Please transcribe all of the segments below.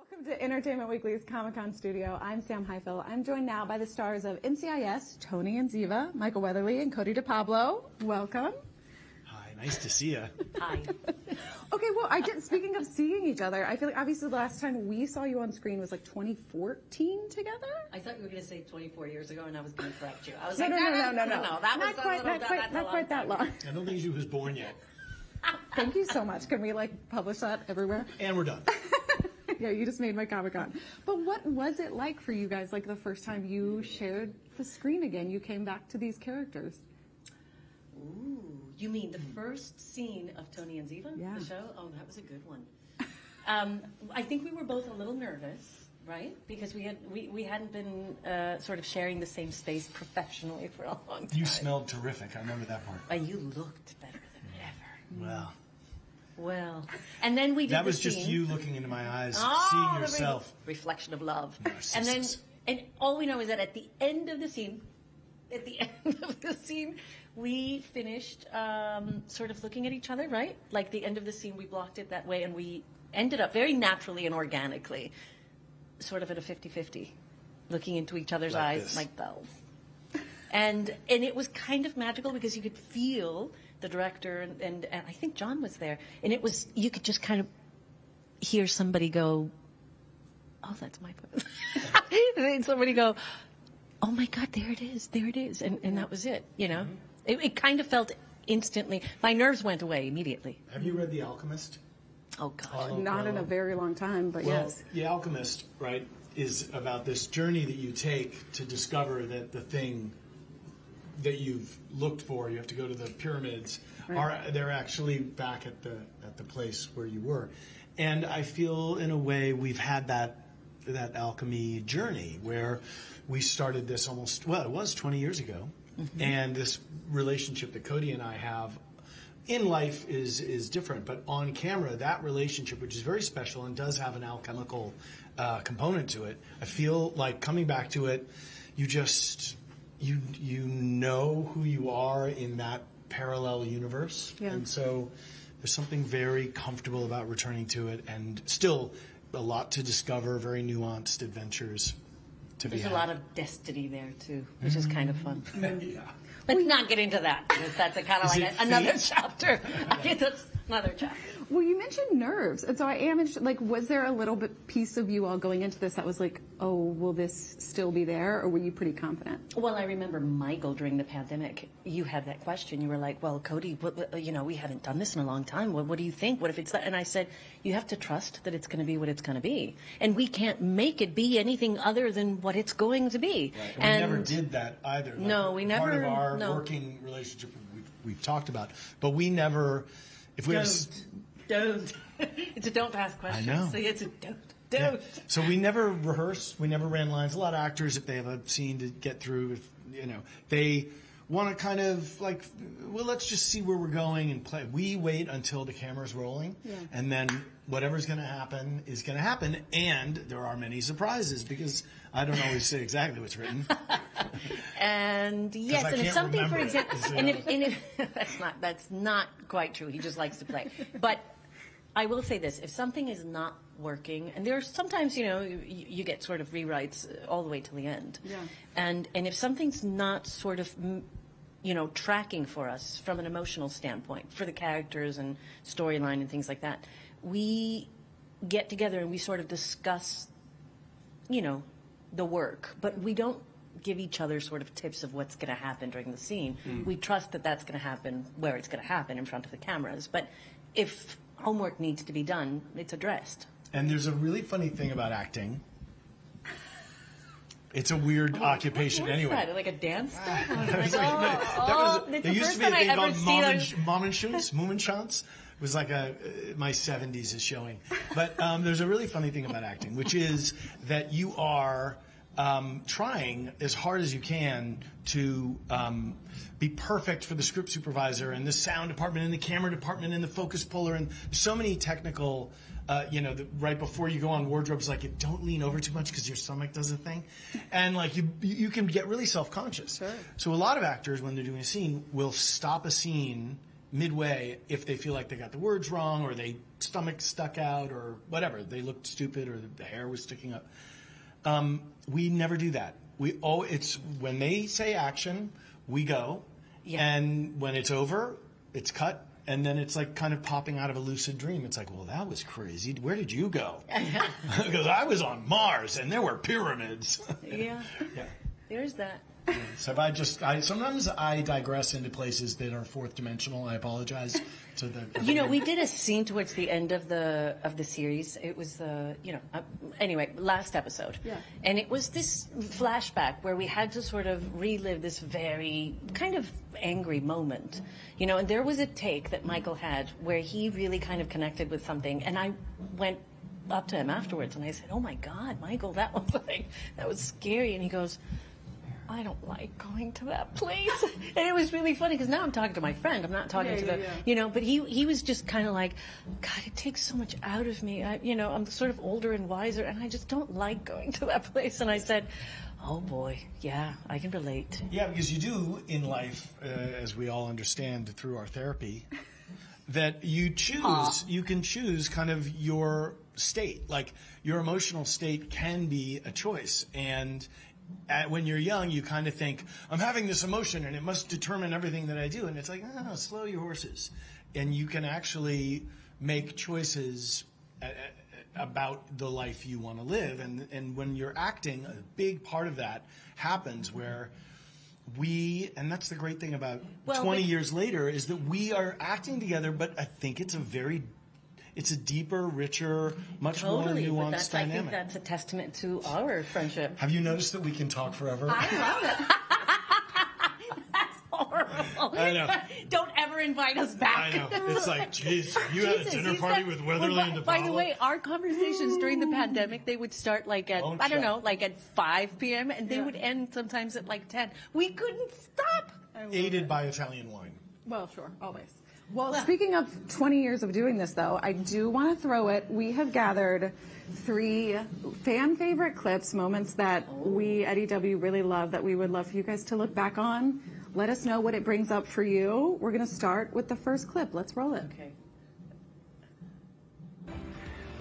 Welcome to Entertainment Weekly's Comic-Con studio. I'm Sam Highfill. I'm joined now by the stars of NCIS, Tony and Ziva, Michael Weatherly and Cody DePablo. Welcome. Hi, nice to see you. Hi. Okay, well, speaking of seeing each other, I feel like obviously the last time we saw you on screen was like 2014 together? I thought you were going to say 24 years ago, and I was going to correct you. I was no. That not quite that long. I don't think she was born yet. Thank you so much. Can we publish that everywhere? And we're done. Yeah, you just made my Comic-Con. But what was it like for you guys, the first time you shared the screen again? You came back to these characters. Ooh, you mean the first scene of Tony and Ziva, yeah. The show? Oh, that was a good one. I think we were both a little nervous, right? Because we hadn't been sort of sharing the same space professionally for a long time. You smelled terrific. I remember that part. You looked better than ever. Well, and then we did that was scene. Just you looking into my eyes, seeing yourself. Reflection of love. Narcissist. And all we know is that at the end of the scene, we finished sort of looking at each other, right? Like the end of the scene, we blocked it that way, and we ended up very naturally and organically, sort of at a 50-50, looking into each other's eyes like bells. And it was kind of magical because you could feel the director and I think John was there, and you could just kind of hear somebody go, "Oh, that's my foot," and then somebody go, "Oh my God, there it is," and that was it. You know, it kind of felt instantly. My nerves went away immediately. Have you read The Alchemist? Oh God, not in a very long time, but well, yes. The Alchemist, right, is about this journey that you take to discover that the thing that you've looked for, you have to go to the pyramids, they're actually back at the place where you were. And I feel in a way we've had that alchemy journey where we started this it was 20 years ago. Mm-hmm. And this relationship that Cody and I have in life is different, but on camera, that relationship, which is very special and does have an alchemical component to it, I feel like coming back to it, you know who you are in that parallel universe. Yeah. And so there's something very comfortable about returning to it, and still a lot to discover, very nuanced adventures to be had. There's a lot of destiny there too, which is kind of fun. Yeah. Let's not get into that, because that's kind of like another chapter. That's another chapter. Well, you mentioned nerves, and so I am interested, was there a little piece of you all going into this that was like, oh, will this still be there, or were you pretty confident? Well, I remember, Michael, during the pandemic, you had that question. You were like, well, Cody, we haven't done this in a long time. What do you think? What if it's that? And I said, you have to trust that it's going to be what it's going to be. And we can't make it be anything other than what it's going to be. Right. And we never did that either. No, we never. Part of our working relationship we've talked about, but we never, if we Don't. It's a don't ask question. I know. So it's a don't. Yeah. So we never rehearsed. We never ran lines. A lot of actors, if they have a scene to get through, they want to kind of let's just see where we're going and play. We wait until the camera's rolling, and then whatever's going to happen is going to happen. And there are many surprises because I don't always say exactly what's written. And yes, and if something, for example, and if that's not quite true. He just likes to play. But I will say this: if something is not working, and there's sometimes you get sort of rewrites all the way till the end. Yeah. And if something's not sort of tracking for us from an emotional standpoint for the characters and storyline and things like that, we get together and we sort of discuss the work, but we don't give each other sort of tips of what's going to happen during the scene. We trust that that's going to happen where it's going to happen in front of the cameras. But if homework needs to be done, it's addressed. And there's a really funny thing about acting. It's a weird occupation anyway. That? Like a dance stuff? There used to be a thing called Momenschance. It was like my 70s is showing. But there's a really funny thing about acting, which is that you are trying as hard as you can to be perfect for the script supervisor and the sound department and the camera department and the focus puller and so many technical, right before you go on wardrobes, don't lean over too much because your stomach does a thing. And you can get really self-conscious. Sure. So a lot of actors, when they're doing a scene, will stop a scene midway if they feel like they got the words wrong or they stomach stuck out or whatever. They looked stupid or the hair was sticking up. We never do that. It's when they say action, we go. Yeah. And when it's over, it's cut. And then it's like kind of popping out of a lucid dream. It's like, well, that was crazy. Where did you go? Because I was on Mars and there were pyramids. Yeah. There's that. So sometimes I digress into places that are fourth dimensional. I apologize to the. We did a scene towards the end of the series. It was anyway, last episode. Yeah. And it was this flashback where we had to sort of relive this very kind of angry moment, and there was a take that Michael had where he really kind of connected with something, and I went up to him afterwards and I said, "Oh my God, Michael, that was scary," and he goes, "I don't like going to that place." And it was really funny because now I'm talking to my friend. I'm not talking to the, but he was just kind of like, "God, it takes so much out of me. I'm sort of older and wiser and I just don't like going to that place." And I said, "Oh boy, yeah, I can relate." Yeah, because you do in life, as we all understand through our therapy, that you can choose kind of your state. Like your emotional state can be a choice. And when you're young, you kind of think, I'm having this emotion and it must determine everything that I do. And it's like, no, slow your horses. And you can actually make choices about the life you want to live. And when you're acting, a big part of that happens where and that's the great thing about 20 years later, is that we are acting together, but I think it's a deeper, richer, much more nuanced dynamic. I think that's a testament to our friendship. Have you noticed that we can talk forever? I love it. That's horrible. I know. Don't ever invite us back. I know. It's like, geez, you had a dinner party with Weatherly and DePaulo. By the way, our conversations during the pandemic, they would start like at, at 5 p.m. and they would end sometimes at like 10. We couldn't stop. Aided by Italian wine. Well, sure, always. Well, speaking of 20 years of doing this, though, I do want to throw it. We have gathered 3 fan favorite clips, moments that we at EW really love, that we would love for you guys to look back on. Let us know what it brings up for you. We're going to start with the first clip. Let's roll it. Okay.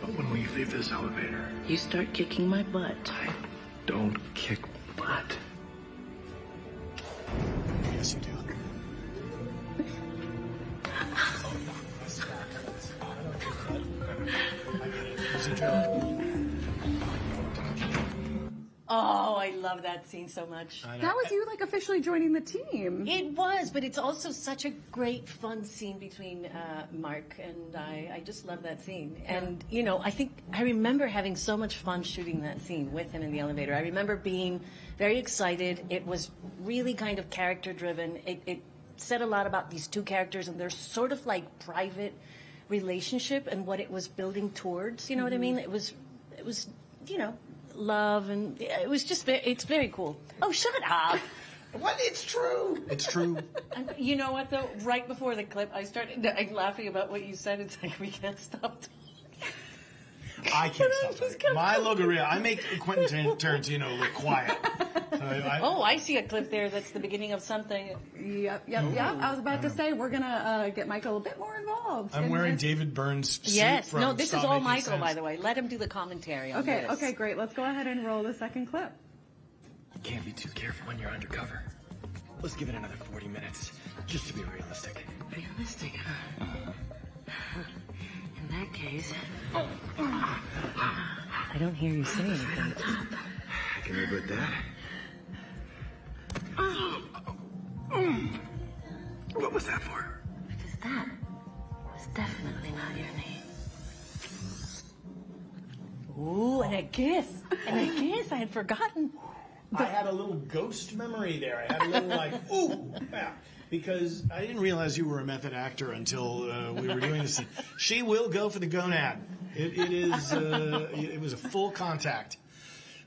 But when we leave this elevator, You start kicking my butt. I don't kick butt. Yes, you do. Oh, I love that scene so much. That was you, like, officially joining the team. It was, but it's also such a great, fun scene between Mark and I. I just love that scene. And, I remember having so much fun shooting that scene with him in the elevator. I remember being very excited. It was really kind of character-driven. It said a lot about these 2 characters and their sort of, like, private relationship and what it was building towards. You know what I mean? It was, love, and it was just it's very cool. Oh, shut up. What? It's true. It's true. And you know what, though? Right before the clip, I started laughing about what you said. It's like, we can't stop. I can't stop talking. My Logoria. I make Quentin Tarantino look quiet. I see a clip there that's the beginning of something. Yep. I was about to say, we're going to get Michael a bit more involved. I'm wearing David Byrne's suit. Yes. From No, this Stop is all Making Michael, Sense. by the way. Let him do the commentary on this. Okay, great. Let's go ahead and roll the second clip. You can't be too careful when you're undercover. Let's give it another 40 minutes, just to be realistic. Realistic, huh? In that case... I don't hear you say anything. I can live with that. What was that for? Because that was definitely not your name. Ooh, and a kiss. I had forgotten. I had a little ghost memory there. I had a little like, ooh, yeah. Because I didn't realize you were a method actor until we were doing this. She will go for the gonad. It was a full contact.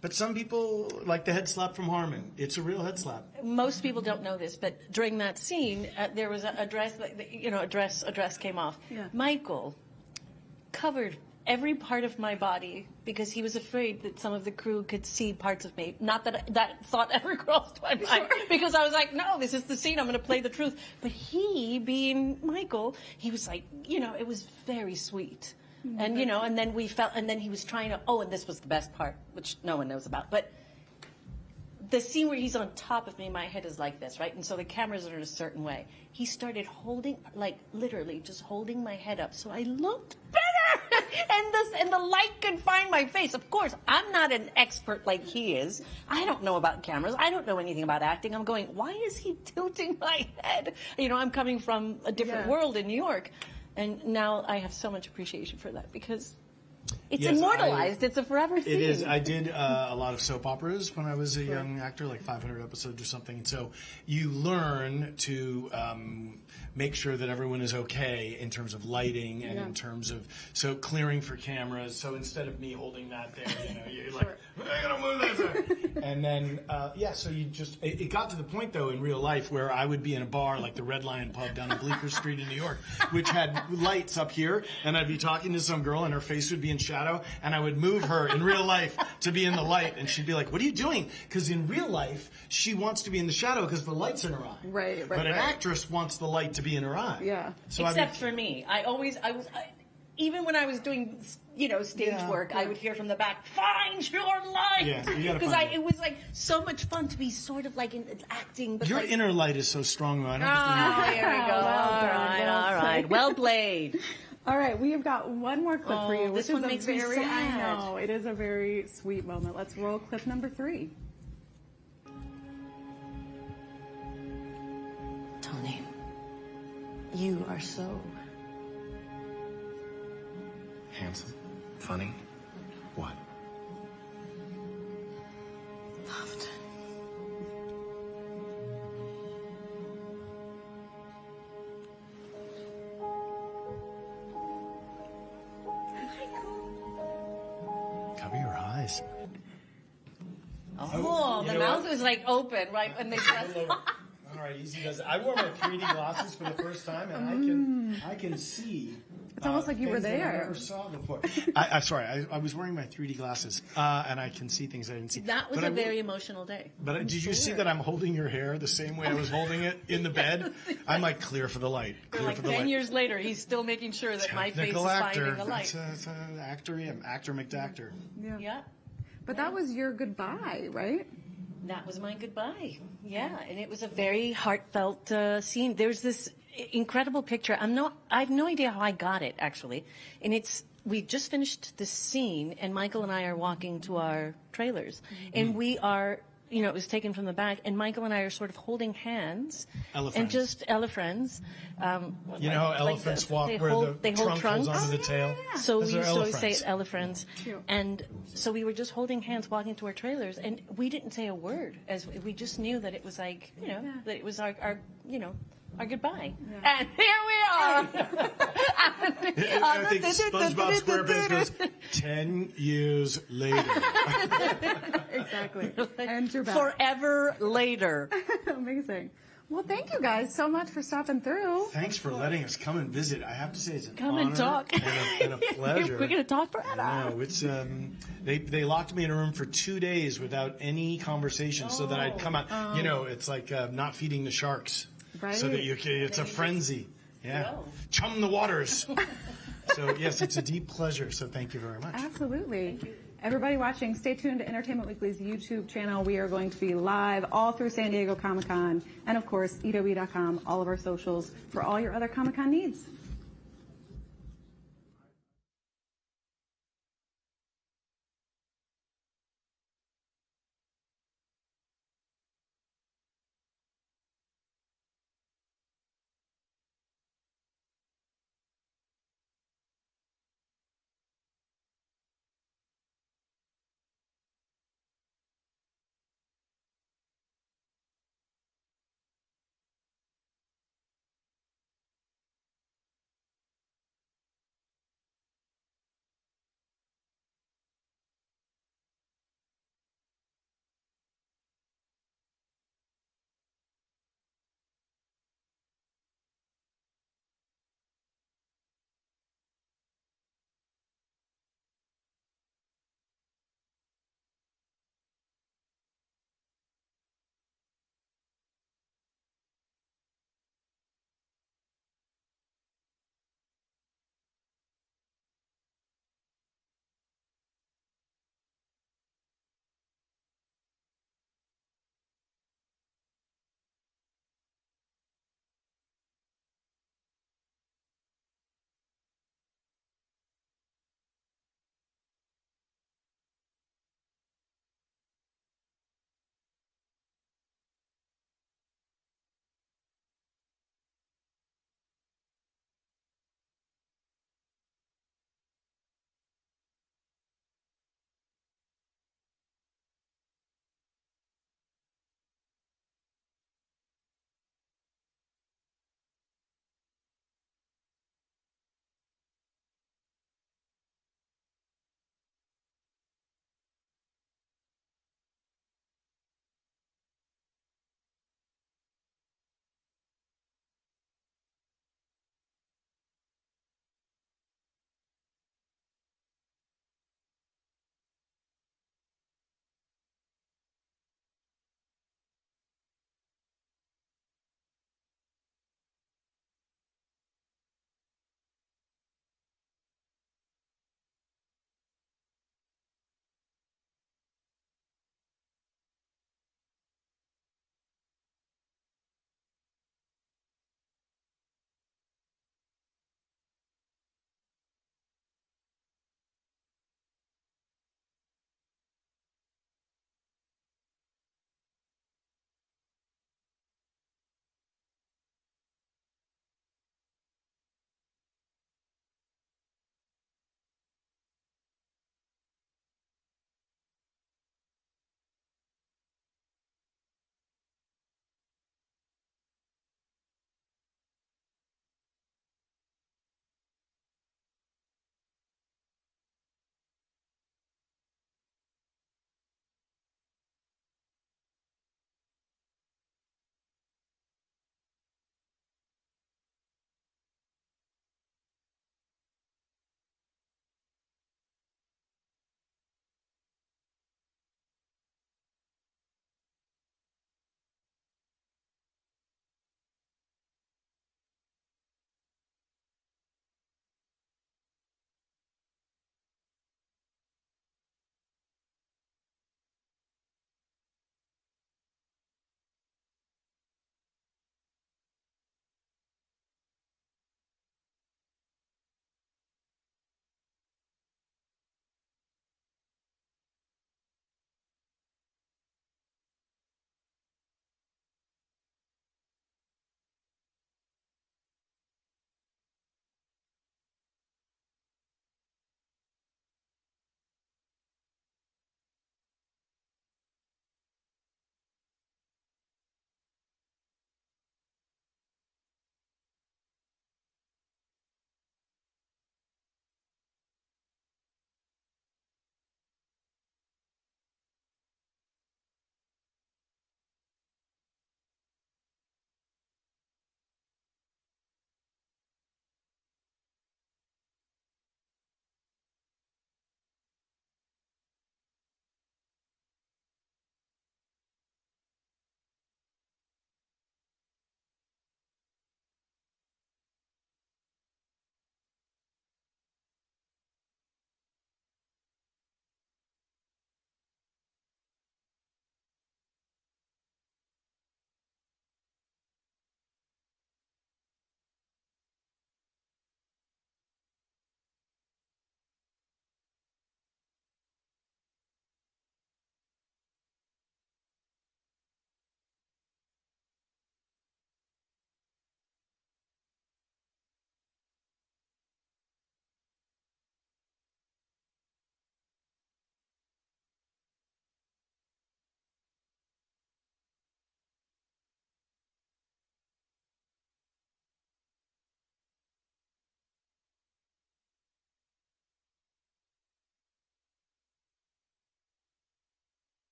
But some people like the head slap from Harmon. It's a real head slap. Most people don't know this, but during that scene, there was a dress, a dress came off. Yeah. Michael covered every part of my body because he was afraid that some of the crew could see parts of me. Not that thought ever crossed my mind because I was like, no, this is the scene. I'm going to play the truth. But he, being Michael, he was like, it was very sweet. And, and then and then he was trying to, and this was the best part, which no one knows about. But the scene where he's on top of me, my head is like this, right? And so the cameras are in a certain way. He started holding, like literally just holding my head up so I looked better. and the light could find my face. Of course, I'm not an expert like he is. I don't know about cameras. I don't know anything about acting. I'm going, why is he tilting my head? I'm coming from a different world in New York. And now I have so much appreciation for that because it's immortalized. It's a forever scene. It is. I did a lot of soap operas when I was a young actor, like 500 episodes or something. And so you learn to make sure that everyone is okay in terms of lighting and in terms of clearing for cameras. So instead of me holding that there, you're like, I gotta move that. And then so you just it got to the point though in real life where I would be in a bar like the Red Lion Pub down on Bleecker Street in New York, which had lights up here, and I'd be talking to some girl and her face would be in shadow, and I would move her in real life to be in the light, and she'd be like, what are you doing? Because in real life she wants to be in the shadow because the light's in her eye. Right. But an actress wants the light to be in her eye. Yeah. So Except for me. Even when I was doing, stage work, I would hear from the back, find your light! Yeah, you gotta because find it was like so much fun to be sort of like in acting. But your like, inner light is so strong, though. I don't think here we go. All right. Well played. All right, we have got one more clip for you. This one makes me sad. I know, it is a very sweet moment. Let's roll clip number 3. Tony, you are so handsome. Funny. What? loved. Cover your eyes. The mouth was like open right when they pressed. All right, easy does it. I wore my 3D glasses for the first time, and I can see. It's almost like you were there. I never saw before. I was wearing my 3D glasses, and I can see things I didn't see. That was a very emotional day. But did you see that I'm holding your hair the same way I was holding it in the bed? I'm like clear for the light. Clear like for the 10 light. years later, he's still making sure that my face is finding the light. It's an actor, actor McDactor. Yeah. But that was your goodbye, right? That was my goodbye. Yeah, and it was a very heartfelt scene. There's this incredible picture. I have no idea how I got it actually, and we just finished this scene, and Michael and I are walking to our trailers, and we are. It was taken from the back, and Michael and I are sort of holding hands, and just elephants. How elephants walk they where hold the trunk holds onto the tail? So Those we are used to always say elephants. elephants. And so we were just holding hands walking to our trailers, and we didn't say a word, as we just knew that it was like, that it was our goodbye. Yeah. And here we are. I think SpongeBob SquarePants goes, 10 years later. Exactly. And you're back. Forever later. Amazing. Well, thank you guys so much for stopping through. Thanks for letting us come and visit. I have to say it's an Come honor and talk. and a pleasure. We're going to talk forever. No, it's they locked me in a room for 2 days without any conversation so that I'd come out. It's like not feeding the sharks. Right. So that it's a frenzy. Yeah. Whoa. Chum the waters. So, yes, it's a deep pleasure. So thank you very much. Absolutely. Thank you. Everybody watching, stay tuned to Entertainment Weekly's YouTube channel. We are going to be live all through San Diego Comic-Con. And, of course, EW.com, all of our socials for all your other Comic-Con needs.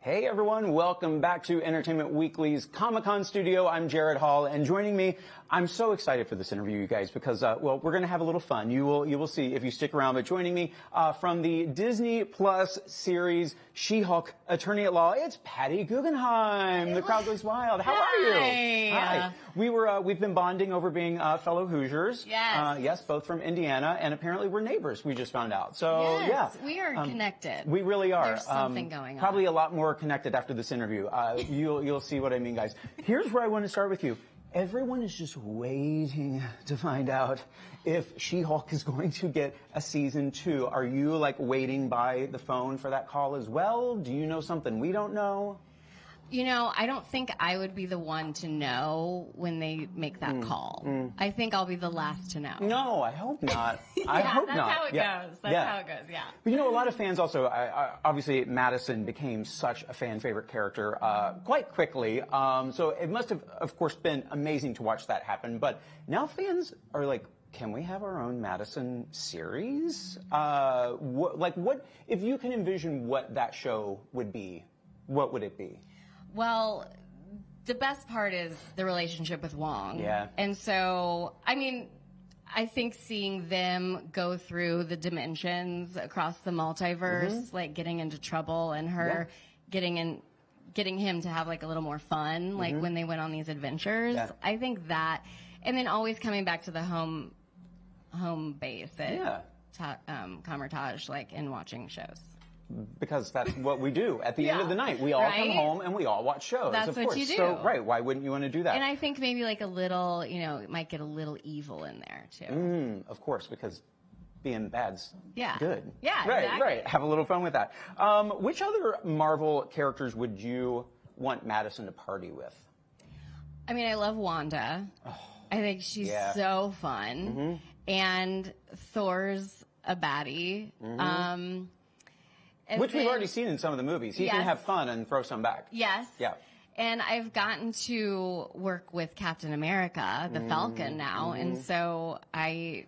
Hey everyone, welcome back to Entertainment Weekly's Comic-Con studio. I'm Jared Hall, and joining me, I'm so excited for this interview, you guys, because, well, we're going to have a little fun. You will see if you stick around. But joining me from the Disney Plus series She-Hulk Attorney at Law, it's Patty Guggenheim. The crowd goes wild. How are you? Hi. We've been bonding over being fellow Hoosiers. Yes. Yes, both from Indiana, and apparently we're neighbors. We just found out. So yes, yeah, we are connected. We really are. There's something going on. Probably a lot more connected after this interview. You'll see what I mean, guys. Here's where I want to start with you. Everyone is just waiting to find out if She-Hulk is going to get a season 2. Are you like waiting by the phone for that call as well? Do you know something we don't know? You know, I don't think I would be the one to know when they make that call. I think I'll be the last to know. No, I hope not. I hope that's not. how it goes. That's how it goes, yeah. But you know, a lot of fans also, obviously Madisynn became such a fan favorite character quite quickly. So it must have, of course, been amazing to watch that happen. But now fans are like, can we have our own Madisynn series? What if you can envision what that show would be, what would it be? Well, the best part is the relationship with Wong. Yeah. And so, I mean, I think seeing them go through the dimensions across the multiverse, like getting into trouble and her getting him to have like a little more fun, like when they went on these adventures. Yeah. I think that, and then always coming back to the home base at Kamertage, like in watching shows. Because that's what we do at the end of the night. We all come home and we all watch shows. That's of what course. you do. So, right, why wouldn't you want to do that? And I think maybe like a little, you know, it might get a little evil in there too. Of course, because being bad's good. Yeah, right, exactly. Right. Have a little fun with that. Which other Marvel characters would you want Madisynn to party with? I mean, I love Wanda. Oh, I think she's so fun. And Thor's a baddie. Which we've already seen in some of the movies. He can have fun and throw some back. Yes. Yeah. And I've gotten to work with Captain America, the Falcon now, and so I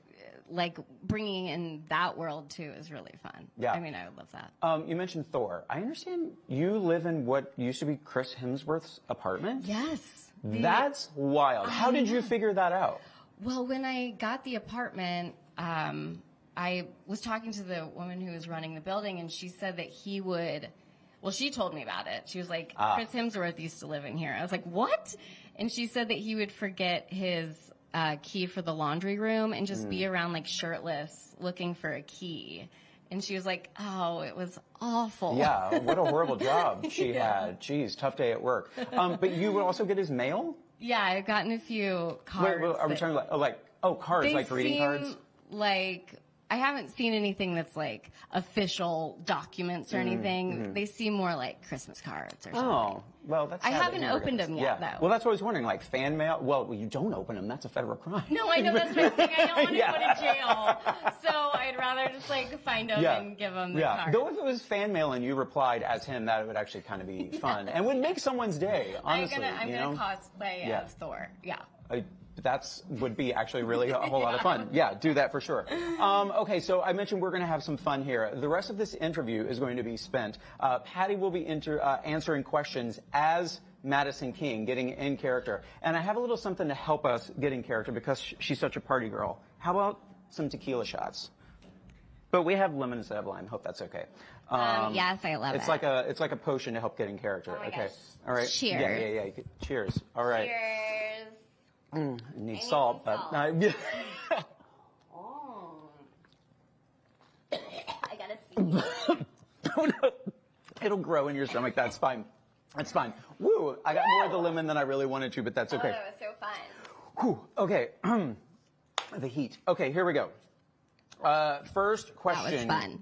like bringing in that world too is really fun. Yeah. I mean, I would love that. You mentioned Thor. I understand you live in what used to be Chris Hemsworth's apartment? Yes. That's wild. How did you figure that out? Well, when I got the apartment, I was talking to the woman who was running the building, and she said that he would, well, she told me about it. She was like, Chris Hemsworth used to live in here. I was like, what? And she said that he would forget his key for the laundry room and just be around like shirtless looking for a key. And she was like, oh, it was awful. Yeah, what a horrible job she had. Jeez, tough day at work. But you would also get his mail? Yeah, I've gotten a few cards. Wait, are we talking like cards, like greeting cards? Like, I haven't seen anything that's like official documents or anything. They seem more like Christmas cards or something. Oh, well, that's sad. I haven't opened them yet, though. Well, that's what I was wondering, like fan mail. Well, you don't open them. That's a federal crime. No, I know, that's what I'm saying. I don't want to go to jail. So I'd rather just like find them and give them the card. Though if it was fan mail and you replied as him, that would actually kind of be fun and would make someone's day, honestly. I'm going to cosplay as Thor. Yeah. That would be actually really a whole lot of fun. Yeah, do that for sure. Okay, so I mentioned we're going to have some fun here. The rest of this interview is going to be spent. Patty will be answering questions as Madisynn King, getting in character. And I have a little something to help us get in character because she's such a party girl. How about some tequila shots? But we have lemon instead of lime. Hope that's okay. Yes, I love it. It's like a potion to help get in character. Oh my okay. gosh. All right. Cheers. Yeah. Cheers. All right. Cheers. Need salt, but I gotta see. Oh, no. It'll grow in your stomach. That's fine. That's fine. Woo! I got more of the lemon than I really wanted to, but that's okay. Oh, that was so fun. Whew. Okay. The heat. Okay, here we go. First question. That was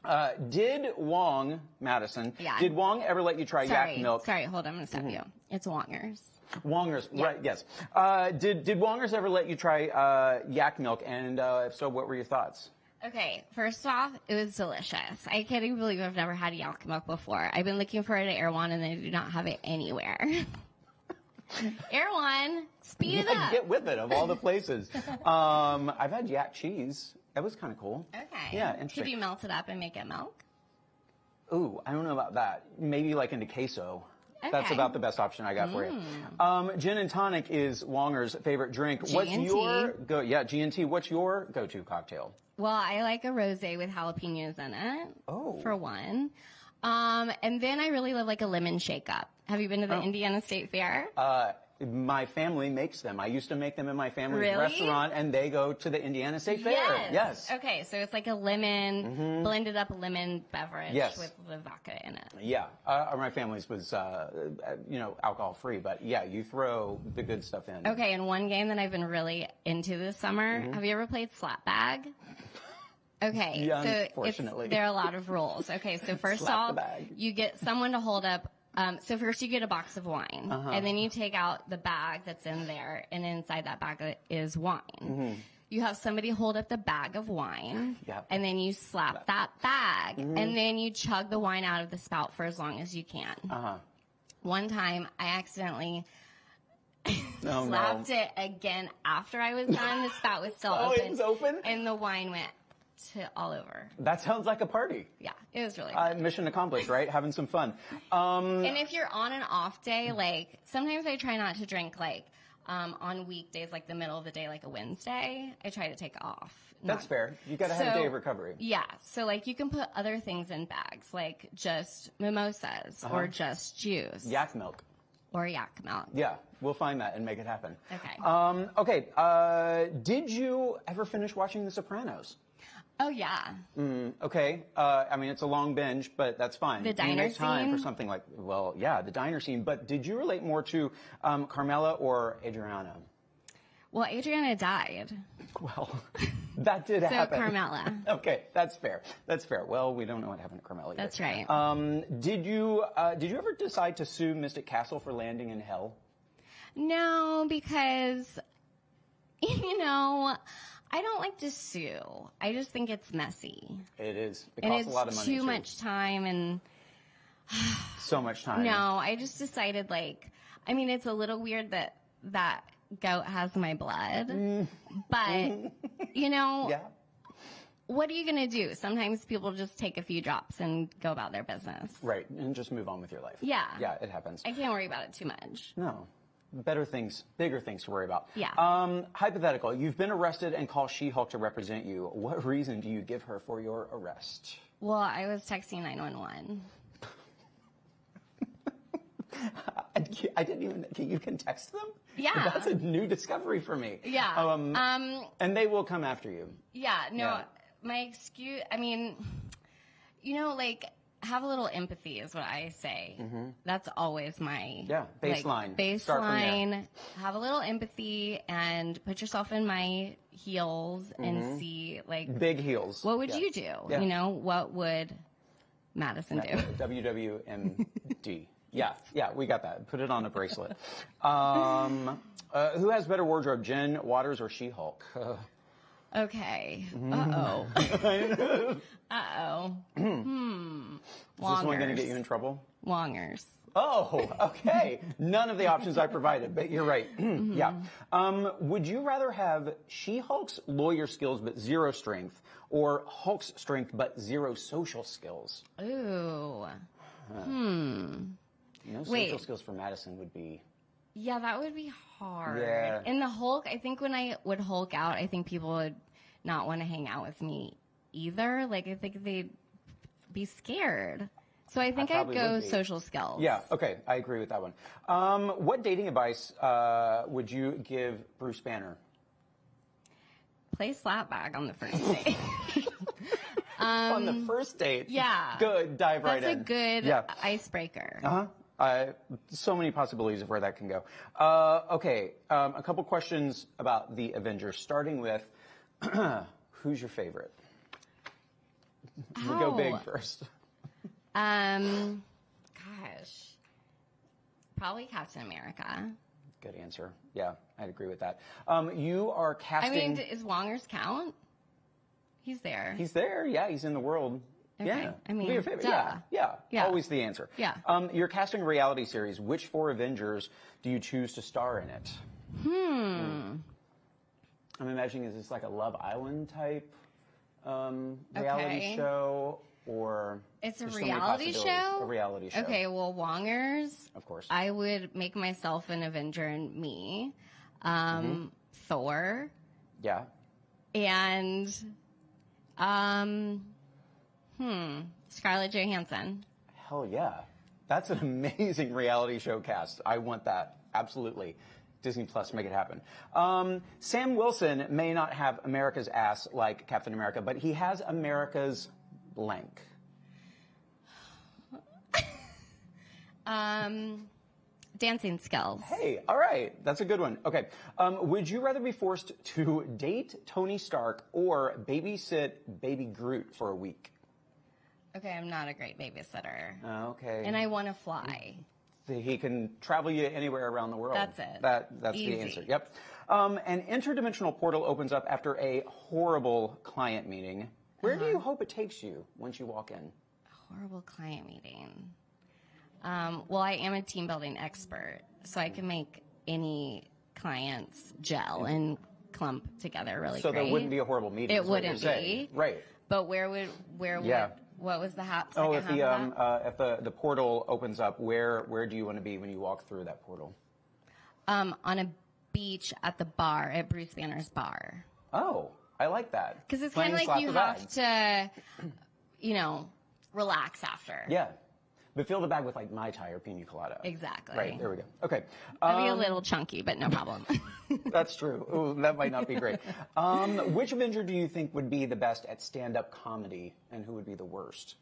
fun. Did Wong, Madisynn, did Wong ever let you try yak milk? Sorry, hold on, I'm gonna stop you. It's Wongers. Wongers, right, yes. Did Wongers ever let you try yak milk, and if so, what were your thoughts? Okay, first off, it was delicious. I can't even believe I've never had yak milk before. I've been looking for it at Erewhon, and they do not have it anywhere. Erewhon, speed it up. Get with it, of all the places. I've had yak cheese. That was kind of cool. Okay. Yeah, interesting. Could you melt it up and make it milk? Ooh, I don't know about that. Maybe like into queso. That's Okay. about the best option I got for you. Gin and tonic is Wonger's favorite drink. What's G&T. your G&T. What's your go-to cocktail? Well, I like a rosé with jalapenos in it. Oh. For one. And then I really love like a lemon shake-up. Have you been to the Indiana State Fair? My family makes them. I used to make them in my family's Really? restaurant, and they go to the Indiana State Fair. Yes. Okay, so it's like a lemon, blended up lemon beverage Yes. with the vodka in it. Yeah. My family's was, alcohol-free, but yeah, you throw the good stuff in. Okay, and one game that I've been really into this summer, have you ever played Slap Bag? Okay, Yeah, so unfortunately. there are a lot of rules. Okay, so first Slap off, the bag. you get someone to hold up. So first you get a box of wine, and then you take out the bag that's in there, and inside that bag is wine. You have somebody hold up the bag of wine, Yep. and then you slap that bag, and then you chug the wine out of the spout for as long as you can. One time, I accidentally slapped it again after I was done. The spout was still Oh, open. it was open? And the wine went all over. That sounds like a party. Yeah, it was really fun. Mission accomplished, right? Having some fun. And if you're on an off day, like sometimes I try not to drink like on weekdays, like the middle of the day, like a Wednesday, I try to take off. That's fair. You got to have a day of recovery. Yeah. So like you can put other things in bags, like just mimosas or just juice. Yak milk. Or yak milk. Yeah, we'll find that and make it happen. Okay. Did you ever finish watching The Sopranos? Oh, yeah. Okay. I mean, it's a long binge, but that's fine. The diner you make time scene? for something like, well, yeah, the diner scene. But did you relate more to Carmela or Adriana? Well, Adriana died. Well, that did happen. So Carmela. Okay, that's fair. That's fair. Well, we don't know what happened to Carmela yet. That's right. Did you ever decide to sue Mystic Castle for landing in hell? No, because, I don't like to sue. I just think it's messy. It is. It And costs a lot of it's money. too much time and So much time. no, I just decided it's a little weird that goat has my blood. But, Yeah. what are you going to do? Sometimes people just take a few drops and go about their business. Right, and just move on with your life. Yeah. Yeah, it happens. I can't worry about it too much. No. Better things, bigger things to worry about. Yeah. Hypothetical. You've been arrested and call She-Hulk to represent you. What reason do you give her for your arrest? Well, I was texting 911. I didn't even. You can text them? Yeah. That's a new discovery for me. Yeah. And they will come after you. Yeah, no, Yeah. my excuse, have a little empathy is what I say. That's always my baseline. Start from Baseline. Have a little empathy and put yourself in my heels and see Big heels. what would you do? Yeah. What would Madisynn do? WWMD. Yeah, we got that. Put it on a bracelet. Who has better wardrobe, Jen Waters or She-Hulk? Okay. Uh-oh. Uh-oh. Is this one going to get you in trouble? Wongers. Oh, okay. None of the options I provided, but you're right. Yeah. Would you rather have She-Hulk's lawyer skills but zero strength, or Hulk's strength but zero social skills? Ooh. Social skills for Madisynn would be... Yeah, that would be hard. Yeah. And the Hulk, I think when I would Hulk out, I think people would not want to hang out with me either. I think they'd be scared. So I think I'd go social skills. Yeah, okay, I agree with that one. What dating advice would you give Bruce Banner? Play slapback on the first date. On the first date? Yeah. Good, dive right in. That's a good icebreaker. Uh-huh. So many possibilities of where that can go. Okay, a couple questions about the Avengers, starting with who's your favorite? We'll go big first. Gosh. Probably Captain America. Good answer. Yeah, I'd agree with that. You are casting... Is Wongers count? He's there. He's there, yeah, he's in the world. Okay. Yeah. Who's your favorite? duh. Yeah. Always the answer. Yeah. You're casting a reality series. Which 4 Avengers do you choose to star in it? I'm imagining is this like a Love Island type reality show? or It's a there's so many reality possibilities. show? A reality show. Okay, well, Wongers. Of course. I would make myself an Avenger and me. Thor. Yeah. And, Scarlett Johansson. Hell yeah. That's an amazing reality show cast. I want that. Absolutely. Disney Plus, make it happen. Sam Wilson may not have America's ass like Captain America, but he has America's blank. Dancing skills. Hey, all right. That's a good one. Okay. Would you rather be forced to date Tony Stark or babysit Baby Groot for a week? Okay, I'm not a great babysitter. Okay. And I want to fly. He can travel you anywhere around the world. That's it. That's Easy. the answer. Yep. An interdimensional portal opens up after a horrible client meeting. Where do you hope it takes you once you walk in? Horrible client meeting. Well, I am a team building expert, so I can make any clients gel and clump together really So great. there wouldn't be a horrible meeting. It is what wouldn't you're saying. be. Right. But where would what was the second Oh, if half of that? if the portal opens up, where do you want to be when you walk through that portal? On a beach at the bar, at Bruce Banner's bar. Oh, I like that. Because it's Playing kind of like Slap you the have Bag. to, relax after. Yeah. But fill the bag with like Mai Tai or Pina Colada. Exactly. Right, there we go. Okay. That'd be a little chunky, but no problem. That's true. Ooh, that might not be great. Which Avenger do you think would be the best at stand-up comedy, and who would be the worst?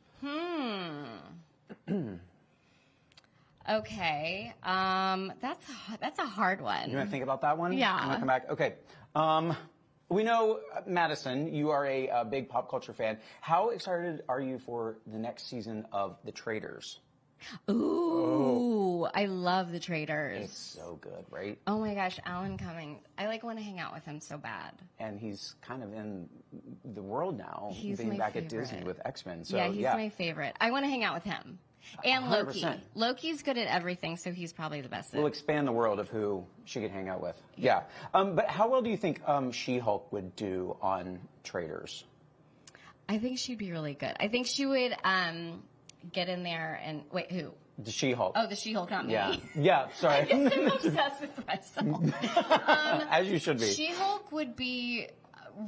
Okay. That's a hard one. You want to think about that one? Yeah. I'm going to come back. Okay. We know, Madisynn, you are a big pop culture fan. How excited are you for the next season of The Traitors? Ooh, I love The Traitors. It's so good, right? Oh my gosh, Alan Cumming. I want to hang out with him so bad. And he's kind of in the world now, He's being my back at favorite. Disney with X-Men. So, Yeah, he's my favorite. I want to hang out with him. And Loki. 100%. Loki's good at everything, so he's probably the best. We'll expand the world of who she could hang out with. Yeah. But how well do you think She-Hulk would do on Traitors? I think she'd be really good. I think she would get in there and wait, who? The She-Hulk. Oh, the She-Hulk, not me. Yeah. Yeah, sorry. I guess I'm obsessed with myself. As you should be. She-Hulk would be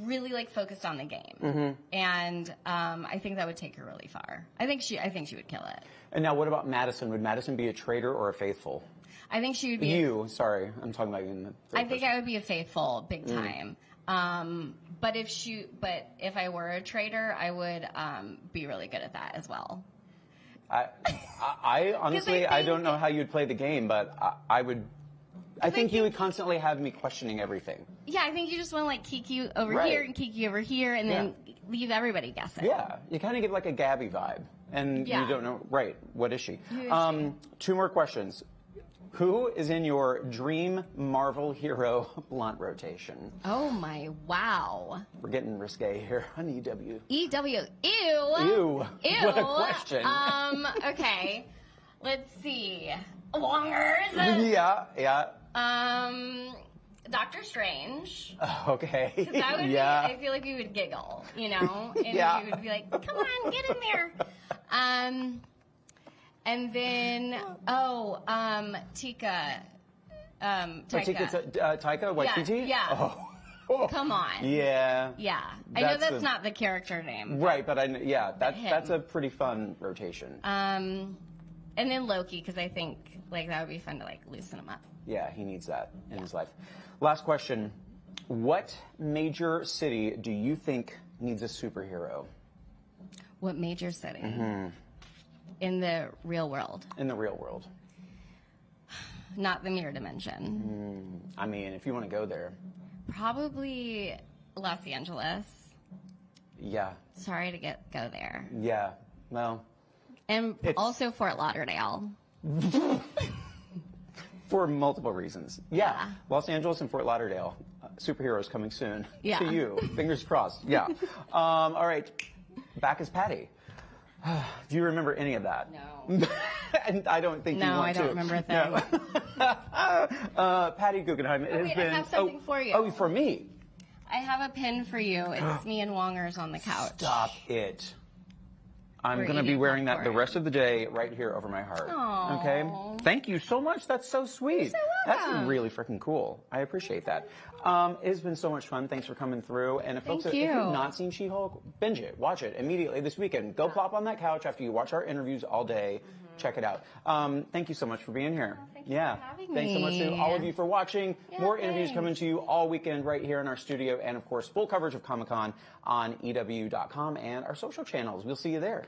really focused on the game, Mm-hmm. and I think that would take her really far. I think she would kill it. And now, what about Madisynn? Would Madisynn be a traitor or a faithful? I think she would be. Sorry, I'm talking about you in the third I think person. I would be a faithful, big time. But if I were a traitor, I would be really good at that as well. I honestly, I don't know how you'd play the game, but I would. I think you would constantly have me questioning everything. Yeah, I think you just want to kiki over Right. here and kiki over here, and then leave everybody guessing. Yeah, you kind of get like a Gabby vibe, and Yeah. you don't know. Right, what is she? Who is she? 2 more questions. Who is in your dream Marvel hero blunt rotation? Oh my wow. We're getting risque here on EW. EW. Ew. Ew. Ew. What a question. Okay. Let's see. Wongers. Yeah. Doctor Strange. Okay. That would yeah. be, I feel like we would giggle, And Yeah. we would be like, come on, get in there. And then, Tika. Taika Waititi? Yeah. Oh. Come on. Yeah. Yeah. I know that's not the character name. Right, but that's him. a pretty fun rotation. And then Loki, because I think that would be fun to loosen him up. Yeah, he needs that in his life. Last question. What major city do you think needs a superhero? What major city? Mm-hmm. In the real world? In the real world. Not the mirror dimension. I mean, if you want to go there. Probably Los Angeles. Yeah. Sorry to go there. Yeah. Well. And also Fort Lauderdale. For multiple reasons. Yeah. Los Angeles and Fort Lauderdale. Superheroes coming soon. Yeah. To you. Fingers crossed. Yeah. All right. Back as Patty. Do you remember any of that? No. And I don't think you want to. No, I don't remember a thing. No. Patty Guggenheim. It has wait, been. I have something for you. Oh, for me. I have a pin for you. It's me and Wongers on the couch. Stop it. I'm going to be wearing that the rest of the day right here over my heart. Aww. Okay? Thank you so much. That's so sweet. You're so welcome. That's really freaking cool. I appreciate that. It's been so much fun. Thanks for coming through. And if folks, if you've not seen She-Hulk, binge it. Watch it immediately this weekend. Go plop on that couch after you watch our interviews all day. Check it out. Thank you so much for being here. Thank you for having me. Thanks so much to all of you for watching. More interviews coming to you all weekend right here in our studio. And, of course, full coverage of Comic-Con on EW.com and our social channels. We'll see you there.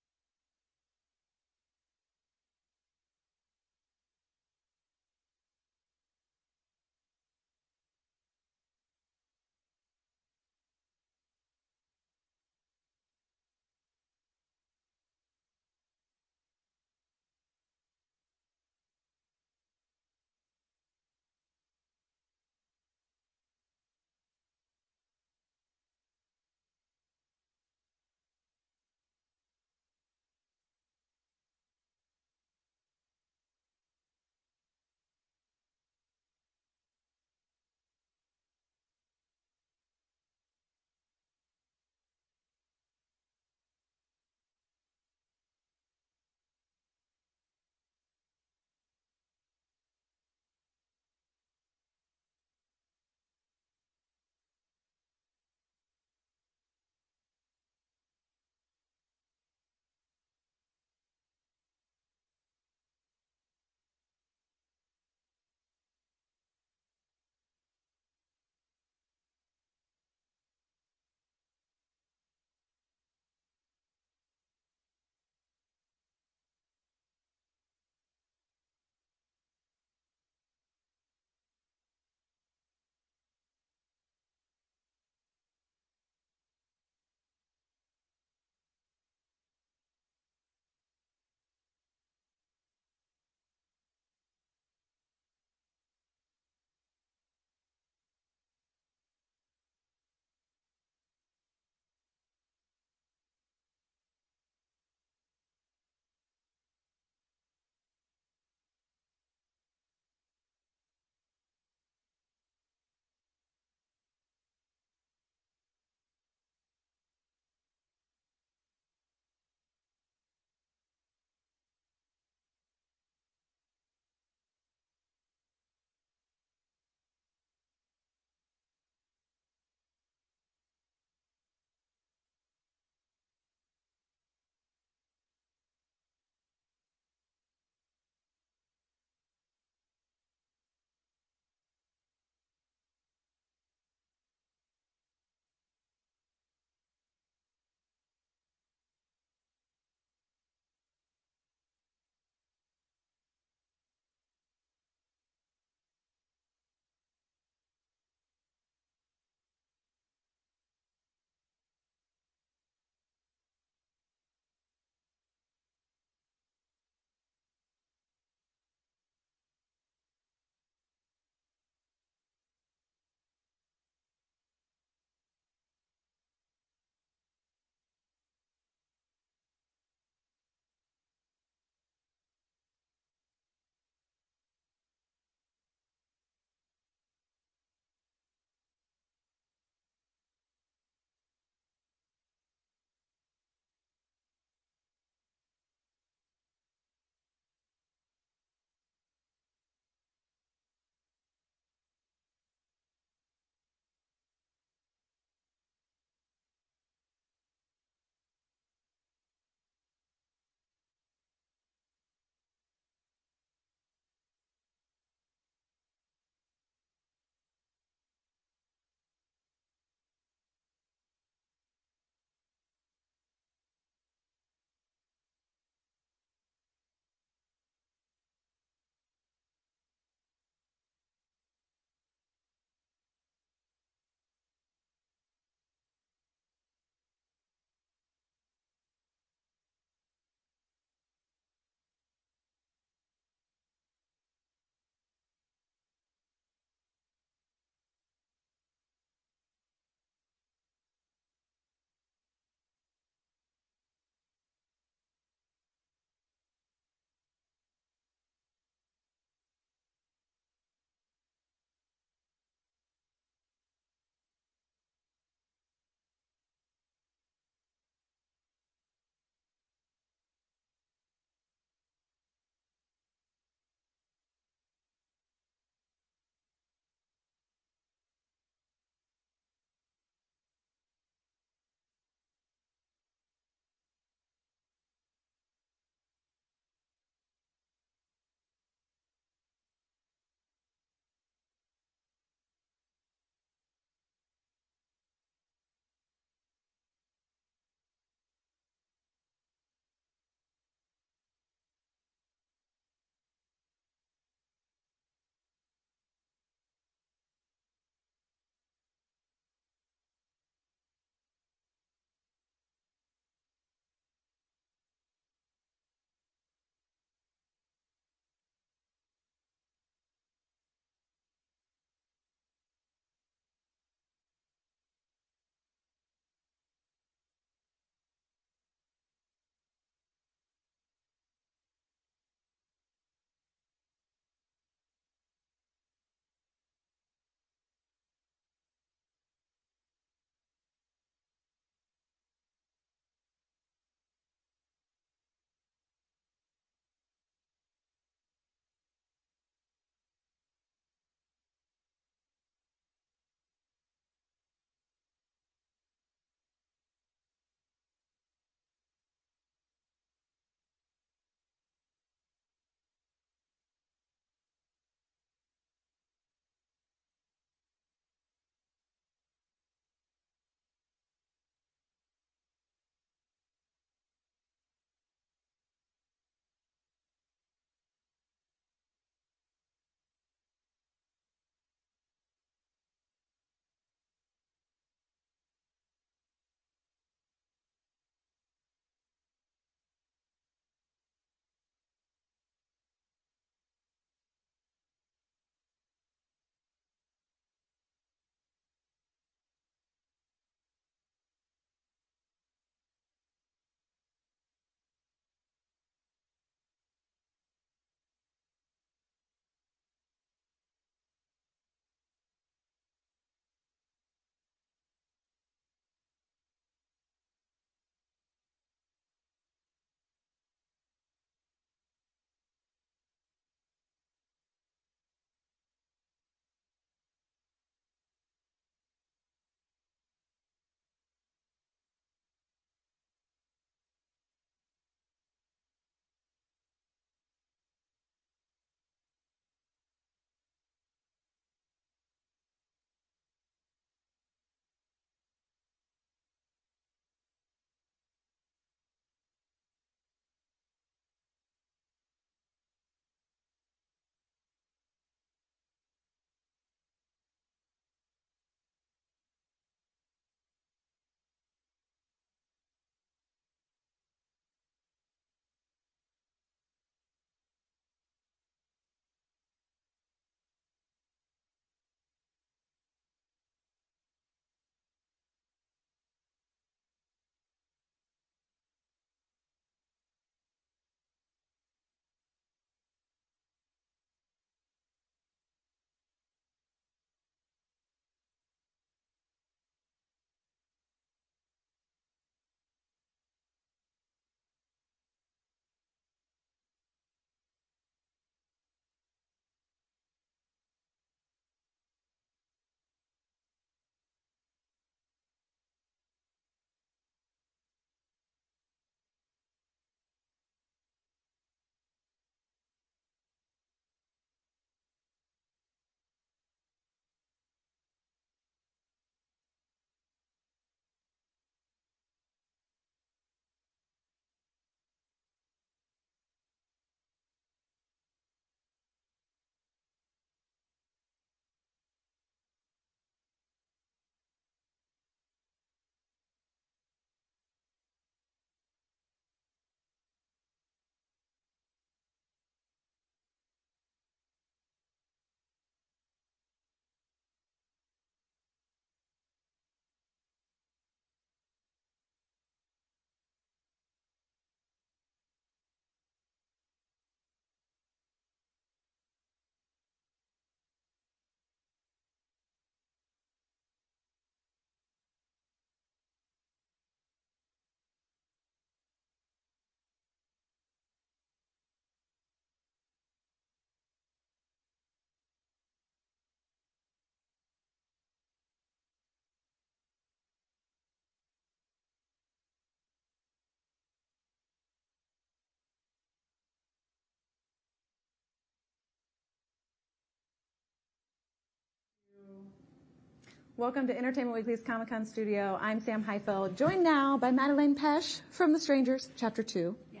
Welcome to Entertainment Weekly's Comic-Con studio. I'm Sam Heifel, joined now by Madeleine Pesch from The Strangers, Chapter 2. Yeah.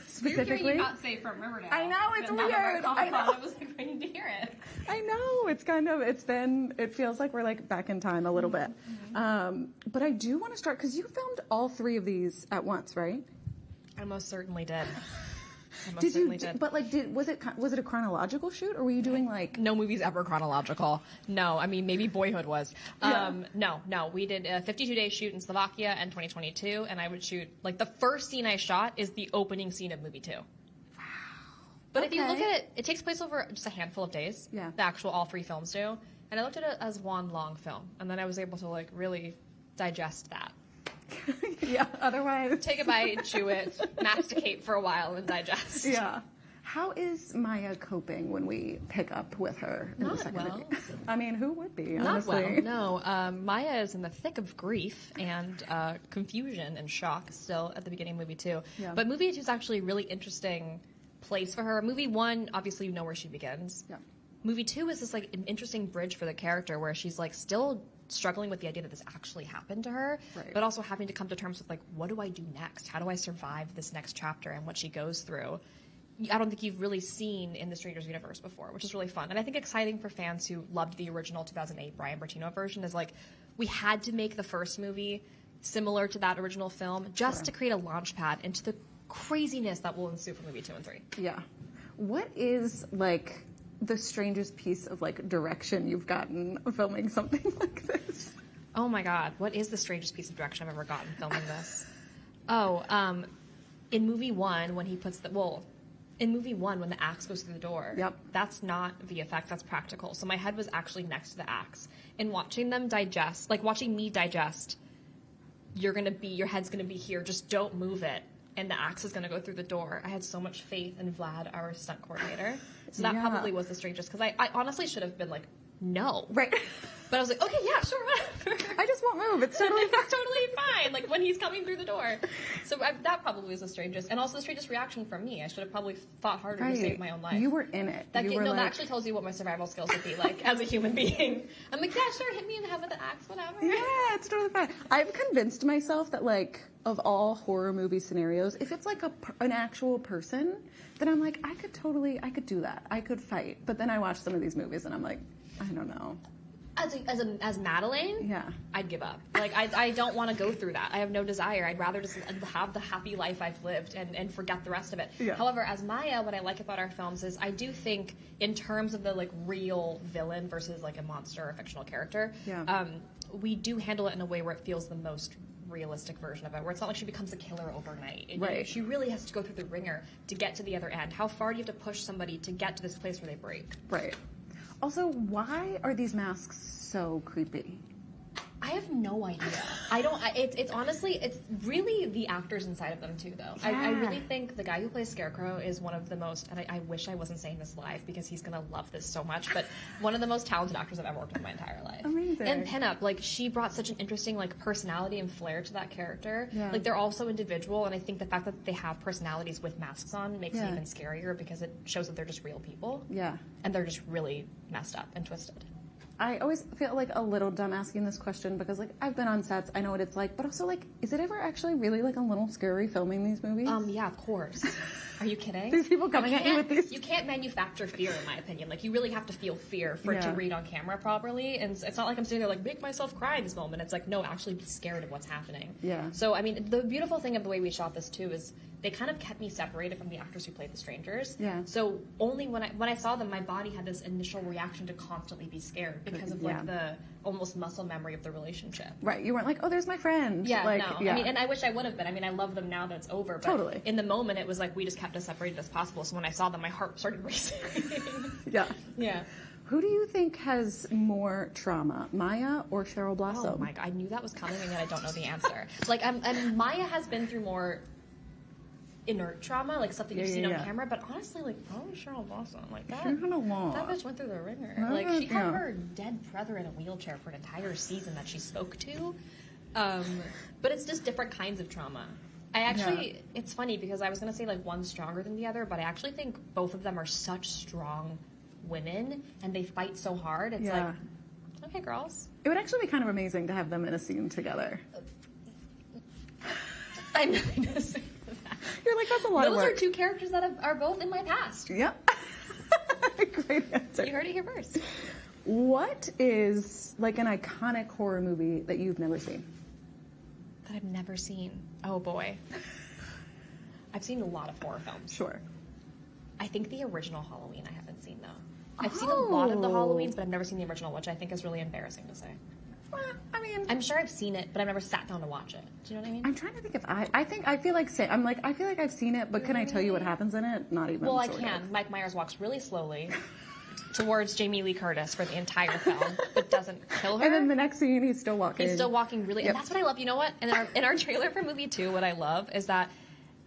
Specifically. We're hearing you not say from Riverdale. I know, it's weird. I know. I was like waiting to hear it. I know, it feels like we're like back in time a little bit. But I do want to start, because you filmed all 3 of these at once, right? I most certainly did. But like, was it a chronological shoot, or were you doing like? No movie's ever chronological. No, I mean maybe Boyhood was. No. We did a 52-day shoot in Slovakia in 2022, and I would shoot like the first scene I shot is the opening scene of movie 2. Wow. But if you look at it, it takes place over just a handful of days. Yeah. The actual all 3 films do, and I looked at it as one long film, and then I was able to like really digest that. Yeah, otherwise. Take a bite, chew it, masticate for a while, and digest. Yeah. How is Maya coping when we pick up with her in the second movie? I mean, who would be, honestly? Not well, no. Maya is in the thick of grief and confusion and shock still at the beginning of movie 2. Yeah. But movie 2 is actually a really interesting place for her. Movie 1, obviously you know where she begins. Yeah. Movie 2 is this like an interesting bridge for the character where she's like still struggling with the idea that this actually happened to her, but also having to come to terms with like, what do I do next? How do I survive this next chapter and what she goes through? I don't think you've really seen in the Strangers universe before, which is really fun. And I think exciting for fans who loved the original 2008 Brian Bertino version is like, we had to make the first movie similar to that original film just to create a launch pad into the craziness that will ensue for movie 2 and 3. Yeah. What is like the strangest piece of like direction you've gotten filming something like this? Oh my God, what is the strangest piece of direction I've ever gotten filming this? In movie 1 when he puts in movie 1 when the axe goes through the door, that's not VFX, that's practical. So my head was actually next to the axe, and watching them digest, like watching me digest, your head's gonna be here, just don't move it, and the axe is gonna go through the door. I had so much faith in Vlad, our stunt coordinator. So that probably was the strangest, because I honestly should have been like, no. Right. But I was like, okay, yeah, sure, whatever. I just won't move. It's totally fine. It's totally fine. Like when he's coming through the door. So that probably was the strangest, and also the strangest reaction from me. I should have probably fought harder to save my own life. You were in it. That actually tells you what my survival skills would be like as a human being. I'm like, yeah, sure, hit me in the head with the axe, whatever. Yeah, it's totally fine. I've convinced myself that like of all horror movie scenarios, if it's like an actual person, then I'm like, I could do that. I could fight. But then I watch some of these movies and I'm like, I don't know. As Madeleine, yeah, I'd give up. Like I don't want to go through that. I have no desire. I'd rather just have the happy life I've lived and forget the rest of it. Yeah. However, as Maya, what I like about our films is I do think in terms of the like real villain versus like a monster or a fictional character, we do handle it in a way where it feels the most realistic version of it, where it's not like she becomes a killer overnight. Right. She really has to go through the ringer to get to the other end. How far do you have to push somebody to get to this place where they break? Right. Also, why are these masks so creepy? I have no idea. It's honestly, it's really the actors inside of them too, though. Yeah. I really think the guy who plays Scarecrow is one of the most, and I wish I wasn't saying this live because he's gonna love this so much, but one of the most talented actors I've ever worked with in my entire life. Amazing. And Pinup, like, she brought such an interesting, like, personality and flair to that character. Yeah. Like, they're all so individual, and I think the fact that they have personalities with masks on makes it even scarier because it shows that they're just real people. Yeah. And they're just really messed up and twisted. I always feel like a little dumb asking this question because, like, I've been on sets, I know what it's like, but also, like, is it ever actually really, like, a little scary filming these movies? Yeah, of course. Are you kidding? These people coming at you with these... You can't manufacture fear, in my opinion. Like, you really have to feel fear for it to read on camera properly, and it's not like I'm sitting there, like, make myself cry in this moment. It's like, no, actually be scared of what's happening. Yeah. So, I mean, the beautiful thing of the way we shot this, too, is they kind of kept me separated from the actors who played the strangers. Yeah. So, only when I saw them, my body had this initial reaction to constantly be scared because of, like, the almost muscle memory of the relationship. Right. You weren't like, oh, there's my friend. Yeah, like, no. I mean, and I wish I would have been. I mean, I love them now that it's over. But totally. In the moment, it was like we just kept as separated as possible. So when I saw them, my heart started racing. Yeah. Yeah. Who do you think has more trauma, Maya or Cheryl Blossom? Oh my God, I knew that was coming, and yet I don't know the answer. Like, Maya has been through more inert trauma, like stuff that you've seen on camera, but honestly, like, probably Cheryl Blossom, like that. She's had a lot. That bitch went through the ringer. Like, she had her dead brother in a wheelchair for an entire season that she spoke to. But it's just different kinds of trauma. I actually, it's funny because I was going to say like one's stronger than the other, but I actually think both of them are such strong women and they fight so hard. It's like, Okay, girls. It would actually be kind of amazing to have them in a scene together. I'm not going to say that. You're like, that's a lot of Those work. are two characters that are both in my past. Yep. Great answer. You heard it here first. What is like an iconic horror movie that you've never seen? That I've never seen. Oh boy. I've seen a lot of horror films. Sure. I think the original Halloween I haven't seen though. I've seen a lot of the Halloweens, but I've never seen the original, which I think is really embarrassing to say. Well, I mean, I'm sure I've seen it, but I've never sat down to watch it. Do you know what I mean? I'm trying to think if I feel like I've seen it, but can I tell you what happens in it? Not even. Well, I sort can. of. Mike Myers walks really slowly towards Jamie Lee Curtis for the entire film, but doesn't kill her. And then the next scene, he's still walking. He's still walking really, and that's what I love. You know what? In our trailer for movie 2, what I love is that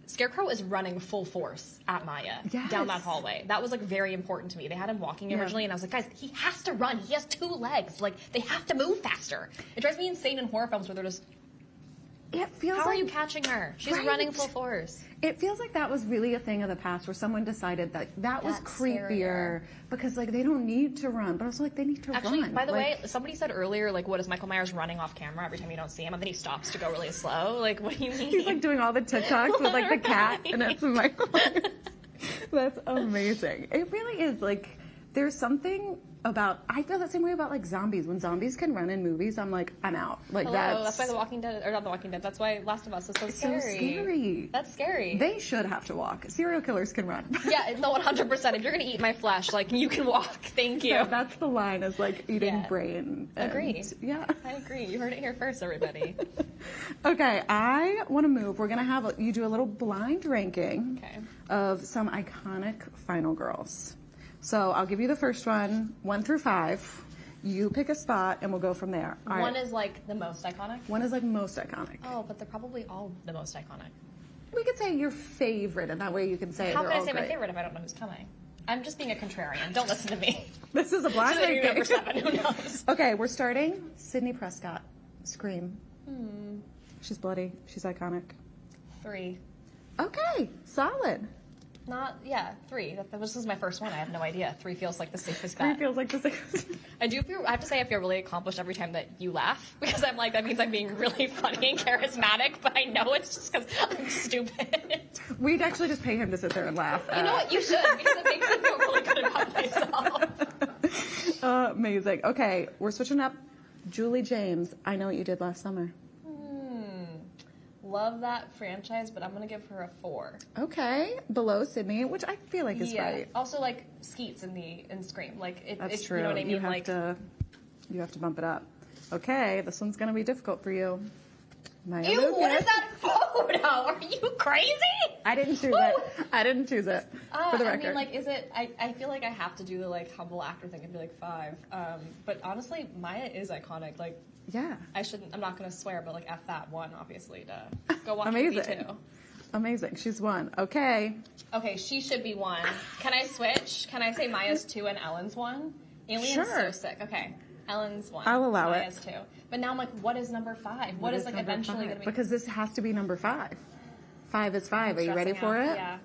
Scarecrow is running full force at Maya down that hallway. That was like very important to me. They had him walking originally, and I was like, guys, he has to run. He has 2 legs. Like, they have to move faster. It drives me insane in horror films where they're just, It feels how like, are you catching her? She's running full force. It feels like that was really a thing of the past where someone decided that was That's creepier scarier. because like they don't need to run, but also like they need to Actually, run. by the Like, way, somebody said earlier, like, what is Michael Myers running off camera every time you don't see him, and then he stops to go really slow? Like, what do you mean? he's like doing all the TikToks with like the cat, and it's Michael Myers. That's amazing. It really is like there's something about, I feel the same way about like zombies. When zombies can run in movies, I'm like, I'm out. Like that's why The Walking Dead, or not The Walking Dead, that's why Last of Us is so scary. so scary. That's scary. They should have to walk. Serial killers can run. Yeah, no, 100%. If you're going to eat my flesh, like, you can walk. Thank you. That's the line, is like eating brain. And, Agree. Yeah. I agree. You heard it here first, everybody. Okay, I want to move. We're going to have you do a little blind ranking of some iconic final girls. So I'll give you the first one, 1 through 5. You pick a spot, and we'll go from there. All One right. is, like, the most iconic? One is like most iconic. Oh, but they're probably all the most iconic. We could say your favorite, and that way you can say How they're can I all say my great. favorite if I don't know who's coming? I'm just being a contrarian. Don't listen to me. This is a blind This is ranking. number 7. Who knows? Okay, we're starting. Sydney Prescott, Scream. She's bloody. She's iconic. 3. Okay, solid. 3. This is my first one. I have no idea. 3 feels like the safest 3 bet. feels like the same. I have to say I feel really accomplished every time that you laugh, because I'm like, that means I'm being really funny and charismatic, but I know it's just because I'm stupid. We'd actually just pay him to sit there and laugh. You know what? You should, because it makes me feel really good about myself. Amazing. Okay, we're switching up. Julie James, I Know What You Did Last Summer. Love that franchise, but I'm going to give her a 4. Okay, below Sydney, which I feel like is right. Also, like, Skeets in Scream. Like, That's it's true. You know what I mean? You have to bump it up. Okay, this one's going to be difficult for you. Maya Ew, what Lucas. is that photo? Are you crazy? I didn't choose it. I didn't choose it, for the record. I mean, like, is it... I feel like I have to do the, like, humble actor thing and be like 5. But honestly, Maya is iconic. Like, yeah. I'm not going to swear, but, like, F that 1, obviously, to go watch Amazing. movie 2. Amazing. She's 1. Okay. Okay, she should be 1. Can I switch? Can I say Maya's 2 and Ellen's 1? Alien's Sure. so sick. Okay. Ellen's 1. I'll allow it. Maya's 2. But now I'm like, what is number 5? What is like number eventually 5? going to be? Because this has to be number 5. 5 is 5. Are you ready for it? Yeah.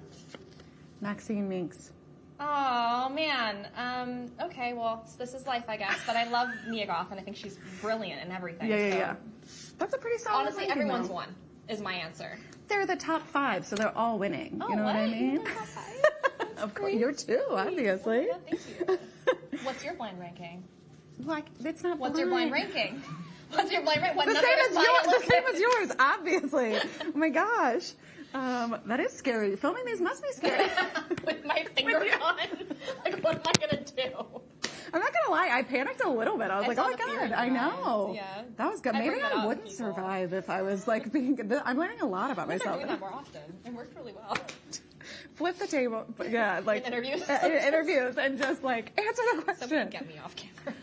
Maxine Minks. Oh man. Okay. Well, this is life, I guess. But I love Mia Goth, and I think she's brilliant in everything. Yeah. so. That's a pretty solid Honestly, ranking, everyone's though. 1 is my answer. They're the top 5, so they're all winning. Oh, you know what I mean? You're top 5? Of course, you're 2, obviously. Yeah, thank you. What's your blind ranking? Like, it's not. What's your blind ranking? What's your blind ranking? What The number same is as Maya yours. The Lucas? same as yours, obviously. Oh my gosh, that is scary. Filming these must be scary. With my finger on. Like, what am I gonna do? I'm not gonna lie, I panicked a little bit. I was I like, saw oh my the fear god, in I your know. eyes. Yeah. That was good. I Maybe bring that out I to wouldn't people. survive if I was like being. I'm learning a lot about I'm myself. doing that more often. It worked really well. Flip the table, but yeah, like In interviews? interviews, and just like answer the Somebody question. get me off camera.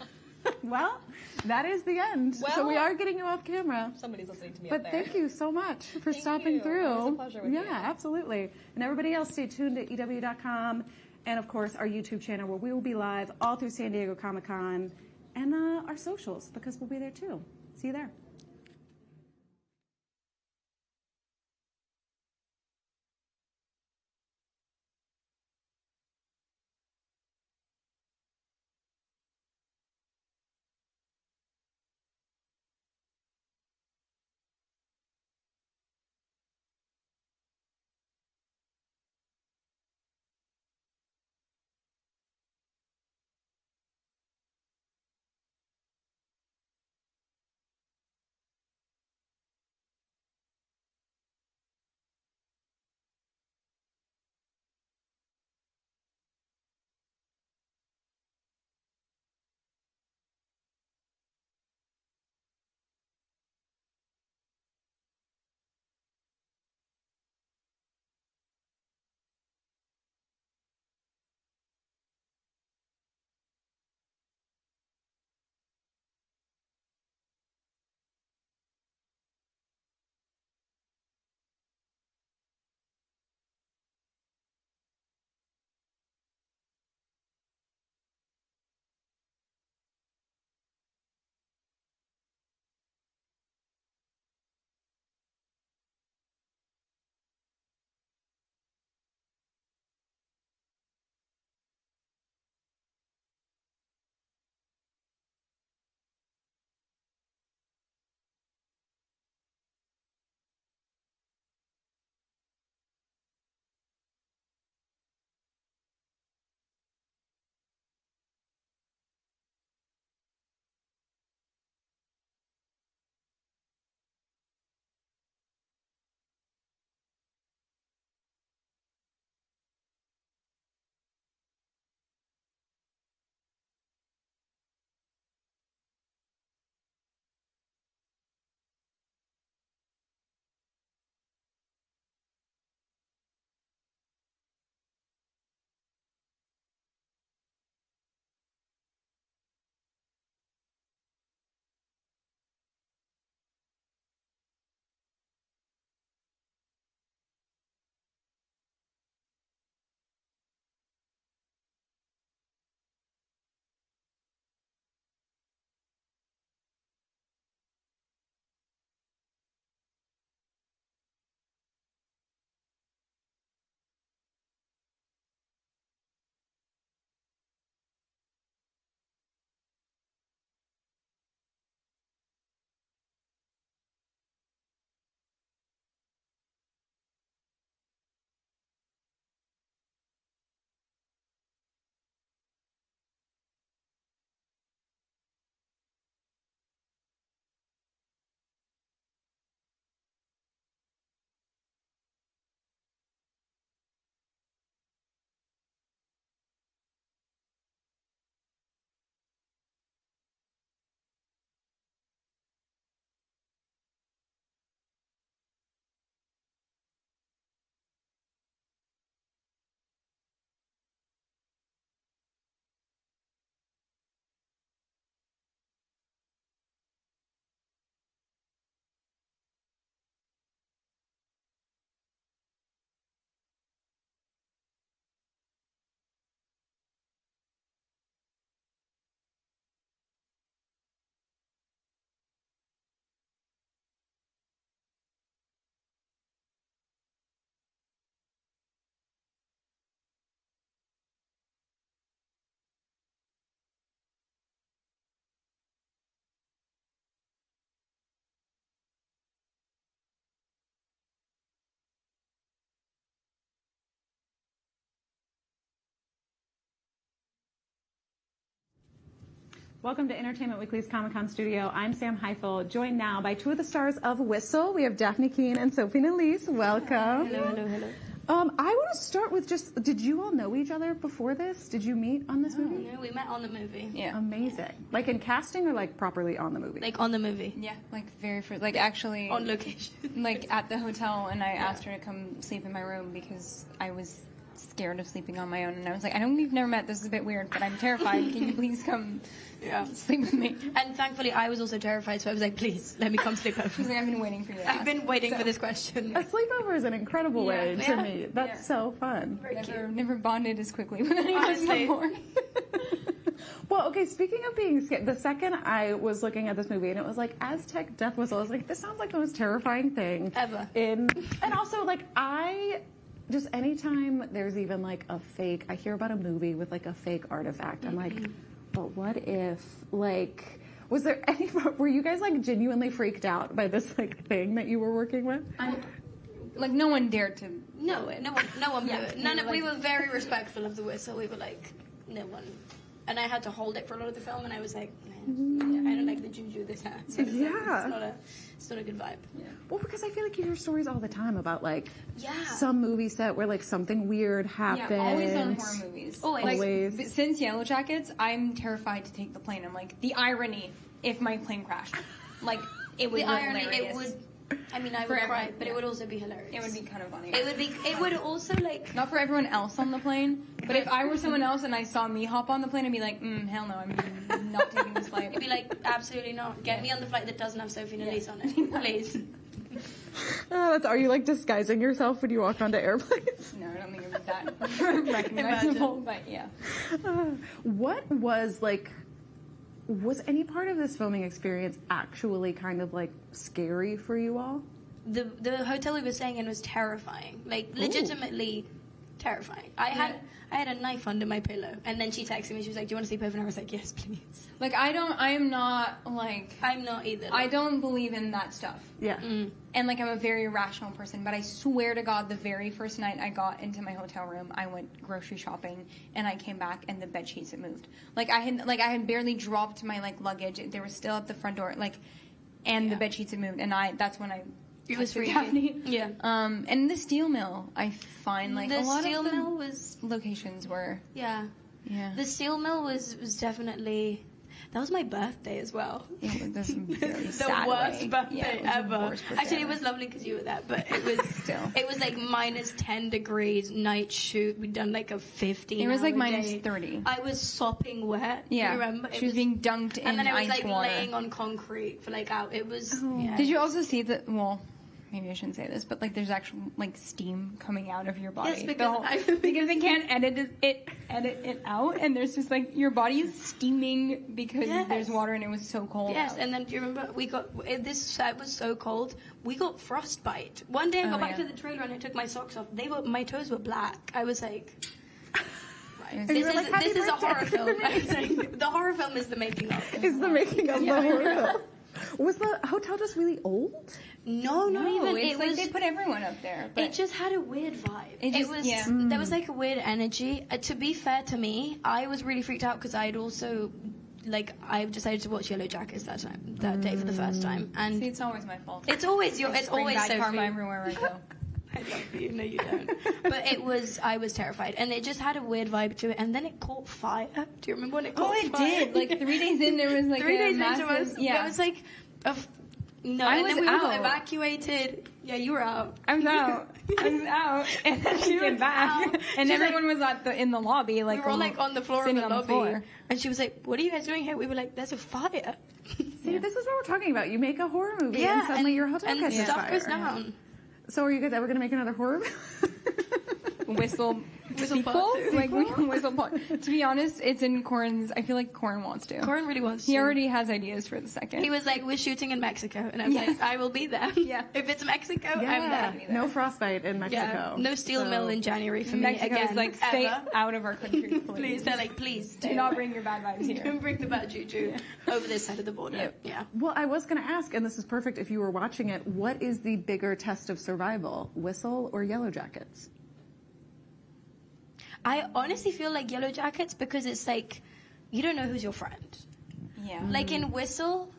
Well, that is the end. so we Well- are getting you off camera. Somebody's listening to me But up there. thank you so much for Thank stopping you. through. It was a pleasure with yeah, you. absolutely. And everybody else, stay tuned to EW.com and, of course, our YouTube channel where we will be live all through San Diego Comic-Con and our socials because we'll be there too. See you there. Welcome to Entertainment Weekly's Comic-Con studio. I'm Sam Heifel, joined now by two of the stars of Whistle. We have Daphne Keane and Sophie Nélisse. Welcome. Hello. I want to start with just, did you all know each other before this? Did you meet on this movie? No, we met on the movie. Yeah. Amazing. Like in casting or like properly on the movie? Like on the movie. Yeah, like very first, like actually On location. like at the hotel, and I asked her to come sleep in my room because I was scared of sleeping on my own, and I was like, I know we've never met, this is a bit weird, but I'm terrified. Can you please come sleep with me? And thankfully, I was also terrified, so I was like, please, let me come sleep over. She's like, I've been waiting for you to I've ask. been waiting for this question. A sleepover is an incredible way to meet. That's so fun. Never bonded as quickly with anyone Honestly. before. Well, okay, speaking of being scared, the second I was looking at this movie and it was like Aztec Death Whistle, I was like, this sounds like the most terrifying thing Ever. And also, like, just anytime there's even like a fake, I hear about a movie with like a fake artifact, I'm like, but what if, like, was there any, were you guys like genuinely freaked out by this like thing that you were working with? Like no one dared to. No one blew it. We were very respectful of the whistle. We were like, no one. And I had to hold it for a lot of the film, and I was like, man, I don't like the juju this has. So it's not a good vibe. Yeah. Well, because I feel like you hear stories all the time about like some movie set where like something weird happened. Yeah, always on horror movies. Always. Like, since Yellow Jackets, I'm terrified to take the plane. I'm like, the irony if my plane crashed. Like, it would be hilarious. I would cry, but it would also be hilarious. It would be kind of funny. It would also, like... Not for everyone else on the plane, but if I were someone else and I saw me hop on the plane, I'd be like, hell no, I'm not taking this flight. It'd be like, absolutely not. Get me on the flight that doesn't have Sophie Nélisse on it, please. Are you like disguising yourself when you walk onto airplanes? No, I don't think it was that recognizable, but yeah. What was like... Was any part of this filming experience actually kind of like scary for you all? The hotel we were staying in was terrifying, like legitimately terrifying. I had a knife under my pillow, and then she texted me. She was like, "Do you want to sleep over?" And I was like, "Yes, please." Like I'm not either. I don't believe in that stuff. Yeah. And like I'm a very rational person, but I swear to God, the very first night I got into my hotel room, I went grocery shopping, and I came back and the bed sheets had moved. Like I had barely dropped my like luggage. They were still at the front door, and the bed sheets had moved, and that's when I. It was freaky. Daphne. Yeah. And the steel mill, I find like the a lot steel of the mill was locations were. Yeah. Yeah. The steel mill was definitely. That was my birthday as well. Yeah, that's the worst birthday ever. Actually, it was lovely because you were there, but it was it was like minus 10 degrees, night shoot. We'd done like a 15. It was like minus minus 30. I was sopping wet. Yeah, you remember? She was being dunked in ice water. And then I was like laying on concrete for like out. It was. Yeah, Did you also see that? Well, maybe I shouldn't say this, but like there's actual like steam coming out of your body. Yes, because they can't edit it out, and there's just like your body is steaming because there's water, and it was so cold. Yes, out. and then do you remember this set was so cold we got frostbite. One day I got back to the trailer and I took my socks off. My toes were black. I was like. This is a horror film. The horror film is the making of. Is the making of the horror film. Was the hotel just really old? No, not even. It's like they put everyone up there. But it just had a weird vibe. There was like a weird energy. To be fair to me, I was really freaked out because I'd also, I decided to watch Yellow Jackets that day for the first time. And see, it's always my fault. It's always bad karma everywhere I go. I love you. No, you don't. But I was terrified. And it just had a weird vibe to it. And then it caught fire. Do you remember when it caught fire? Oh, it did. Like 3 days in, there was like 3 days massive, into us. Yeah. It was like no, I and was then we out. got evacuated. Yeah, you were out. I was out. And then she came back. And everyone was in the lobby. Like, we were all like on the floor in the lobby. Floor. And she was like, "What are you guys doing here?" We were like, "There's a fire." See, this is what we're talking about. You make a horror movie and suddenly your hotel catches fire. And stuff goes down. So are you guys ever going to make another horror Whistle sequel? Like, Whistle part. To be honest, it's in Corin's. I feel like Corin wants to. Corin really wants to. He already has ideas for the second. He was like, "We're shooting in Mexico," and I was like, "I will be there." Yeah. If it's Mexico, I'm there. No frostbite in Mexico. Yeah. No steel mill in January for me Mexico's again. like, stay out of our country, please. They're like, please do not bring your bad vibes here. Don't bring the bad juju over this side of the border. Yep. Yeah. Well, I was going to ask, and this is perfect if you were watching it, what is the bigger test of survival, Whistle or Yellow Jackets? I honestly feel like Yellow Jackets because it's like, you don't know who's your friend. Yeah. Like in Whistle,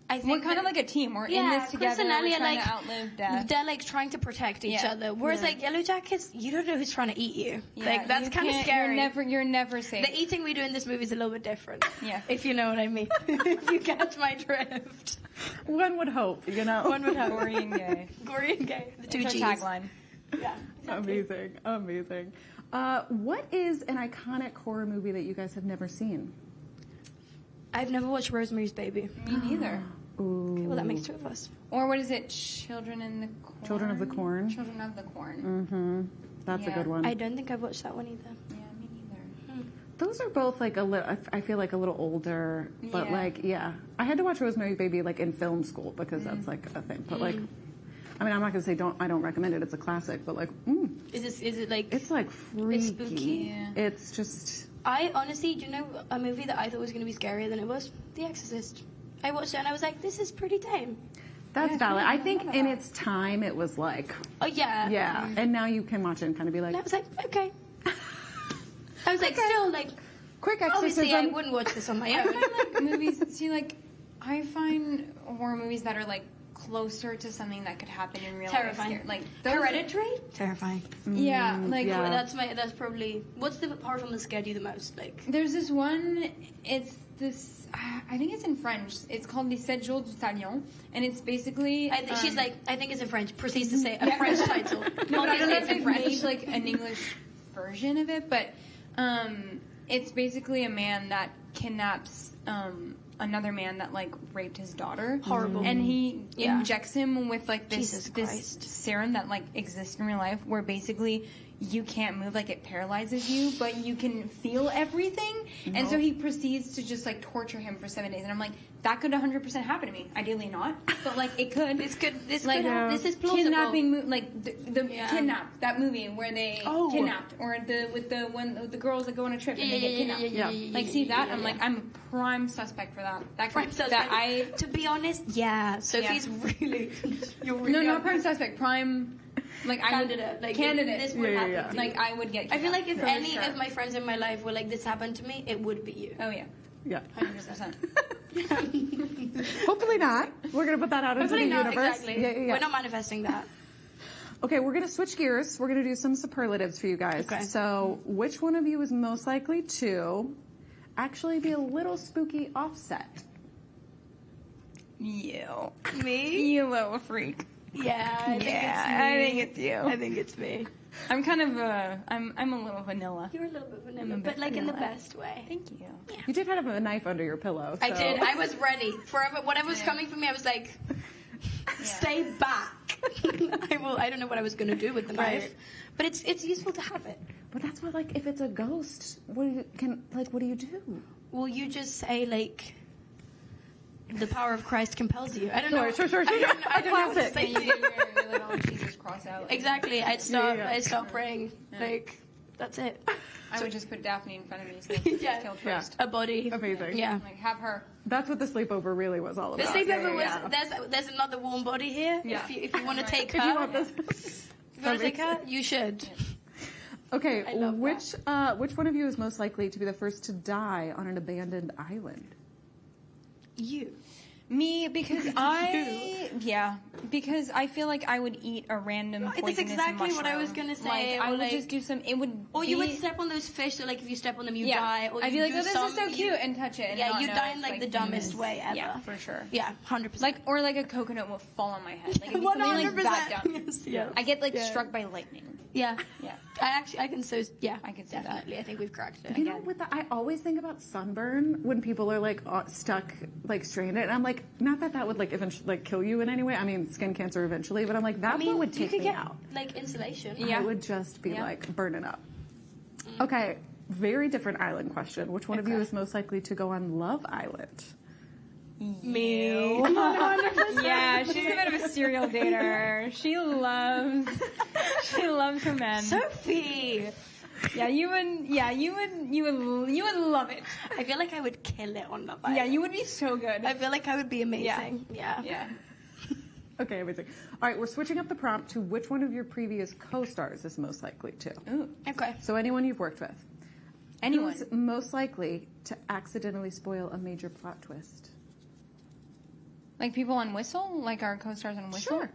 I think we're kind of like a team. We're in this together. Chris and Ellie we're are trying like to outlive death. they're like trying to protect each other. Whereas like Yellow Jackets, you don't know who's trying to eat you. Yeah, like that's kind of scary. You're never safe. The eating we do in this movie is a little bit different. Yeah. If you know what I mean. If you catch my drift. One would hope, you know. One would hope. Gory and gay. Gory and gay. The two That's G's. our tagline. Yeah. Exactly. Amazing. What is an iconic horror movie that you guys have never seen? I've never watched Rosemary's Baby. Me neither. Okay, well, that makes two of us. Or what is it? Children in the Corn? Children of the Corn. Children of the Corn. That's a good one. I don't think I've watched that one either. Yeah, me neither. Those are both like a little, I feel like a little older, but I had to watch Rosemary's Baby like in film school because that's like a thing. But like, I mean, I'm not gonna say I don't recommend it. It's a classic, but like, Is it like? it's like freaky. It's spooky? Yeah. It's just. I honestly, do you know a movie that I thought was going to be scarier than it was? The Exorcist. I watched it and I was like, this is pretty tame. That's valid. I think in its time it was like. Oh yeah. Yeah, and now you can watch it and kind of be like. And I was like, okay. I was like, still like. Quick Obviously, I exorcism. wouldn't watch this on my own. Like movies. See, like I find horror movies that are like closer to something that could happen in real Terrifying. life. Like those Hereditary. Terrifying. Yeah, like yeah. That's probably. What's the part that scared you the most? Like. there's this one. It's this. I think it's in French. It's called Les 7 Jours du Talion, and it's basically. She's like, I think it's in French. Proceeds to say a French title. No, but I don't know it's if in they French. made like an English version of it, but it's basically a man that kidnaps another man that like raped his daughter. Horrible. And he Yeah. injects him with like Jesus this Christ. serum that like exists in real life, where basically you can't move, like it paralyzes you, but you can feel everything. And so he proceeds to just like torture him for 7 days. And I'm like, that could 100% happen to me. Ideally not, but like it could. This like this is plausible. kidnapping, like the Kidnap, that movie where they kidnapped, or the girls that go on a trip and they get kidnapped. Like see that, I'm like, I'm a prime suspect for that. That Prime could, suspect. that To be honest, yeah. Sophie's really. You're really. no, not prime suspect, prime. Like Candidate. I would, Like, candidate. this would happen to you. Like I would get. I feel like if for any sure. of my friends in my life were like, this happened to me, it would be you. Oh yeah, Yeah. 100%. Hopefully not. We're gonna put that out into the Hopefully not, universe. exactly. Yeah. We're not manifesting that. Okay, we're gonna switch gears. We're gonna do some superlatives for you guys. Okay. So, which one of you is most likely to actually be a little spooky offset? You. Me? You little freak. Yeah, I think it's me. I think it's you. I think it's me. I'm kind of I'm a little vanilla. You're a little bit vanilla, but like in the best way. Thank you. You did have a knife under your pillow. I so- did. I was ready. Whatever was coming for me, I was like, stay back. I don't know what I was going to do with the knife, but it's useful to have it. But that's what, like, if it's a ghost, what do you do? Well, you just say like, the power of Christ compels you. I don't know. Sure. I don't know what to say. You get your little Jesus cross out. Like, Exactly. I'd stop praying. Like, that's it. I would just put Daphne in front of me so Yeah. killed first. A body. Amazing. Yeah. Like have her. That's what the sleepover really was all The about. sleepover was there's another warm body here. Yeah. If you want to take her, If you want this. if you want to take her, you should. Okay, I love which one of you is most likely to be the first to die on an abandoned island? You. Me, because because I feel like I would eat a random That's poisonous exactly what I was mushroom. gonna say, Like, or I would like- just do some. It would. Or you be- would step on those fish, so like if you step on them, you yeah. die. Or I'd be you like, do oh, this is so some- cute, and touch it. And Yeah, not you know die in it's, like the dumbest way ever. Yeah, for sure. Yeah, 100%. Like or like a coconut will fall on my head. Like it'd be something like that dumb. Yes, yeah. I get like struck by lightning. Yeah. Yeah. I can see that. Definitely. I think we've cracked it. You know, I always think about sunburn when people are like stuck, like stranded, and I'm like, not that would like eventually like kill you in any way. I mean, skin cancer eventually, but I'm like, that's what would you take could me get out. like insulation. I would just be like burning up. Okay, very different island question. Which one of you is most likely to go on Love Island? Me. Yeah, she's a bit of a serial dater. She loves her men. Sophie. Yeah, you would love it. I feel like I would kill it on Love Island. Yeah, you would be so good. I feel like I would be amazing. Yeah. Yeah. Okay, amazing. All right, we're switching up the prompt to which one of your previous co-stars is most likely to. Ooh. Okay. So anyone you've worked with. Anyone. Who's most likely to accidentally spoil a major plot twist? Like people on Whistle? Like our co-stars on Whistle? Sure.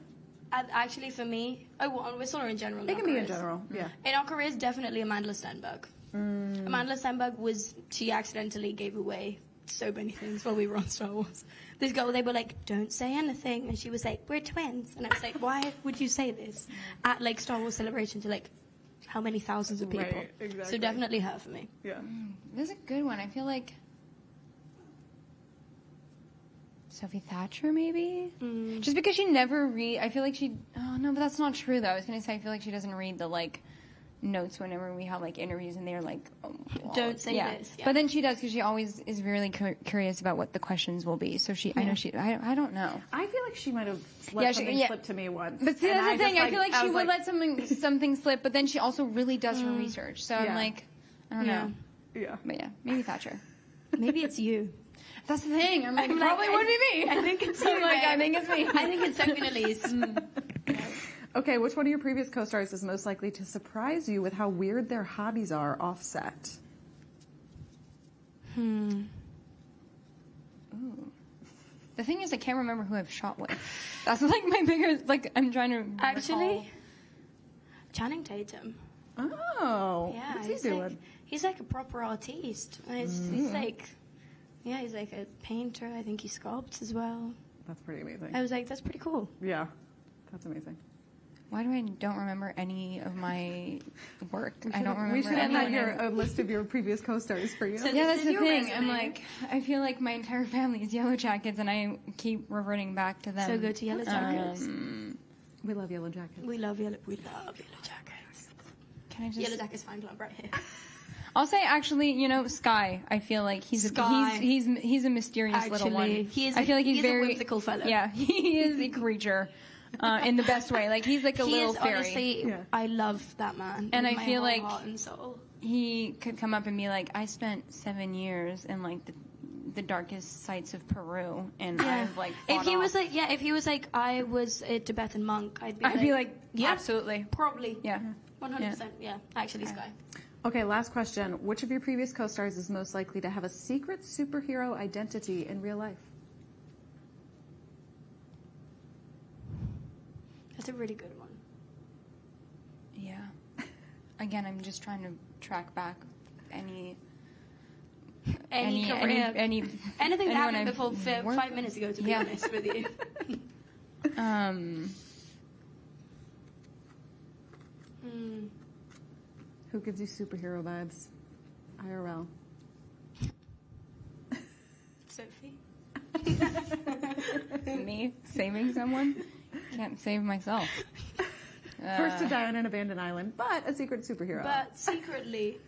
Actually, for me, on Whistle or in general? It can be in general, yeah. In our careers, definitely Amanda Stenberg. Amanda Stenberg she accidentally gave away so many things while we were on Star Wars. This girl, they were like, don't say anything. And she was like, we're twins. And I was like, why would you say this? At like Star Wars Celebration to like how many thousands of people. Right, exactly. So definitely her for me. Yeah. This is a good one. I feel like Sophie Thatcher, maybe? Just because she never I feel like she... Oh, no, but that's not true, though. I was going to say, I feel like she doesn't read the, like, notes whenever we have, like, interviews, and they're like... Don't say this. Yeah. But then she does, because she always is really curious about what the questions will be. So I know she... I don't know. I feel like she might have let something slip to me once. But see, that's the thing. I feel like she would like, let something slip, but then she also really does her research. So I'm like, I don't know. Yeah. But yeah, maybe Thatcher. Maybe it's you. That's the thing. I'm like, it probably would be me. I think it's you. I'm like, I think it's me. I think it's Sophie and Elise. Okay, which one of your previous co-stars is most likely to surprise you with how weird their hobbies are off-set? Ooh. The thing is, I can't remember who I've shot with. That's like my biggest, like, I'm trying to Actually, Channing Tatum. Oh, Yeah, what's he doing? Like, he's like a proper artiste. He's like, yeah, he's like a painter. I think he sculpts as well. That's pretty amazing. I was like, that's pretty cool. Yeah, that's amazing. Why do I don't remember any of my work? I don't remember. We should have any had a list of your previous co-stars for you. So yeah, that's this is the your thing. resume. I'm like, I feel like my entire family is Yellow Jackets, and I keep reverting back to them. So go to Yellow Jackets. We love Yellow Jackets. We love Yellow Jackets. Can I just? Yellow Jackets fan club right here. I'll say actually, Sky. I feel like he's a mysterious little one. I feel like he's very a whimsical fellow. Yeah, he is a creature. In the best way. Like, he's like a little fairy. Honestly, I love that man. And with I feel my like whole heart and soul. He could come up and be like, I spent 7 years in, like, the darkest sites of Peru, and I've, like, if he was like, I was a Tibetan monk, I'd be like, yeah, absolutely. Probably. Yeah. 100%. Yeah. Actually, Sky. Okay, last question. Which of your previous co-stars is most likely to have a secret superhero identity in real life? That's a really good one. Yeah. Again, I'm just trying to track back anything that happened before 5 minutes ago, to be honest with you. Who gives you superhero vibes? IRL. Sophie. Me saving someone? Can't save myself. First to die on an abandoned island, but a secret superhero. But secretly,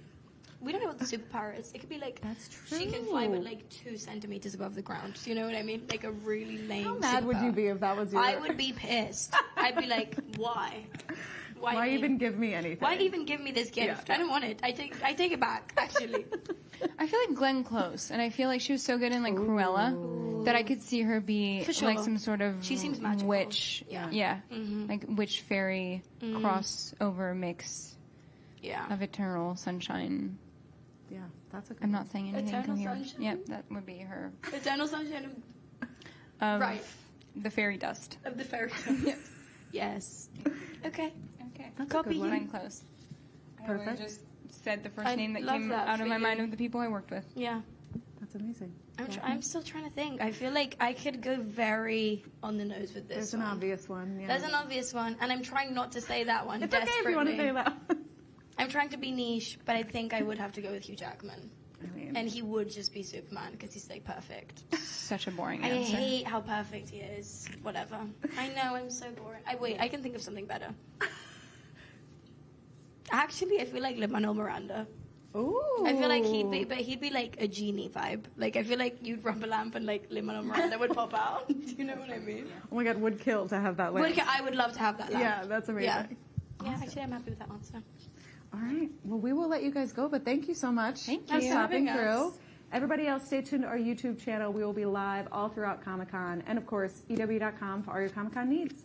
we don't know what the superpower is. It could be like, that's true. She can fly with like 2 centimeters above the ground. Do you know what I mean? Like a really lame How mad would you be if that was your... I would be pissed. I'd be like, why? Why even give me anything? Why even give me this gift? Yeah. I don't want it. I take it back, actually. I feel like Glenn Close, and I feel like she was so good in like Cruella that I could see her be like some sort of she seems magical. Witch. Yeah. Like witch fairy crossover mix. Yeah. Of Eternal Sunshine. Yeah, that's a good I'm not saying anything Eternal coherent. Sunshine? Yep, that would be her. Eternal Sunshine of right. The fairy dust. Of the fairy dust. Yes. Okay. That's Copy a good one. Glenn Close. Perfect. I just said the first name that came out of my mind of the people I worked with. Yeah. That's amazing. I'm still trying to think. I feel like I could go very on the nose with this. There's an obvious one. Yeah. There's an obvious one, and I'm trying not to say that one. It's okay if you want to say that. I'm trying to be niche, but I think I would have to go with Hugh Jackman. And he would just be Superman because he's like perfect. Such a boring I answer. hate how perfect he is. Whatever. I know, I'm so boring. I can think of something better. Actually, I feel like Lin-Manuel Miranda. Ooh. I feel like he'd be like a genie vibe. Like I feel like you'd rub a lamp and like Lin-Manuel Miranda would pop out. Do you know what I mean? Oh my God, would kill to have that lamp. I would love to have that lamp. Yeah, that's amazing. Yeah. Awesome. Yeah, actually, I'm happy with that answer. All right. Well, we will let you guys go, but thank you so much. Thank for you. stopping through. Everybody else, stay tuned to our YouTube channel. We will be live all throughout Comic-Con. And, of course, EW.com for all your Comic-Con needs.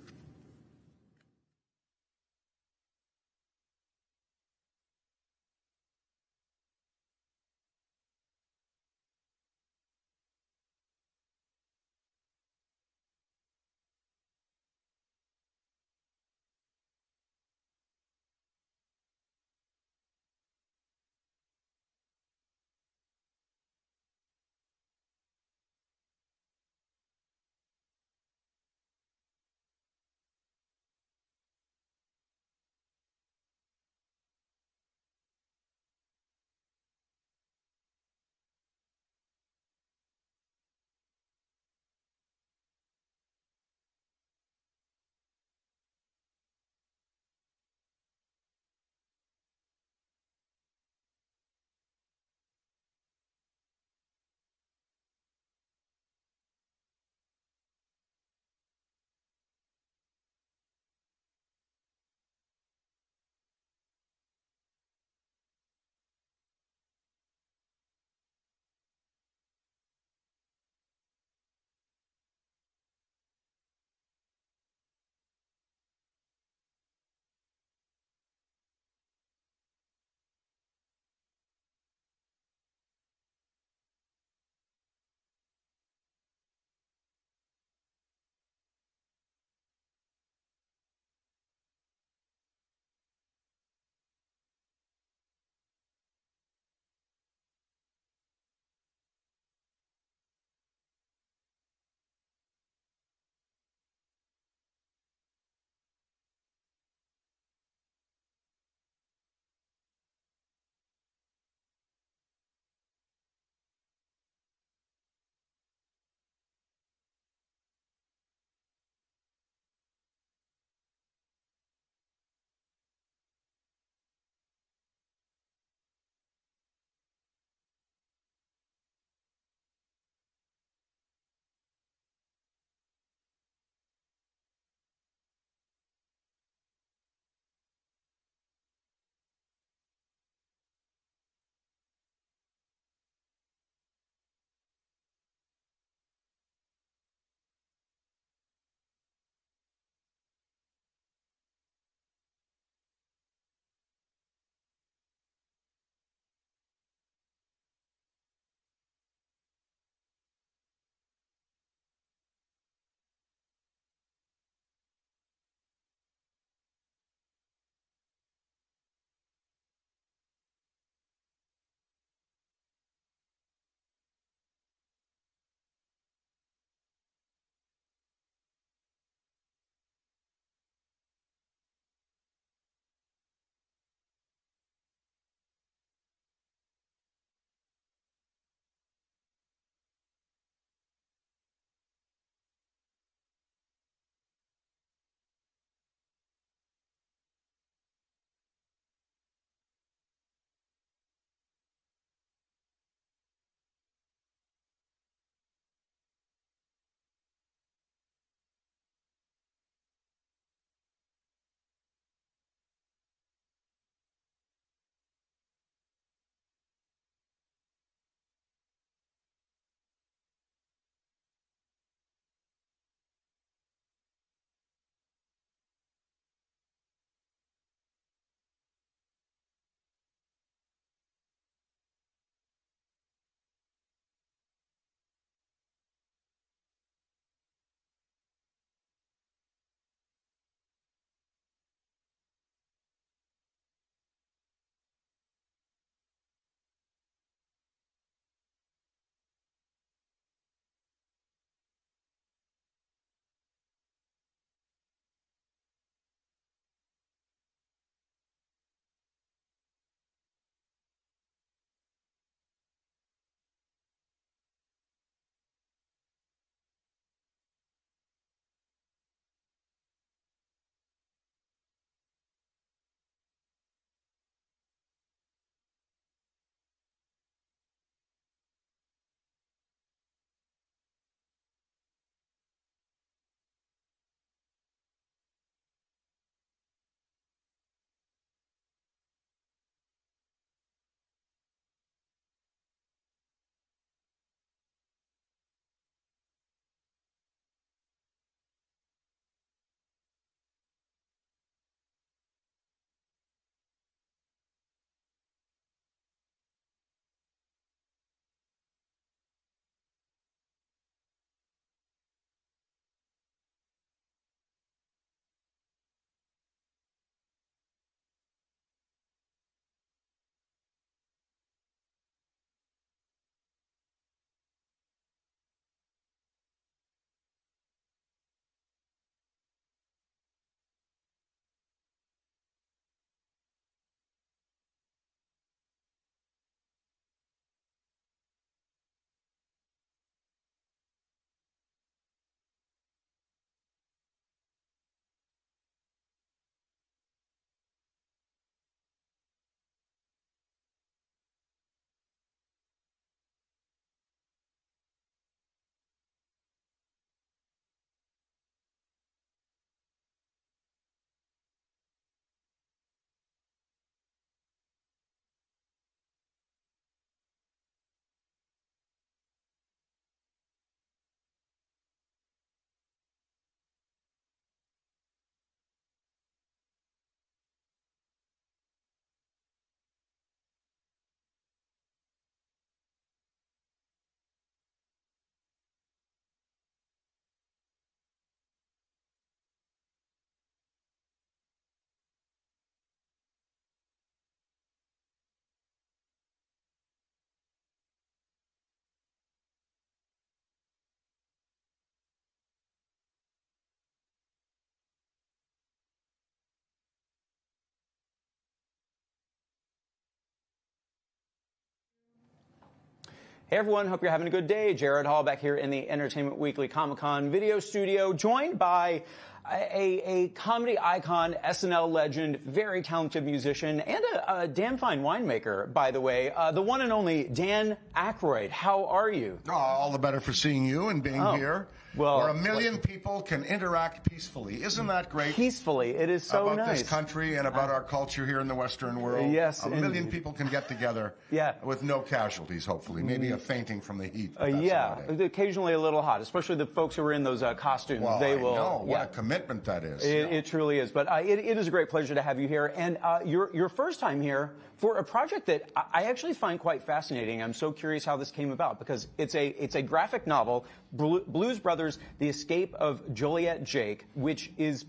Hey everyone, hope you're having a good day. Jared Hall back here in the Entertainment Weekly Comic-Con video studio, joined by a comedy icon, SNL legend, very talented musician, and a damn fine winemaker, by the way, the one and only Dan Aykroyd. How are you? Oh, all the better for seeing you and being here. Well, where a million people can interact peacefully. Isn't that great? Peacefully. It is so about nice. This country and about our culture here in the Western world. Yes. A million people can get together with no casualties, hopefully. Maybe a fainting from the heat. Yeah, occasionally a little hot, especially the folks who are in those costumes. Well, they will. I know. What a commitment that is. It truly is. But it is a great pleasure to have you here. And your first time here for a project that I actually find quite fascinating. I'm so curious how this came about, because it's a graphic novel, Blues Brothers, The Escape of Joliet Jake, which is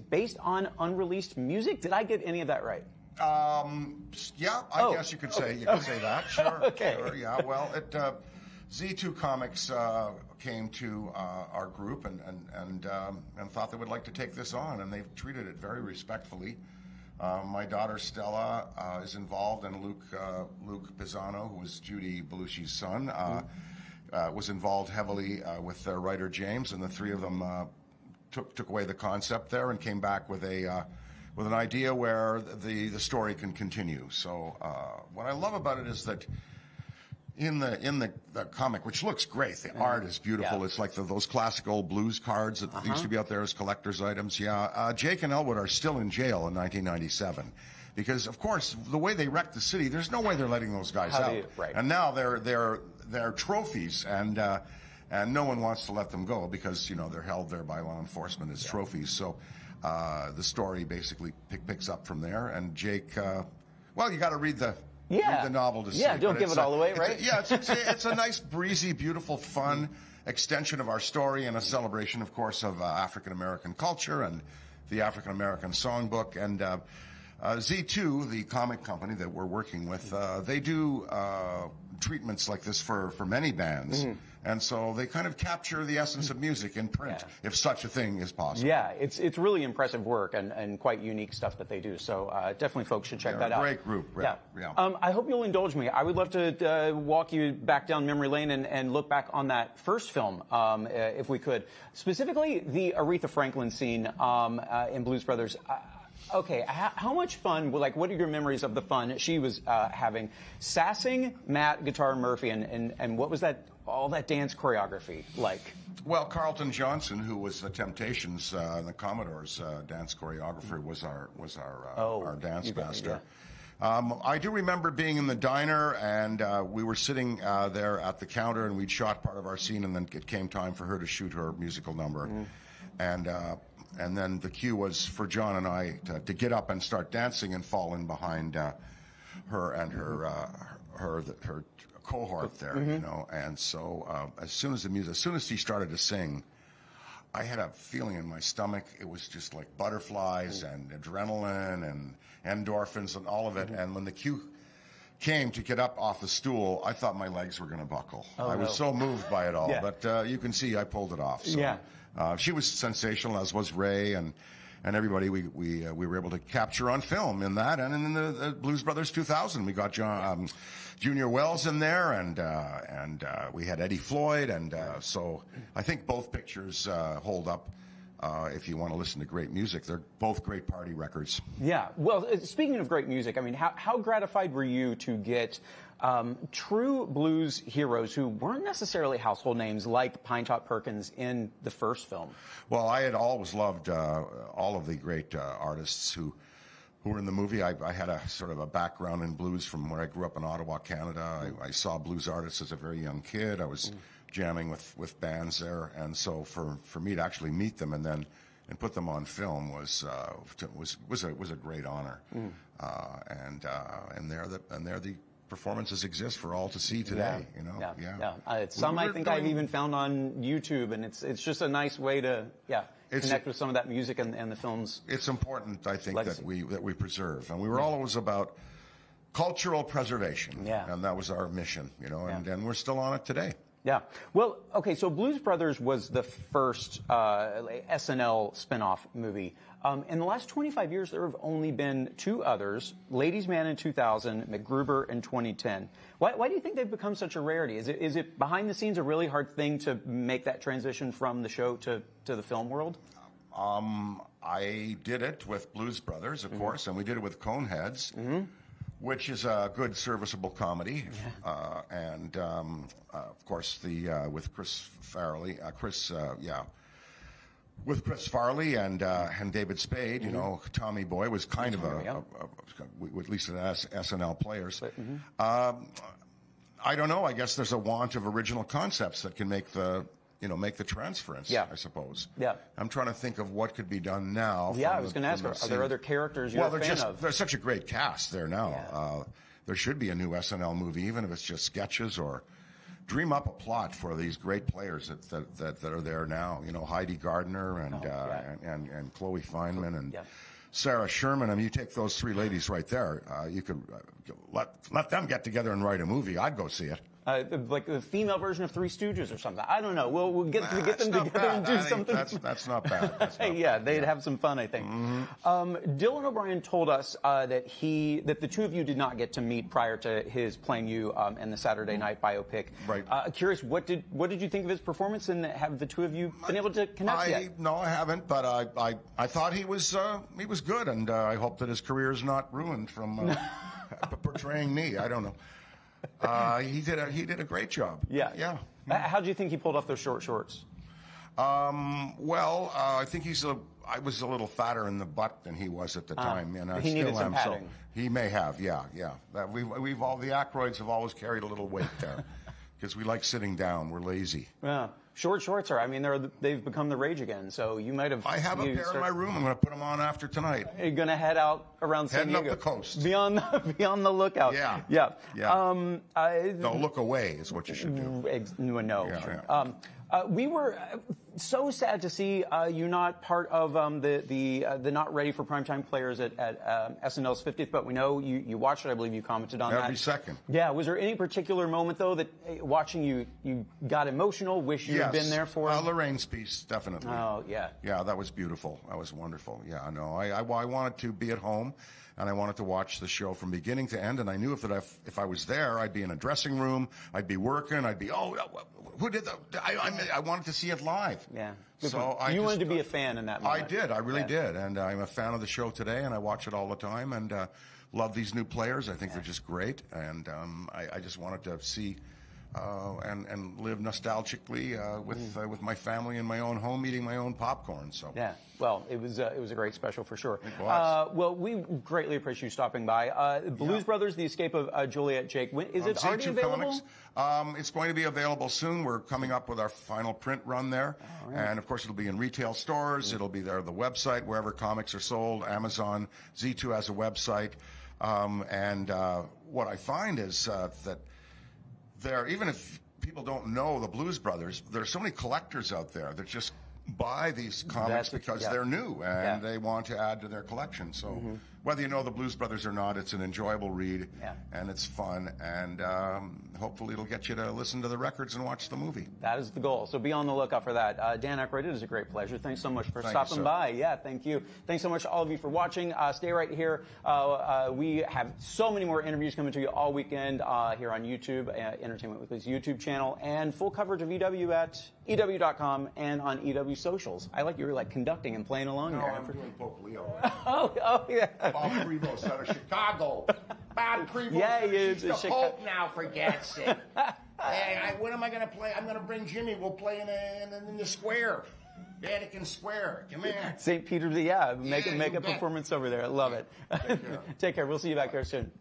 based on unreleased music. Did I get any of that right? Yeah, I guess you could say that. Sure. Okay. Sure, yeah. Well, Z2 Comics came to our group and thought they would like to take this on, and they've treated it very respectfully. My daughter Stella is involved, and Luke Pisano, who is Judy Belushi's son, was involved heavily with their writer James, and the three of them took away the concept there and came back with an idea where the story can continue. So what I love about it is that in the comic, which looks great, the art is beautiful. It's like those classic old blues cards that used to be out there as collector's items. Yeah, Jake and Elwood are still in jail in 1997. Because, of course, the way they wrecked the city, there's no way they're letting those guys out. And now they're trophies, and no one wants to let them go because, they're held there by law enforcement as trophies. So the story basically picks up from there. And Jake, well, you got to read the novel to see. Yeah, don't give it all away, right? It's a nice, breezy, beautiful, fun extension of our story, and a celebration, of course, of African-American culture and the African-American songbook. And Z2, the comic company that we're working with, they do treatments like this for many bands. And so they kind of capture the essence of music in print, if such a thing is possible. Yeah, it's really impressive work and quite unique stuff that they do. So definitely folks should check that out. Great group. I hope you'll indulge me. I would love to walk you back down memory lane and look back on that first film, if we could. Specifically, the Aretha Franklin scene in Blues Brothers. Okay, how much fun, what are your memories of the fun she was having? Sassing Matt, Guitar Murphy, and what was all that dance choreography like? Well, Carlton Johnson, who was the Temptations and the Commodores dance choreographer, was our dance master. I do remember being in the diner, and we were sitting there at the counter, and we'd shot part of our scene, and then it came time for her to shoot her musical number. And then the cue was for John and I to get up and start dancing and fall in behind her and her cohort there, And so as soon as she started to sing, I had a feeling in my stomach. It was just like butterflies and adrenaline and endorphins and all of it. And when the cue came to get up off the stool, I thought my legs were going to buckle. I was so moved by it all. But you can see I pulled it off. So. She was sensational, as was Ray and everybody. We were able to capture on film in that, and in the Blues Brothers 2000, we got Junior Wells in there, and we had Eddie Floyd, and so I think both pictures hold up. If you want to listen to great music, they're both great party records. Yeah. Well, speaking of great music, I mean, how gratified were you to get true blues heroes who weren't necessarily household names like Pinetop Perkins in the first film? Well, I had always loved all of the great artists who were in the movie. I had a sort of a background in blues from where I grew up in Ottawa, Canada. I saw blues artists as a very young kid. I was jamming with bands there, and so for me to actually meet them and put them on film was a great honor. And they're the performances exist for all to see today. Some I think I've even found on YouTube, and it's just a nice way to connect with some of that music and the films. It's important, I think, that we preserve, and we were always about cultural preservation, and that was our mission, and we're still on it today. Yeah. Well, okay, so Blues Brothers was the first SNL spinoff movie. In the last 25 years, there have only been 2 others, Ladies' Man in 2000, MacGruber in 2010. Why do you think they've become such a rarity? Is it behind the scenes a really hard thing to make that transition from the show to the film world? I did it with Blues Brothers, of course, and we did it with Coneheads. Which is a good, serviceable comedy, and of course with Chris Farley, with Chris Farley and David Spade. You know, Tommy Boy was kind of at least an SNL players. I don't know. I guess there's a want of original concepts that can make the transference, I suppose. Yeah. I'm trying to think of what could be done now. Yeah, I was going to ask, are there other characters you're a fan of? There's such a great cast there now. Yeah. There should be a new SNL movie, even if it's just sketches, or dream up a plot for these great players that are there now. You know, Heidi Gardner and Chloe Fineman and Sarah Sherman. I mean, you take those 3 ladies right there. You could let them get together and write a movie. I'd go see it. Like the female version of Three Stooges or something. I don't know. We'll get them together and do something. That's not bad. They'd have some fun, I think. Dylan O'Brien told us that the 2 of you did not get to meet prior to his playing you in the Saturday Night biopic. Right. Curious, what did you think of his performance, and have the 2 of you been able to connect yet? No, I haven't, but I thought he was good, and I hope that his career is not ruined from portraying me. I don't know. He did a great job. Yeah. How do you think he pulled off those short shorts? I think I was a little fatter in the butt than he was at the time, and I still am. So he may have, yeah. We've all, the Aykroyds have always carried a little weight there, because we like sitting down. We're lazy. Yeah. Short shorts they've become the rage again. So you might have. I have a pair in my room. I'm going to put them on after tonight. You're going to head out around San Diego. Heading up the coast. Be on the lookout. Yeah. Don't look away is what you should do. No. We were so sad to see you not part of the not ready for primetime players at SNL's 50th, but we know you watched it. I believe you commented on that. Every second. Yeah. Was there any particular moment, though, that watching you got emotional, wish you had been there for? Lorraine's piece, definitely. Oh, yeah. Yeah, that was beautiful. That was wonderful. Yeah, I know. I wanted to be at home, and I wanted to watch the show from beginning to end, and I knew if I was there, I'd be in a dressing room, I'd be working, I'd be, who did I wanted to see it live. Yeah. So you wanted to be a fan in that moment. I did. I really did. And I'm a fan of the show today, and I watch it all the time, and love these new players. I think they're just great, and I just wanted to see and live nostalgically with my family in my own home, eating my own popcorn. So yeah, well, it was a great special for sure. It was. Well, we greatly appreciate you stopping by. Blues Brothers: The Escape of Juliet Jake. Is it already available? Comics. It's going to be available soon. We're coming up with our final print run there, and of course it'll be in retail stores. It'll be there, the website, wherever comics are sold. Amazon, Z2 has a website, and what I find is that even if people don't know the Blues Brothers, there are so many collectors out there that just buy these comics because they're new and they want to add to their collection. So whether you know the Blues Brothers or not, it's an enjoyable read and it's fun, and hopefully it'll get you to listen to the records and watch the movie. That is the goal. So be on the lookout for that. Dan Aykroyd, it is a great pleasure. Thanks so much for stopping by. Yeah, thank you. Thanks so much to all of you for watching. Stay right here. We have so many more interviews coming to you all weekend here on YouTube, Entertainment Weekly's YouTube channel, and full coverage of EW at EW.com and on EW socials. I like you were like conducting and playing along there. I'm doing Pope Leo. Oh, yeah. Bob Prevost out of Chicago. Bob Prevost. Yeah, he's the Pope now, for God's sake. Hey, when am I going to play? I'm going to bring Jimmy. We'll play in the square. Vatican Square. Come here. St. Peter's, make a performance over there. I love it. Take care. We'll see you back here soon.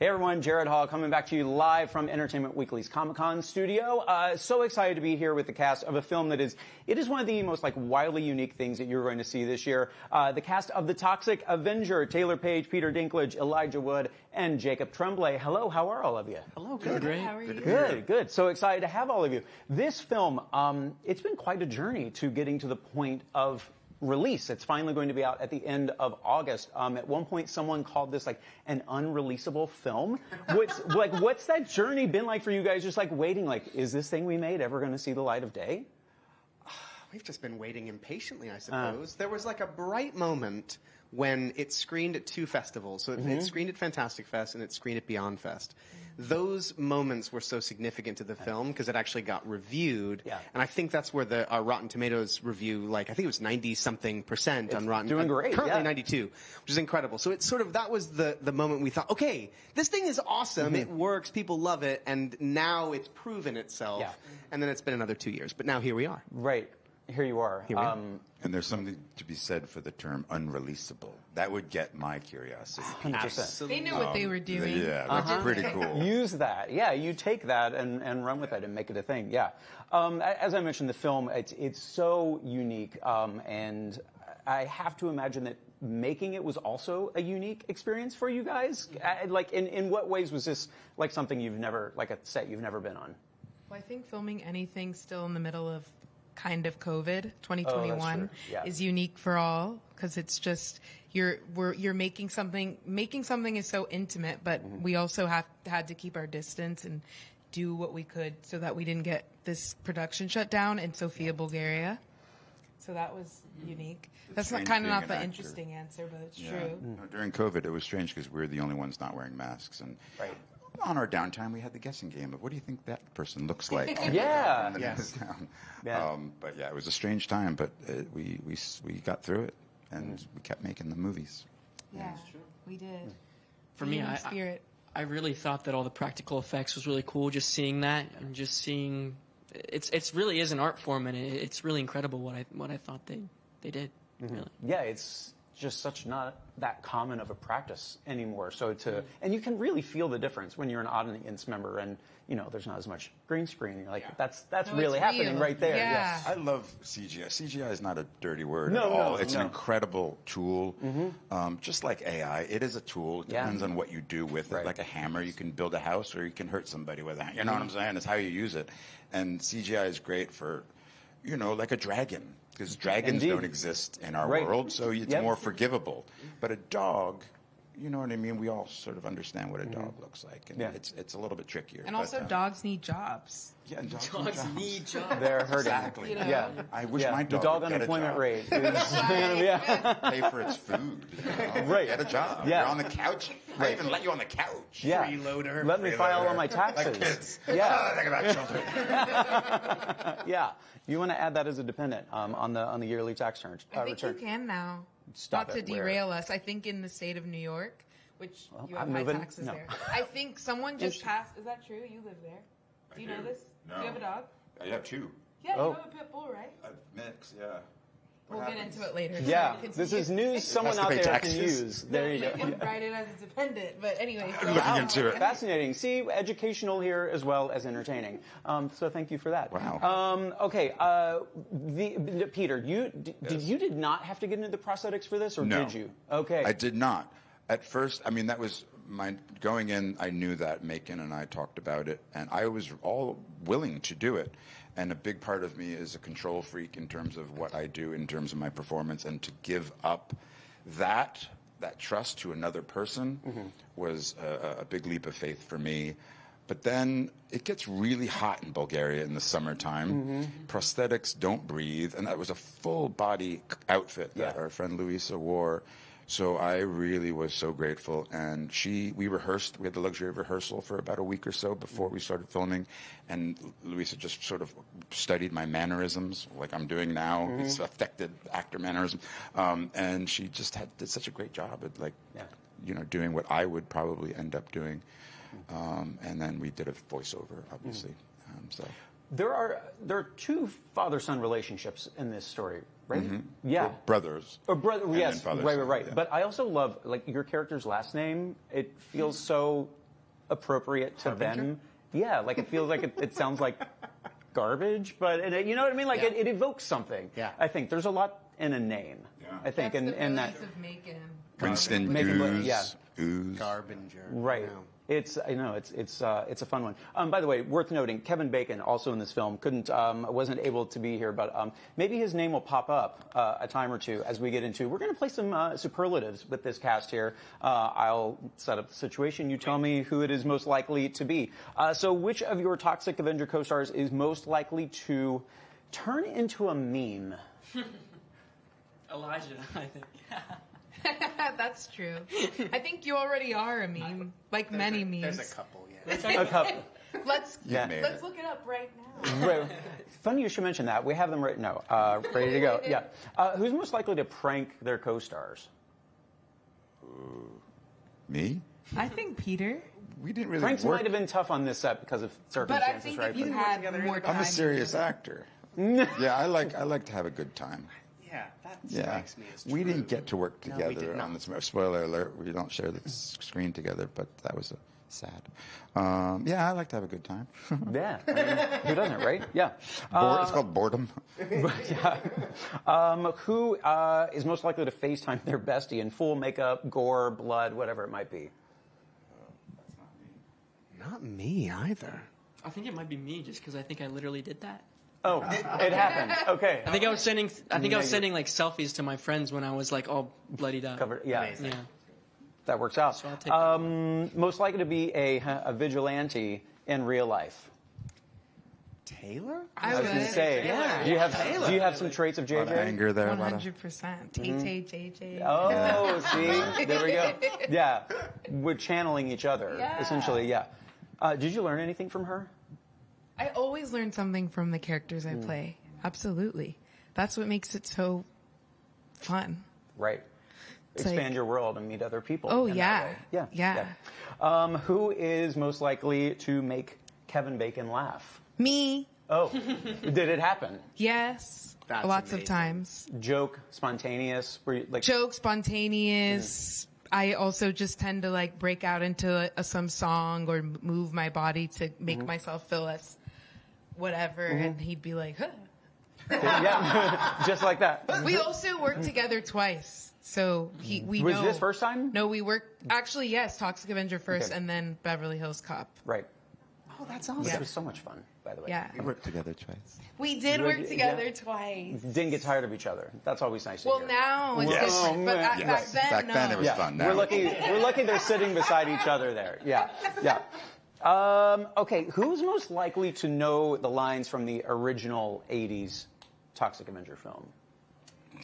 Hey everyone, Jared Hall coming back to you live from Entertainment Weekly's Comic-Con studio. So excited to be here with the cast of a film that is one of the most wildly unique things that you're going to see this year. The cast of The Toxic Avenger, Taylor Page, Peter Dinklage, Elijah Wood, and Jacob Tremblay. Hello, how are all of you? Hello, good. Great. How are you? Good. So excited to have all of you. This film, it's been quite a journey to getting to the point of release. It's finally going to be out at the end of August. At one point, someone called this an unreleasable film. What's that journey been like for you guys? Just waiting, is this thing we made ever going to see the light of day? We've just been waiting impatiently, I suppose. There was a bright moment when it screened at 2 festivals. So it screened at Fantastic Fest and it screened at Beyond Fest. Those moments were so significant to the film because it actually got reviewed. Yeah. And I think that's where our Rotten Tomatoes review, I think it was 90-something% on Rotten. Doing great. Currently 92, which is incredible. So it's that was the moment we thought, okay, this thing is awesome. It works. People love it. And now it's proven itself. Yeah. And then it's been another 2 years. But now here we are. Right. Here you are. And there's something to be said for the term unreleasable. That would get my curiosity. 100%. They knew what they were doing. Yeah, that's pretty cool. Use that. Yeah, you take that and run with it and make it a thing. Yeah. As I mentioned, the film, it's so unique. And I have to imagine that making it was also a unique experience for you guys. In what ways was this something you've never, a set you've never been on? Well, I think filming anything still in the middle of kind of COVID 2021 is unique for all because it's just you're making something is so intimate, but we also had to keep our distance and do what we could so that we didn't get this production shut down in Sofia, Bulgaria. So that was unique. That's not the interesting answer, but it's true. No, during COVID, it was strange because we were the only ones not wearing masks, and on our downtime, we had the guessing game of what do you think that person looks like? But yeah, it was a strange time, but we got through it, and we kept making the movies. Yeah, we did. For me, I really thought that all the practical effects was really cool. Just seeing that and just seeing, it's really is an art form, and it's really incredible what I thought they did. Really. Yeah, it's just such not that common of a practice anymore. So and you can really feel the difference when you're an audience member and there's not as much green screen. You're like, that's really happening right there. Yeah. Yes. I love CGI. CGI is not a dirty word at all. It's an incredible tool. Just like AI, it is a tool. It depends on what you do with it. Like a hammer, you can build a house or you can hurt somebody with it. You know what I'm saying? It's how you use it. And CGI is great for, like a dragon. Because dragons don't exist in our world, so it's more forgivable. But a dog, you know what I mean? We all sort of understand what a dog looks like. And it's a little bit trickier. And also dogs need jobs. Yeah, and dogs need jobs. They're hurting. Exactly. Yeah. I wish my dog the dog would get unemployment a job. rate is Pay for its food. Right. Get a job. Yeah. You're on the couch. I even let you on the couch. Yeah. Freeloader. Let me file all my taxes. Like kids. Yeah. Think about children. Yeah. You want to add that as a dependent on the yearly tax return. I think you can now. Stop Not to derail us. I think in the state of New York, which you have high taxes there. I think someone just passed. Is that true? You live there. Do you know this? No. Do you have a dog? I have 2. Yeah, you have a pit bull, right? A mix, yeah. We'll get into it later. Yeah, this is news someone out there can use. There you go. You can write it as a dependent, but anyway. I'm looking into it. Fascinating. See, educational here as well as entertaining. So thank you for that. Wow. Okay, Peter, you did not have to get into the prosthetics for this, or did you? Okay. I did not. At first, that was going in, I knew that Macon and I talked about it, and I was all willing to do it. And a big part of me is a control freak in terms of what I do, in terms of my performance, and to give up that trust to another person was a big leap of faith for me. But then it gets really hot in Bulgaria in the summertime. Prosthetics don't breathe, and that was a full body outfit that our friend Luisa wore. So I really was so grateful, and we rehearsed. We had the luxury of rehearsal for about a week or so before we started filming, and Luisa just sort of studied my mannerisms, like I'm doing now. It's affected actor mannerism, and she just did such a great job at doing what I would probably end up doing, and then we did a voiceover, obviously. There are 2 father-son relationships in this story, right? Yeah, or brothers. Or yes, right. But I also love your character's last name. It feels so appropriate to them. Yeah, like it feels like it sounds like garbage, but you know what I mean? Like it evokes something. Yeah. I think there's a lot in a name. Yeah. I think, and that. Winston Ooze. Garbinger. Right. It's a fun one. By the way, worth noting, Kevin Bacon, also in this film, wasn't able to be here, but maybe his name will pop up a time or two as we get into. We're going to play some superlatives with this cast here. I'll set up the situation. You tell me who it is most likely to be. So, which of your Toxic Avenger co-stars is most likely to turn into a meme? Elijah, I think. That's true. I think you already are a meme, like many memes. There's a couple, yeah. A couple. Let's look it up right now. Right. Funny you should mention that. We have them ready to go. Yeah. Who's most likely to prank their co-stars? Me? I think Peter. We didn't really Pranks work. might have been tough on this set because of circumstances, but I think right? if you had more time. I'm a serious actor. Yeah, I like to have a good time. Yeah, that strikes me as true. We didn't get to work together we did not. on this. Spoiler alert: we don't share the screen together, but that was sad. Yeah, I like to have a good time. Yeah, I mean, who doesn't, right? Yeah. It's called boredom. Yeah. Who is most likely to FaceTime their bestie in full makeup, gore, blood, whatever it might be? Not me either. I think it might be me, just because I think I literally did that. Oh, it happened. Okay. I think I was sending like selfies to my friends when I was like all bloodied up. Covered. Yeah. Amazing. Yeah. That works out. So I'll take that. Most likely to be a vigilante in real life. Taylor? I was going to say. Yeah. Do you have some traits of A lot of JJ? anger there. 100%. Tay, JJ. Oh, see, there we go. Yeah, we're channeling each other essentially. Yeah. Did you learn anything from her? I always learn something from the characters I play. Absolutely. That's what makes it so fun. Right. It's Expand like, your world and meet other people. Oh, in yeah. that way. Yeah. Who is most likely to make Kevin Bacon laugh? Me. Oh, did it happen? Yes. That's Lots amazing. of times. Joke, spontaneous? Were you, like, Joke, spontaneous. I also just tend to like break out into some song or move my body to make myself feel as whatever. And he'd be like, huh. Yeah, just like that. We also worked together twice. So we Was know. this first time? No, we worked. Actually, yes, Toxic Avenger first and then Beverly Hills Cop. Right. Oh, that's awesome. Which was so much fun, by the way. Yeah. We worked together twice. We did You work did- together yeah. twice. Didn't get tired of each other. That's always nice to Well, hear. now it's Yes. different. But Oh, back yes. then, Back then it was fun. Now We're lucky they're sitting beside each other there. Yeah. Yeah. Okay, who's most likely to know the lines from the original 80s Toxic Avenger film?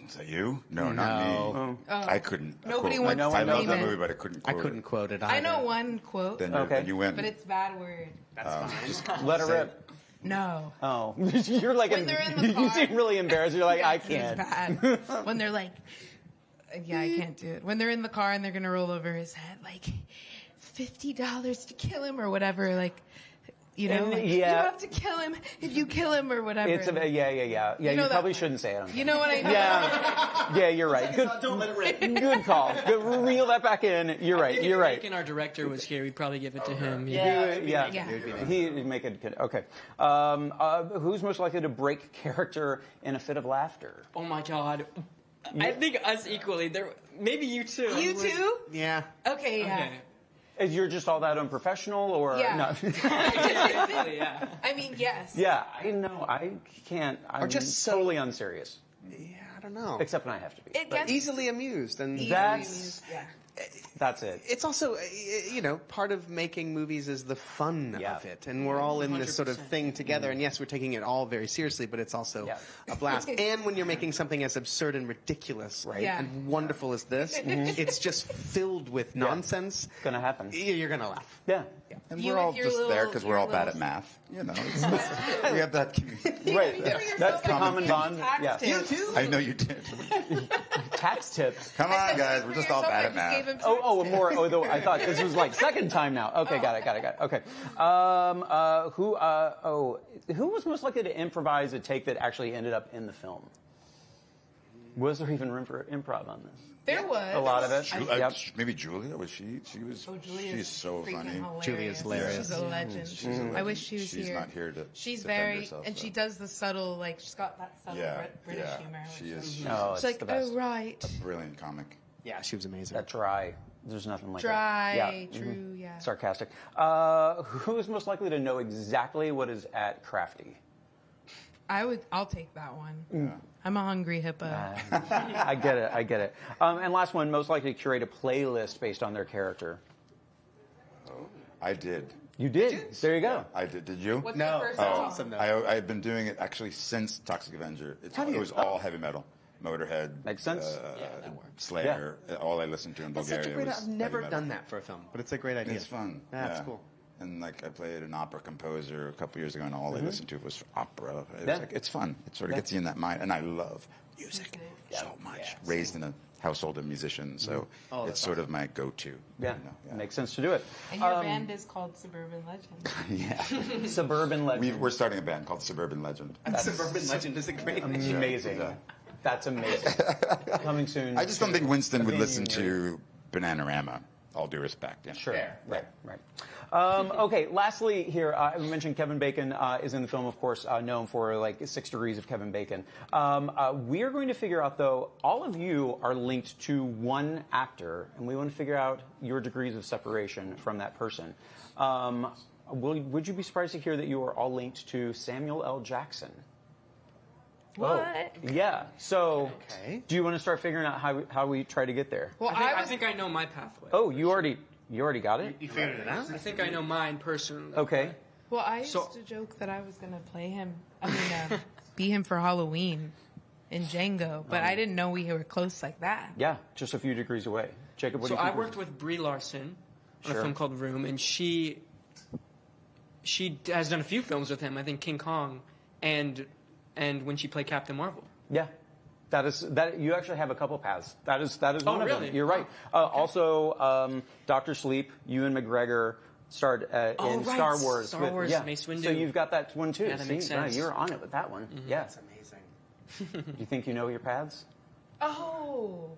Is that you? No, not me. I couldn't. Nobody quote. wants I to love name the it. movie, but I couldn't quote I couldn't it. quote it either. I know one quote, Then you win. but it's a bad word. That's fine. Just Let her say rip. No. Oh, you're like, When they're in the you car. seem really embarrassed. You're like, I It's can't. bad. When they're like, yeah, I can't do it. When they're in the car and they're gonna roll over his head, like $50 to kill him or whatever, like. You know, And, like, yeah. you have to kill him if you kill him or whatever. It's yeah. You know probably that- shouldn't say it. You know what I mean? Yeah, you're right. Good. Don't let it rip. Good call. Good, reel that back in. You're right. You're right. Bacon, our director, was here. We'd probably give it to him. Yeah. He'd make it good. Okay. Who's most likely to break character in a fit of laughter? Oh my God. I think us equally. There, maybe you too. You too? Yeah. Okay, yeah. Okay. Is you're just all that unprofessional, or Yeah. no? Yeah. I mean, yes. Yeah, I know. I can't. I'm just totally unserious, Yeah, I don't know. except when I have to be. It But gets Easily amused. And that's yeah. that's it. it's also, part of making movies is the fun Yeah. of it. And we're all in this sort of 100%. thing together. And yes, we're taking it all very seriously, but it's also Yeah. a blast. And when you're making something as absurd and ridiculous Yeah. and wonderful as this, it's just filled with nonsense. It's gonna happen. You're going to laugh. Yeah. And You we're all with your just there little- because your we're all bad little- at math. You know, we have that. Right. That's the common bond. Yeah. You too? I know you did. Tax tips. Come on, guys. We're just all bad at math. More. Although I thought this was like second time now. Okay, got it. Okay. Who was most likely to improvise a take that actually ended up in the film? Was there even room for improv on this? There was a lot of it. Maybe Julia was she? She was. Oh, she's so funny. Hilarious. Julia's hilarious. She's a legend. She's a legend. I wish she was she's here. Not here to. She's defend very, herself, and so. she does the subtle, like she's got that subtle British humor. She is. She's it's like, the best. oh right. A brilliant comic. Yeah, she was amazing. That dry. There's nothing like Dry, that. true, yeah. Sarcastic. Who is most likely to know exactly what is at Crafty? I'll take that one. I'm a hungry hippo. I get it. And last one, most likely to curate a playlist based on their character. I did. You did? There you go. I did. Did you? What's the first song? Awesome, though. I've been doing it actually since Toxic Avenger. It was all heavy metal. Motorhead. Makes sense. Slayer. All I listened to in That's Bulgaria such a great. was I've never heavy metal. done that for a film, but it's a great idea. It's fun. That's cool. And like I played an opera composer a couple years ago, and all I listened to was opera. It's fun. It sort of gets you in that mind, and I love music so much. Yes. Raised in a household of musicians, so it's sort of my go-to. Yeah, makes sense to do it. And your band is called Suburban Legend. Yeah, Suburban Legend. We're starting a band called Suburban Legend. Suburban Legend is a great name. Amazing. Yeah. That's amazing. Coming soon. I just don't think Winston would listen to Bananarama. All due respect. Yeah. Sure. Right. Okay, lastly here, I mentioned Kevin Bacon is in the film, of course, known for like 6 Degrees of Kevin Bacon. We're going to figure out, though, all of you are linked to one actor, and we want to figure out your degrees of separation from that person. Would you be surprised to hear that you are all linked to Samuel L. Jackson? What? Oh, yeah. So, do you want to start figuring out how we try to get there? Well, I think I know my pathway. Oh, you already got it? You figured it out? I think I know mine personally. Okay. Well, I used to joke that I was going to play him. Be him for Halloween in Django, but I didn't know we were close like that. Yeah, just a few degrees away. Jacob, what do you think? I worked with Brie Larson on a film called Room, and she has done a few films with him. I think King Kong and when she played Captain Marvel. Yeah. That you actually have a couple paths. That is one of them. You're right. Also, Dr. Sleep, Ewan McGregor starred in Star Wars. Star Wars, Mace Windu. So you've got that one too. Yeah, that makes sense. You're on it with that one. Yeah. That's amazing. You think you know your paths? Oh.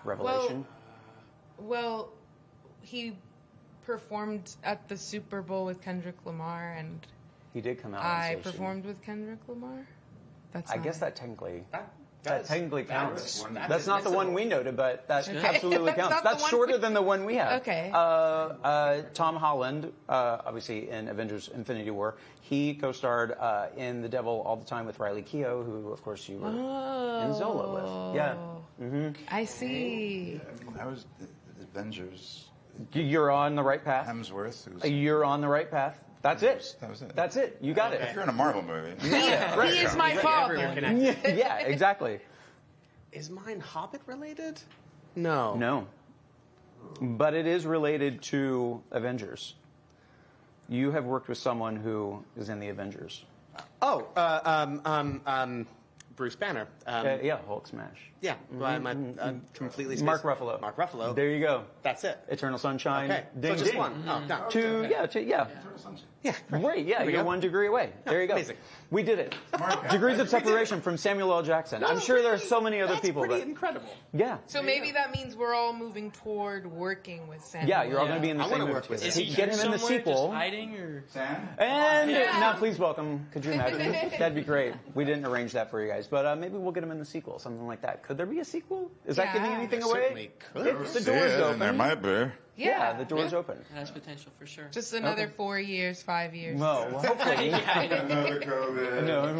Revelation? Well, he performed at the Super Bowl with Kendrick Lamar, and he did come out. I performed with Kendrick Lamar. I guess that technically counts. That's not the one we noted, but that absolutely counts. That's shorter than the one we have. Okay. Tom Holland, obviously in Avengers: Infinity War, he co-starred in The Devil All the Time with Riley Keough, who, of course, you were in Zola with. Yeah. Mm-hmm. I see. That was Avengers. You're on the right path. Hemsworth. You're on the right path. That's it. That was it. That's it. You got it. If you're in a Marvel movie. He is my father. Yeah, exactly. Is mine Hobbit related? No. No. But it is related to Avengers. You have worked with someone who is in the Avengers. Oh, Bruce Banner. Yeah, Hulk smash. Yeah, I'm completely spaced. Mark Ruffalo. Mark Ruffalo. There you go. That's it. Eternal Sunshine. Okay, Ding, so just ding. one. Oh, no. Two, yeah. Eternal Sunshine. Yeah, great. Yeah, you're 1 degree away. There you go. Amazing. We did it. Degrees of separation from Samuel L. Jackson. I'm sure there are so many other people. That's pretty incredible. Yeah. So maybe that means we're all moving toward working with Sam. Yeah, you're all going to be in the same movie. Is he get him in the sequel? Just hiding or? Sam? And now, please welcome. Could you imagine? That'd be great. We didn't arrange that for you guys, but maybe we'll get him in the sequel, something like that. Could there be a sequel? Is that giving anything away? The door's open. There might be. Yeah, the door's open. It has potential for sure. Just another 4 years, 5 years. Well, hopefully. Another COVID. No.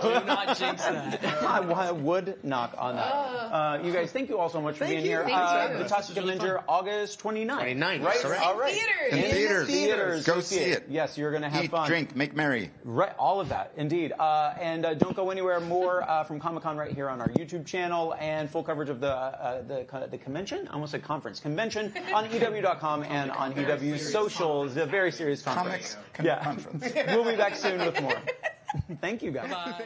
Do not jinx that. I would knock on that. You guys, thank you all so much for being here. The Toxic Avenger, August 29th. 29th, right? correct. All right. In theaters. Go see it. Yes, you're going to have fun. Eat, drink, make merry. Right, all of that, indeed. And don't go anywhere. More from Comic-Con right here on our YouTube channel, and full coverage of the convention. I almost said conference. Convention on EW.com and on EW's socials. A very serious conference. Conference. We'll be back soon with more. Thank you, guys. Bye.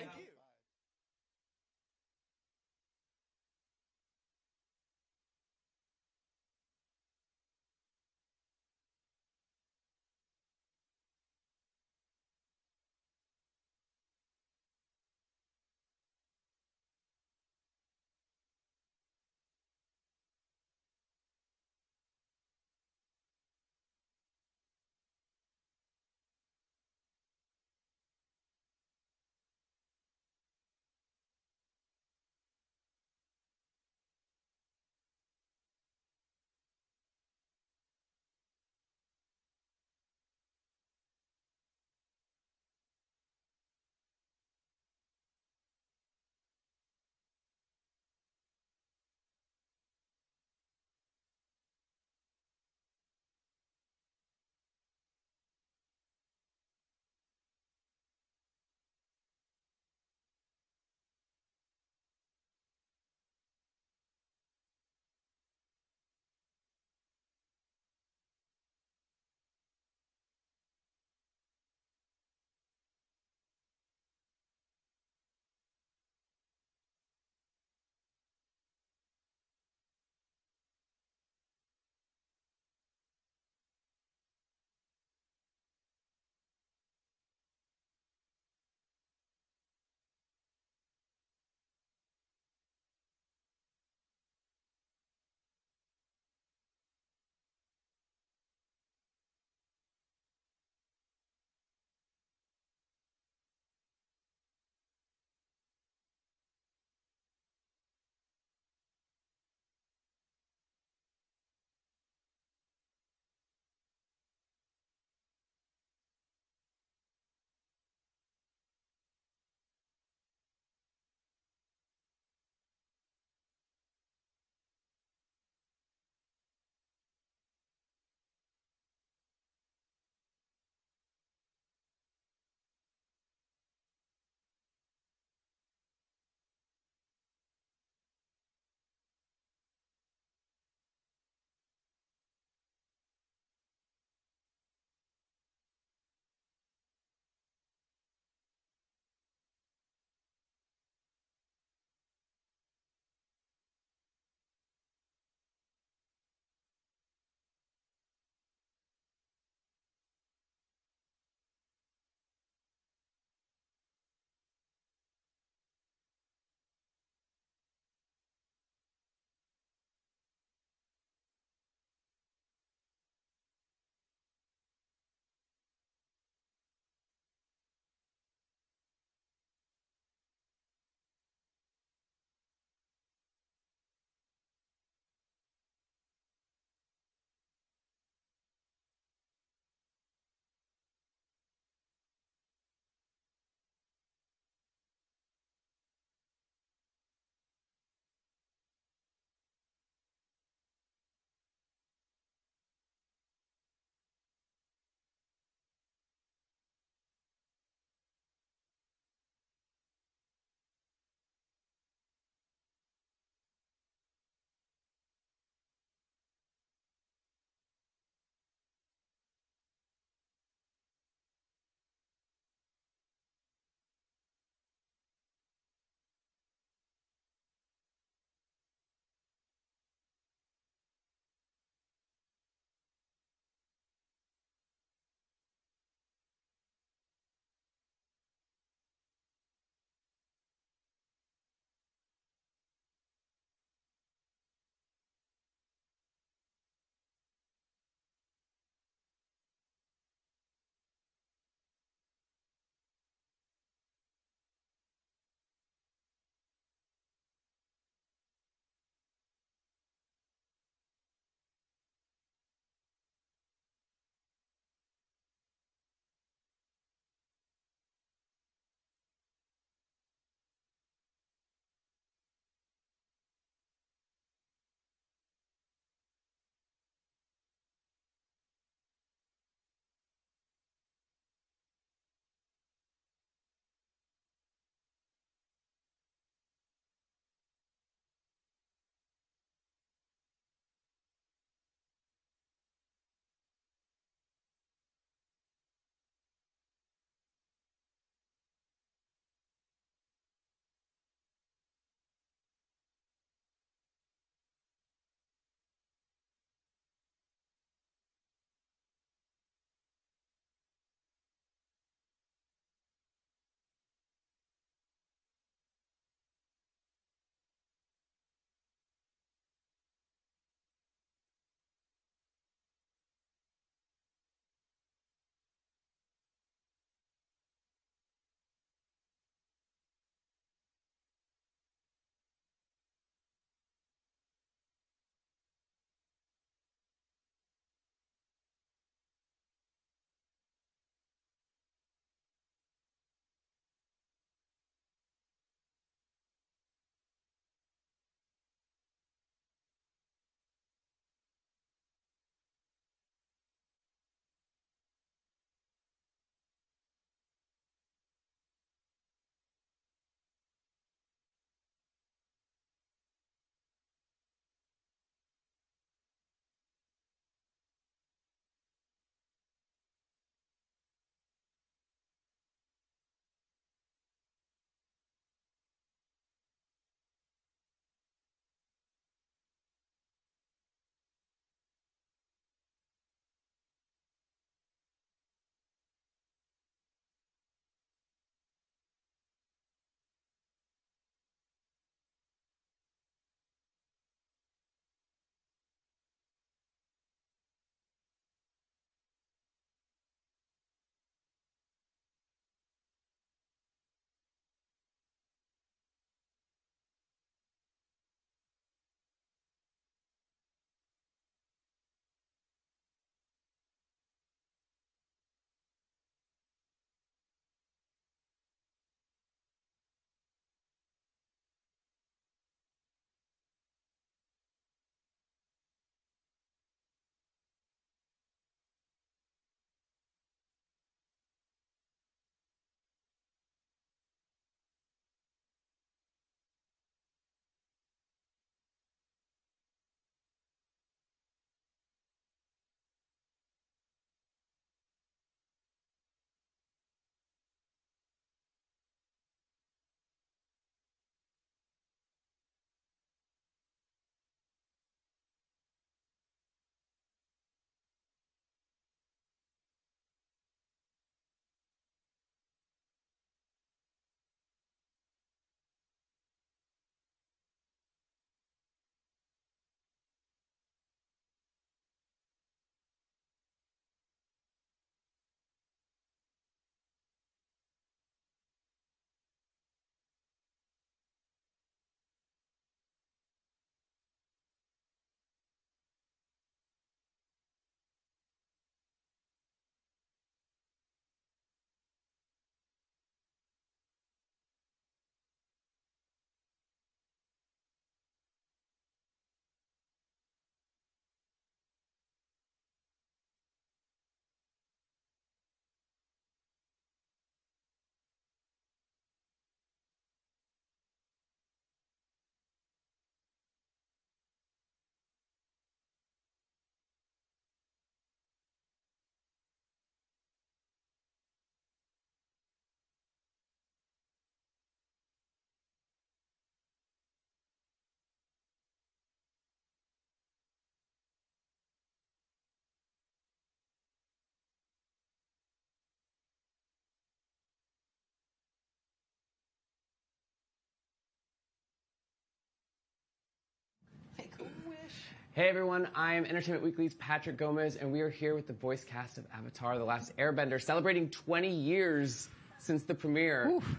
Hey everyone, I'm Entertainment Weekly's Patrick Gomez, and we are here with the voice cast of Avatar: The Last Airbender, celebrating 20 years since the premiere. Oof.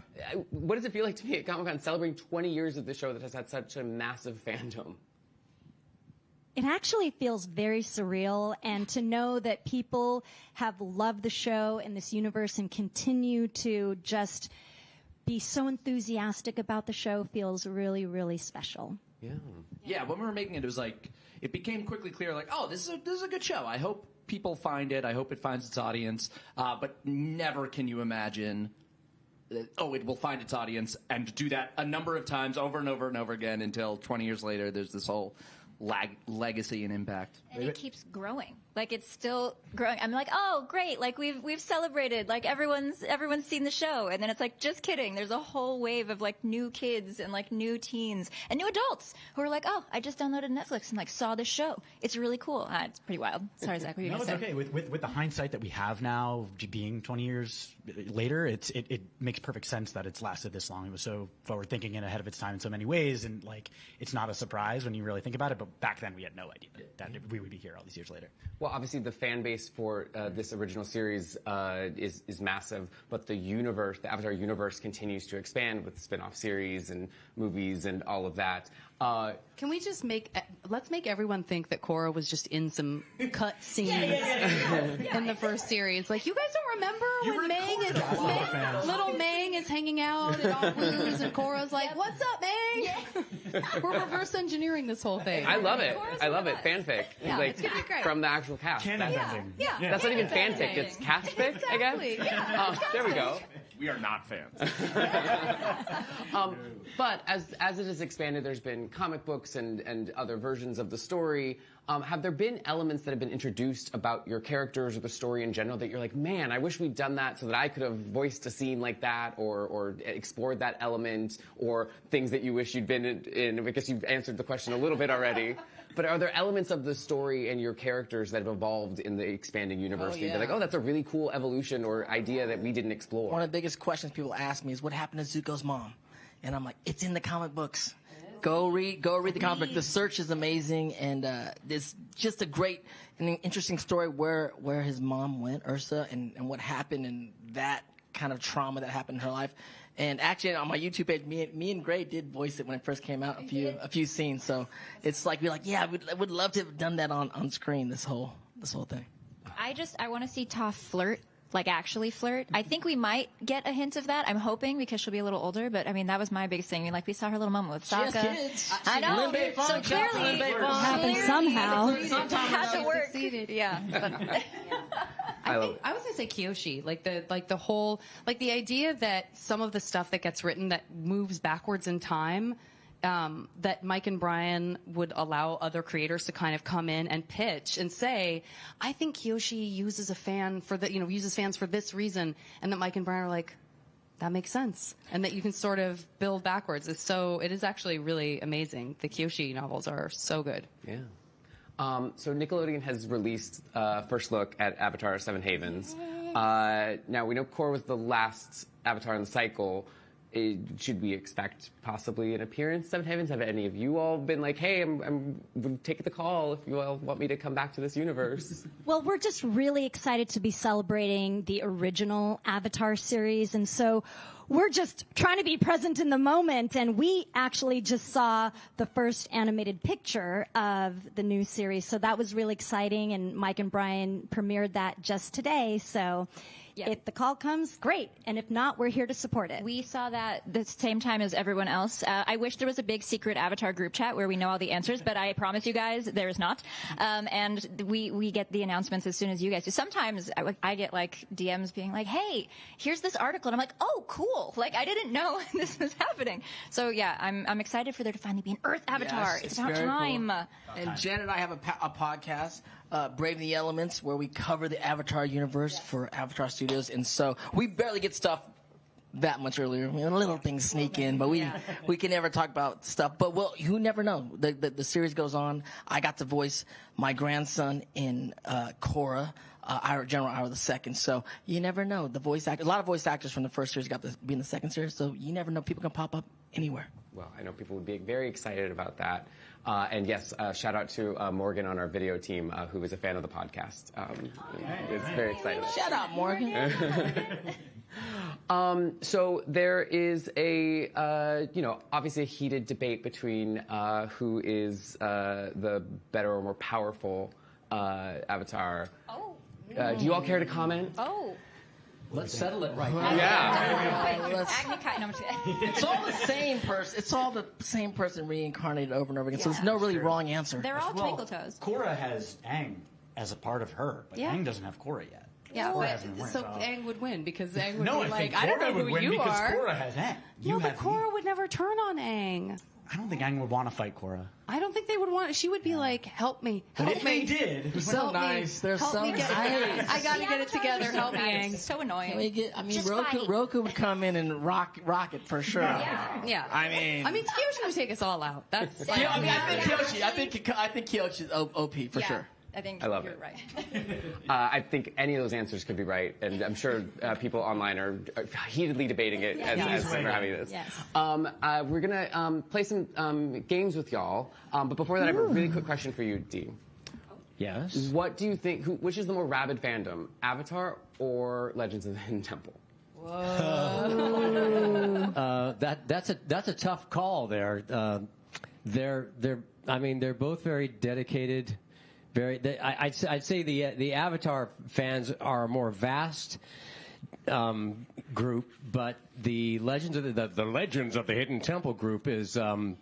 What does it feel like to be at Comic-Con celebrating 20 years of the show that has had such a massive fandom? It actually feels very surreal, and to know that people have loved the show and this universe and continue to just be so enthusiastic about the show feels really, really special. Yeah, when we were making it, it was like, it became quickly clear, like, oh, this is a good show. I hope people find it. I hope it finds its audience. But never can you imagine that, it will find its audience and do that a number of times over and over and over again until 20 years later there's this whole legacy and impact. And it keeps growing. Like, it's still growing. I'm like, oh, great. Like, we've celebrated. Like, everyone's seen the show. And then it's like, just kidding. There's a whole wave of, like, new kids and, like, new teens and new adults who are like, oh, I just downloaded Netflix and, like, saw this show. It's really cool. It's pretty wild. Sorry, Zach, what were you going to say? No, it's okay. With the hindsight that we have now, being 20 years later, it makes perfect sense that it's lasted this long. It was so forward-thinking and ahead of its time in so many ways. And, like, it's not a surprise when you really think about it. But back then, we had no idea that we would be here all these years later. Well, obviously, the fan base for this original series is massive, but the Avatar universe continues to expand with spin-off series and movies and all of that. Can we just let's make everyone think that Korra was just in some cut scenes in the first series. Like, you guys don't remember when little Mang is hanging out and all blues and Korra's like, what's up, Mang? We're reverse engineering this whole thing. I love it. I love it. Fanfic. Yeah, like, it's gonna be great. From the actual cast. Canon bending. Yeah. That's not even fanfic. It's castfic, I guess. Yeah. There we go. We are not fans. But as it has expanded, there's been comic books and other versions of the story. Have there been elements that have been introduced about your characters or the story in general that you're like, man, I wish we'd done that so that I could have voiced a scene like that or explored that element, or things that you wish you'd been in? I guess you've answered the question a little bit already. But are there elements of the story and your characters that have evolved in the expanding universe? Oh, yeah. You're like, oh, that's a really cool evolution or idea that we didn't explore. One of the biggest questions people ask me is, what happened to Zuko's mom? And I'm like, it's in the comic books. Go read the comic book. The search is amazing, and it's just a great and interesting story where his mom went, Ursa, and what happened, and that kind of trauma that happened in her life. And actually, on my YouTube page, me and Gray did voice it when it first came out, a few scenes. So it's like, we're like, yeah, I would love to have done that on screen, this whole thing. I want to see Toph flirt. Like, actually flirt. I think we might get a hint of that. I'm hoping, because she'll be a little older. But I mean, that was my biggest thing. I mean, like, we saw her little moment with Sokka. She has kids. I know. So clearly, happened somehow. Had to work. Yeah. I would say Kyoshi, like the whole, like the idea that some of the stuff that gets written that moves backwards in time, that Mike and Brian would allow other creators to kind of come in and pitch and say, I think Kyoshi uses fans for this reason, and that Mike and Brian are like, that makes sense, and that you can sort of build backwards. It is actually really amazing. The Kyoshi novels are so good. Yeah. So Nickelodeon has released first look at Avatar: Seven Havens. Now, we know Korra was the last Avatar in the cycle. Should we expect possibly an appearance, Seven Havens? Have any of you all been like, hey, I'm taking the call if you all want me to come back to this universe? Well, we're just really excited to be celebrating the original Avatar series, and so we're just trying to be present in the moment, and we actually just saw the first animated picture of the new series, so that was really exciting, and Mike and Brian premiered that just today, so if the call comes, great, and if not, we're here to support it. We saw that the same time as everyone else. I wish there was a big secret Avatar group chat where we know all the answers, but I promise you guys there is not, and we get the announcements as soon as you guys do. Sometimes I get like DMs being like, hey, here's this article, and I'm like, oh, cool. Like, I didn't know this was happening. So, yeah, I'm excited for there to finally be an Earth Avatar. Yes, it's about time. Cool. And Jen and I have a podcast, Brave the Elements, where we cover the Avatar universe for Avatar Studios. And so we barely get stuff that much earlier. Little things sneak in, but we can never talk about stuff. But, well, you never know. The series goes on. I got to voice my grandson in Korra. General Ira II. So you never know. A lot of voice actors from the first series got to be in the second series. So you never know. People can pop up anywhere. well, I know people would be very excited about that. And yes, shout out to Morgan on our video team, who is a fan of the podcast. Is very excited. Shout out, Morgan. So there is a, obviously a heated debate between who is the better or more powerful Avatar. Oh. Do you all care to comment? Oh. Let's settle it right now. Yeah. It's all the same person. It's all the same person reincarnated over and over again. So there's no really wrong answer. They're all twinkle toes. Korra has Aang as a part of her, but Aang doesn't have Korra yet. Yeah, Korra hasn't won, so Aang would win because Aang would No, be I think like, I don't know Korra would who win you because are. Korra has Aang. No, but Korra would never turn on Aang. I don't think Aang would want to fight Korra. I don't think they would want. She would be like, "Help me, But help if me." they did, They're so nice. They're help so me get, nice. I gotta get it together. Help me, Aang. So annoying. Can we get? I mean, Just Roku. fight. Roku would come in and rock it for sure. Yeah. I mean, Kyoshi would take us all out. That's. Yeah, I think Kyoshi. I think Kyoshi is OP for sure. I think I love you're it. right. I think any of those answers could be right, and I'm sure people online are heatedly debating it as we're having this. Yes. We're gonna play some games with y'all, but before that, I have a really quick question for you, Dee. Yes. What do you think? Which is the more rabid fandom, Avatar or Legends of the Hidden Temple? That's a tough call there. They're both very dedicated. I'd say the Avatar fans are a more vast group, but the Legends of the Legends of the Hidden Temple group is they're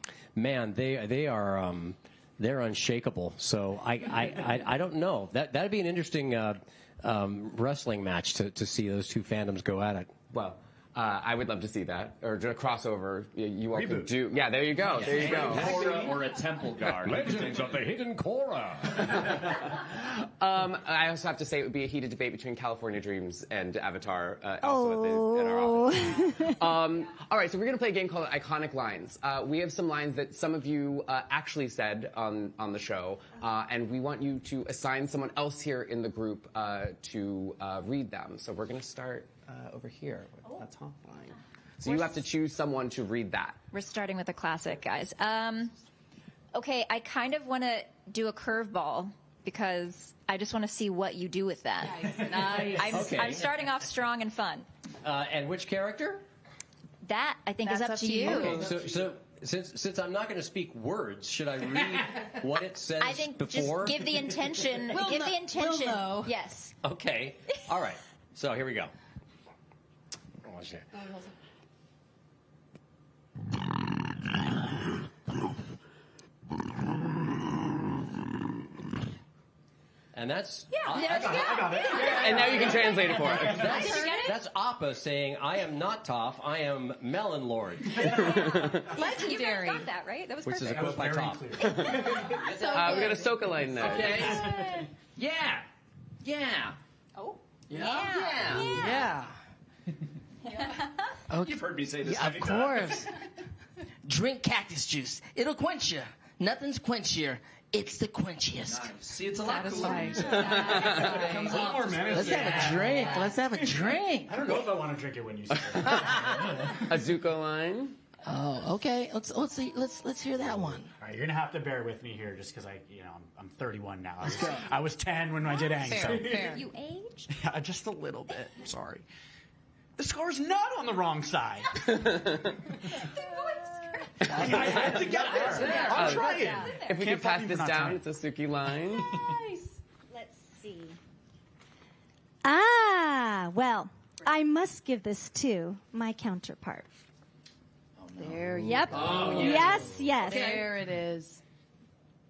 unshakable. So I don't know. That'd be an interesting wrestling match to see those two fandoms go at it. Well, I would love to see that, or a crossover. You all Reboot. could do. Yeah, there you go. There you go. Korra or a temple guard. Legends of the Hidden Korra. I also have to say it would be a heated debate between California Dreams and Avatar, also in our office. All right, so we're going to play a game called Iconic Lines. We have some lines that some of you actually said on the show, and we want you to assign someone else here in the group to read them. So we're going to start over here with a top line. So you have to choose someone to read that. We're starting with a classic, guys. Okay, I kind of want to do a curveball because I just want to see what you do with that. Nice. I'm starting off strong and fun. And which character? That, I think, is up to you. Okay, so since I'm not going to speak words, should I read what it says I think before? just give the intention. We'll know. Yes. Okay. All right. So here we go. And that's... I got it. And now you can translate it for us. That's Appa saying, I am not Toph, I am Melon Lord. Legendary. You got that, right? That was Which perfect. is a quote by Toph. We got a Soka line now. Okay. Yeah. Oh. Yeah. Okay. You've heard me say this. Yeah, of course. Drink cactus juice. It'll quench you. Nothing's quenchier. It's the quenchiest. Nice. See, it's a lot cooler. Let's have a drink. Let's have a drink. I don't know if I want to drink it when you say it. A Zuko line. Oh, okay. Let's see. Let's hear that one. All right, you're gonna have to bear with me here, just because I'm 31 now. I was 10 when I did Aang. Fair. You aged? Yeah, just a little bit. I'm sorry. The score's not on the wrong side. I had to get there. I'm trying. If we could pass this down, it's a Suki line. Nice. Let's see. Well, I must give this to my counterpart. There you Yep. go. Oh, yes. There it is.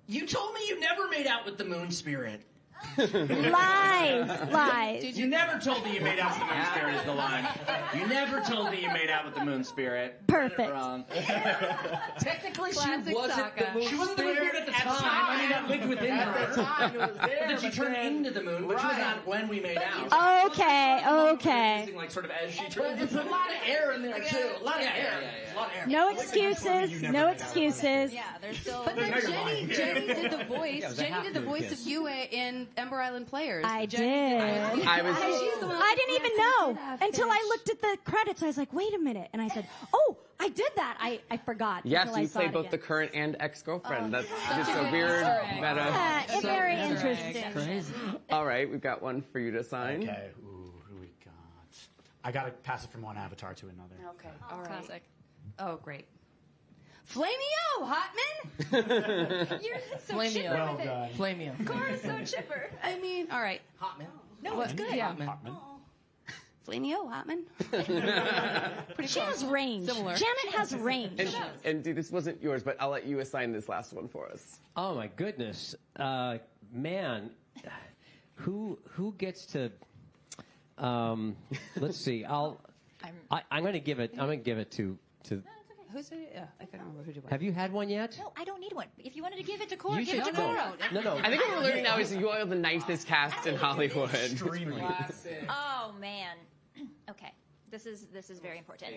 You told me you never made out with the moon spirit. Lies. You never told me you made out with the moon spirit is the line. You never told me you made out with the moon spirit. Perfect. Wrong. Technically, Classic she wasn't Sokka. the moon spirit at the time. I mean, That lived within At her. the time, it was there. But then she turned into the moon, which was not when we made out. Okay. Like sort of as she But turned. there's a lot of air in there too. A lot of air. A lot of air. No excuses. No excuses. Yeah, there's still. But then Jenny did the voice. Jenny did the voice of Yue in Ember Island Players. I Jenny did. I didn't even know until I looked at the credits. I was like, wait a minute. And I said, oh, I did that. I forgot. Yes, until I you saw play it both again. the current and ex-girlfriend. That's just such a a weird good meta. Yeah, it's very interesting. Crazy. All right, we've got one for you to sign. Okay. Ooh, who we got? I gotta pass it from one avatar to another. Okay. All right. Classic. Oh, great. Flameo, Hotman. You're so Flameo. chipper Well with done. it. Flameo. Cora's so chipper. I mean, all right. Hotman. No, it's good. Yeah. Hotman. Flameo, Hotman. She has range. Similar. Janet has range. And dude, this wasn't yours, but I'll let you assign this last one for us. Oh my goodness, man, who gets to? Let's see. I'm going to give it. I'm going to give it to. Who's it? Yeah, I couldn't remember who did what. Have you had one yet? No, I don't need one. If you wanted to give it to Cora, You give it should to go. Cora. No. I think what we're learning now is you are the nicest cast in Hollywood. Extremely. Oh man. Okay, this is very important.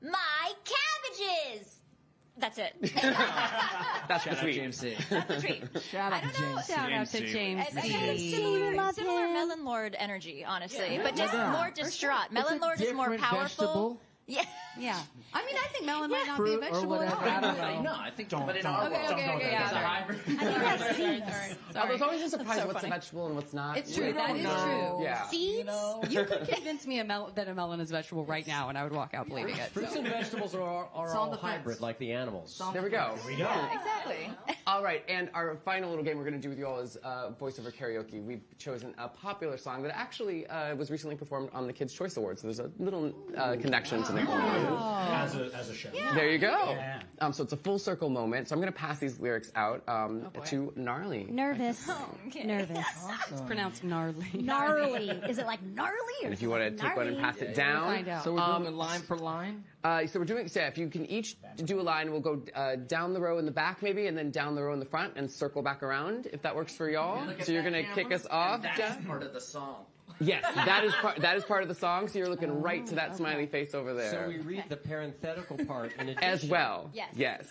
My cabbages. That's it. That's the Shout out tweet. James C. That's the treat. Shout out to James. Shout out to James It's C. similar Melon Lord energy, honestly, but just Yeah. more distraught. Melon Lord is more Different powerful. vegetable. Yeah. Yeah. I mean, I think melon might not be a Fruit or vegetable at whatever. I all. don't know. No, I think. Don't- But in don't- our Okay, world, okay, don't okay, know yeah, that. sorry. Hybrid. Oh, there's always a surprise what's a vegetable and what's not. It's true. You That don't is know. true. Yeah. Seeds? You could convince me that a melon is a vegetable right now, and I would walk out believing it. Fruits and vegetables are on all the fence. hybrid, like the animals. There we go. Exactly. All right, and our final little game we're going to do with you all is voiceover karaoke. We've chosen a popular song that actually was recently performed on the Kids' Choice Awards, so there's a little connection to Nickelodeon. As a show. There you go. Yeah. So it's a full circle moment. So I'm going to pass these lyrics out to Gnarly. Nervous. Nervous. It's pronounced gnarly. Gnarly. Is it like gnarly or And if you want to take one and pass it down. We'll find out. So we're doing it line for line. So we're doing, if you can each do a line, we'll go down the row in the back maybe, and then down the row in the front, and circle back around, if that works for y'all. So you're going to kick us off. That's part of the song. Yes, that is part of the song, so you're looking right to that smiley face over there. So we read the parenthetical part in addition. As well. Yes.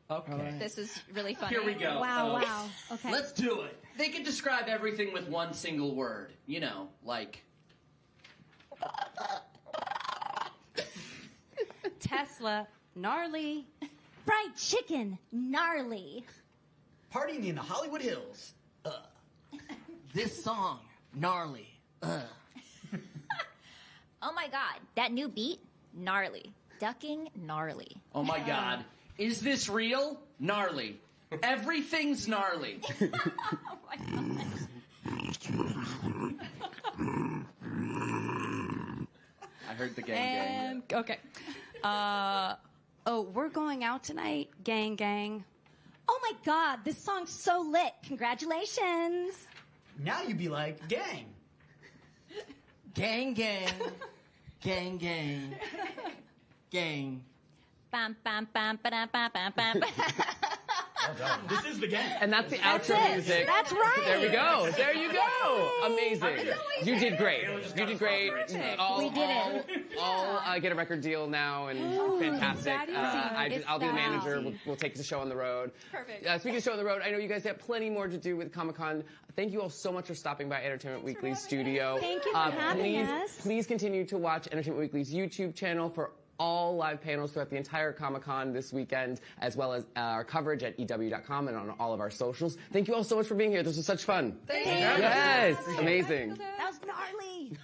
Okay. This is really funny. Here we go. Wow, So, wow. Okay. Let's do it. They can describe everything with one single word. You know, like Tesla, gnarly. Fried chicken. Gnarly. Partying in the Hollywood Hills. This song, gnarly. Oh my god, that new beat, gnarly. Ducking, gnarly. oh my god, is this real? Gnarly. Everything's gnarly. Oh my god. I heard the gang. And okay. We're going out tonight, gang, gang. Oh my god, this song's so lit. Congratulations. Now you be like, gang. Gang, gang. Gang, gang. Gang. Bam, bam, bam, ba-dam, bam, bam, bam. This is the game. And that's the That's outro it. music. That's right. There we go. There you go. Amazing. You did great. You did great. We did it. All get a record deal now and fantastic. that easy. I'll be the It's that manager. easy. We'll take the show on the road. Perfect. Speaking of show on the road, I know you guys have plenty more to do with Comic-Con. Thank you all so much for stopping by Entertainment Weekly's studio. Thank you for having us. Please continue to watch Entertainment Weekly's YouTube channel for all live panels throughout the entire Comic-Con this weekend, as well as our coverage at EW.com and on all of our socials. Thank you all so much for being here. This was such fun. Thank you. Yes, amazing. That was gnarly.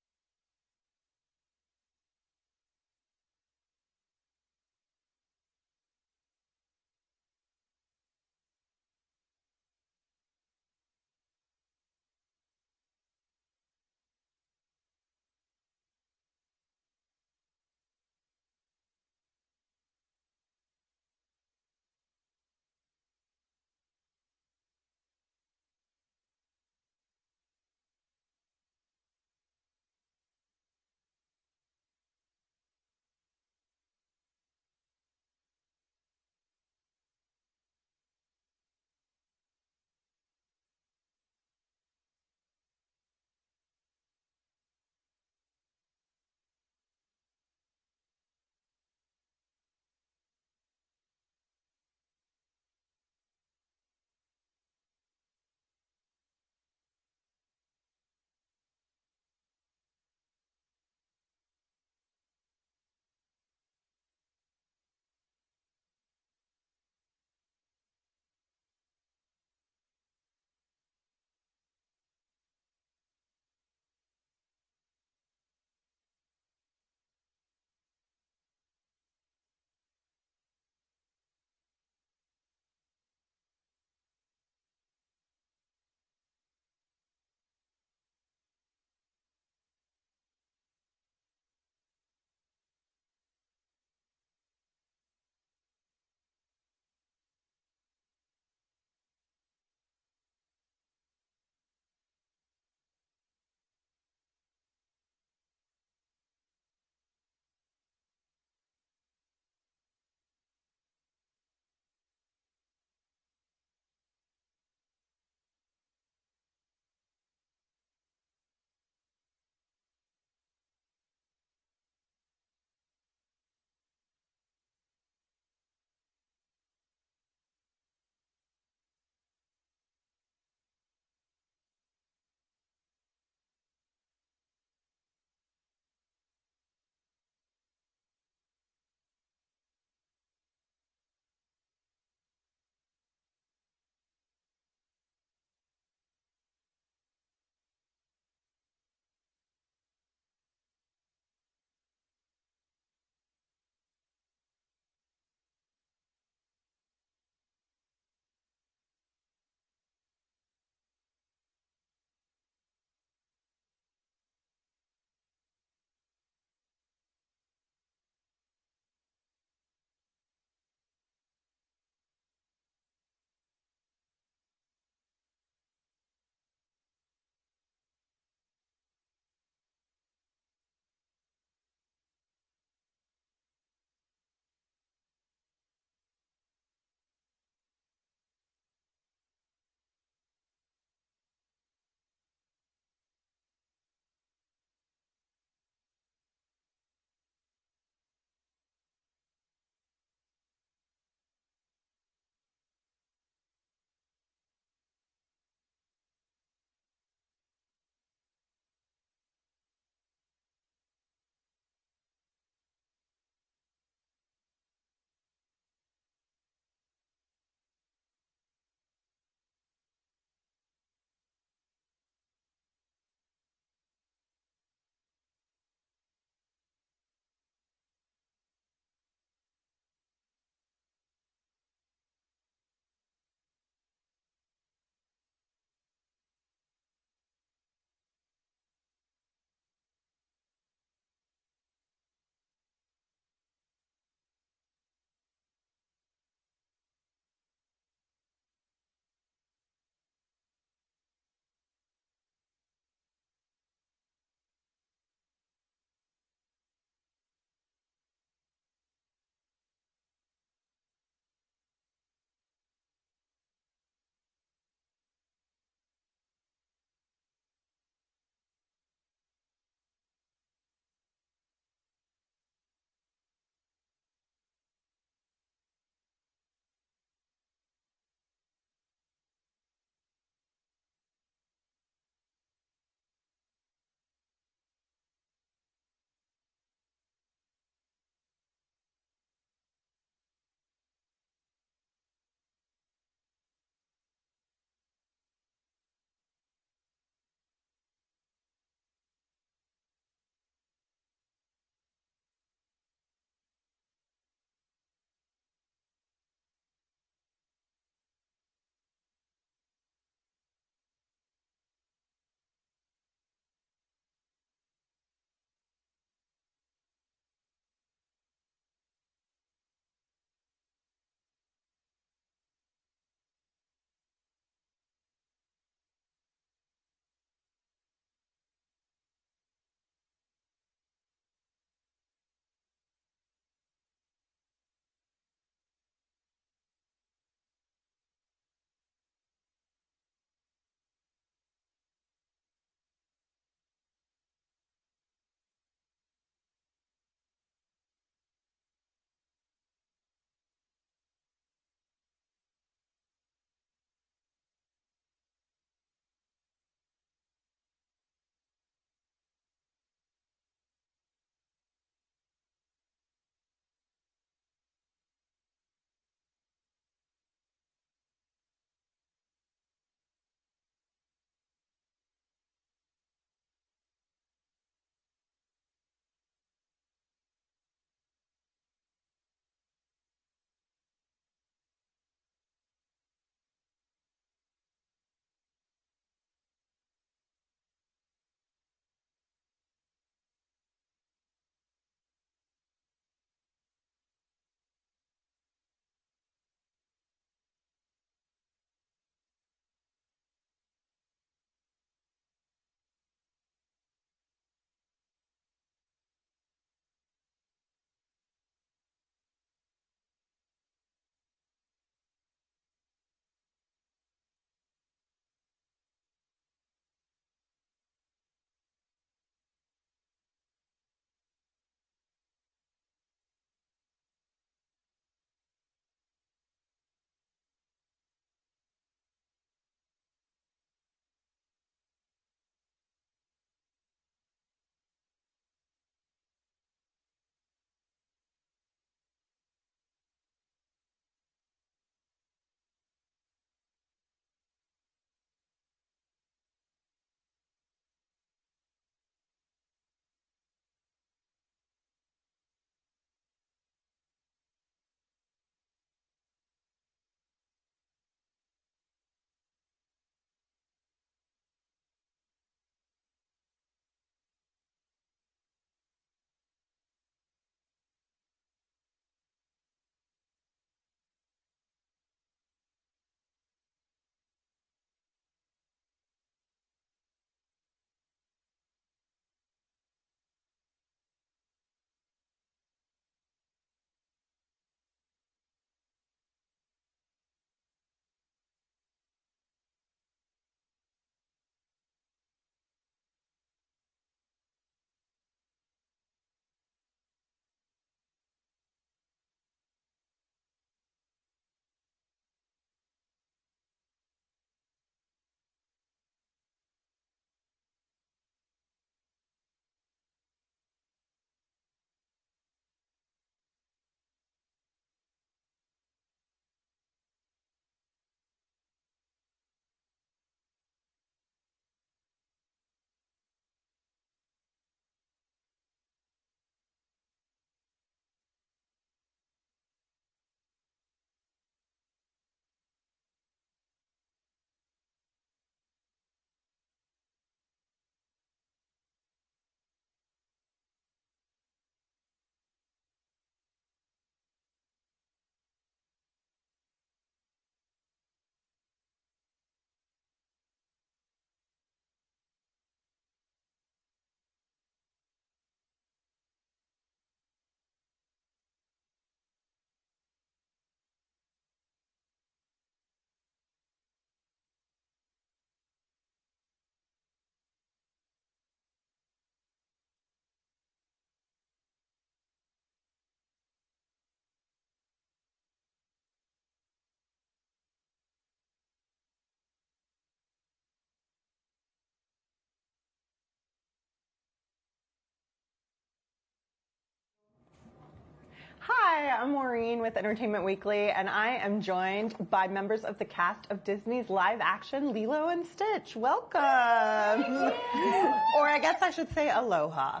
Hi, I'm Maureen with Entertainment Weekly, and I am joined by members of the cast of Disney's live-action Lilo and Stitch. Welcome! Or I guess I should say aloha.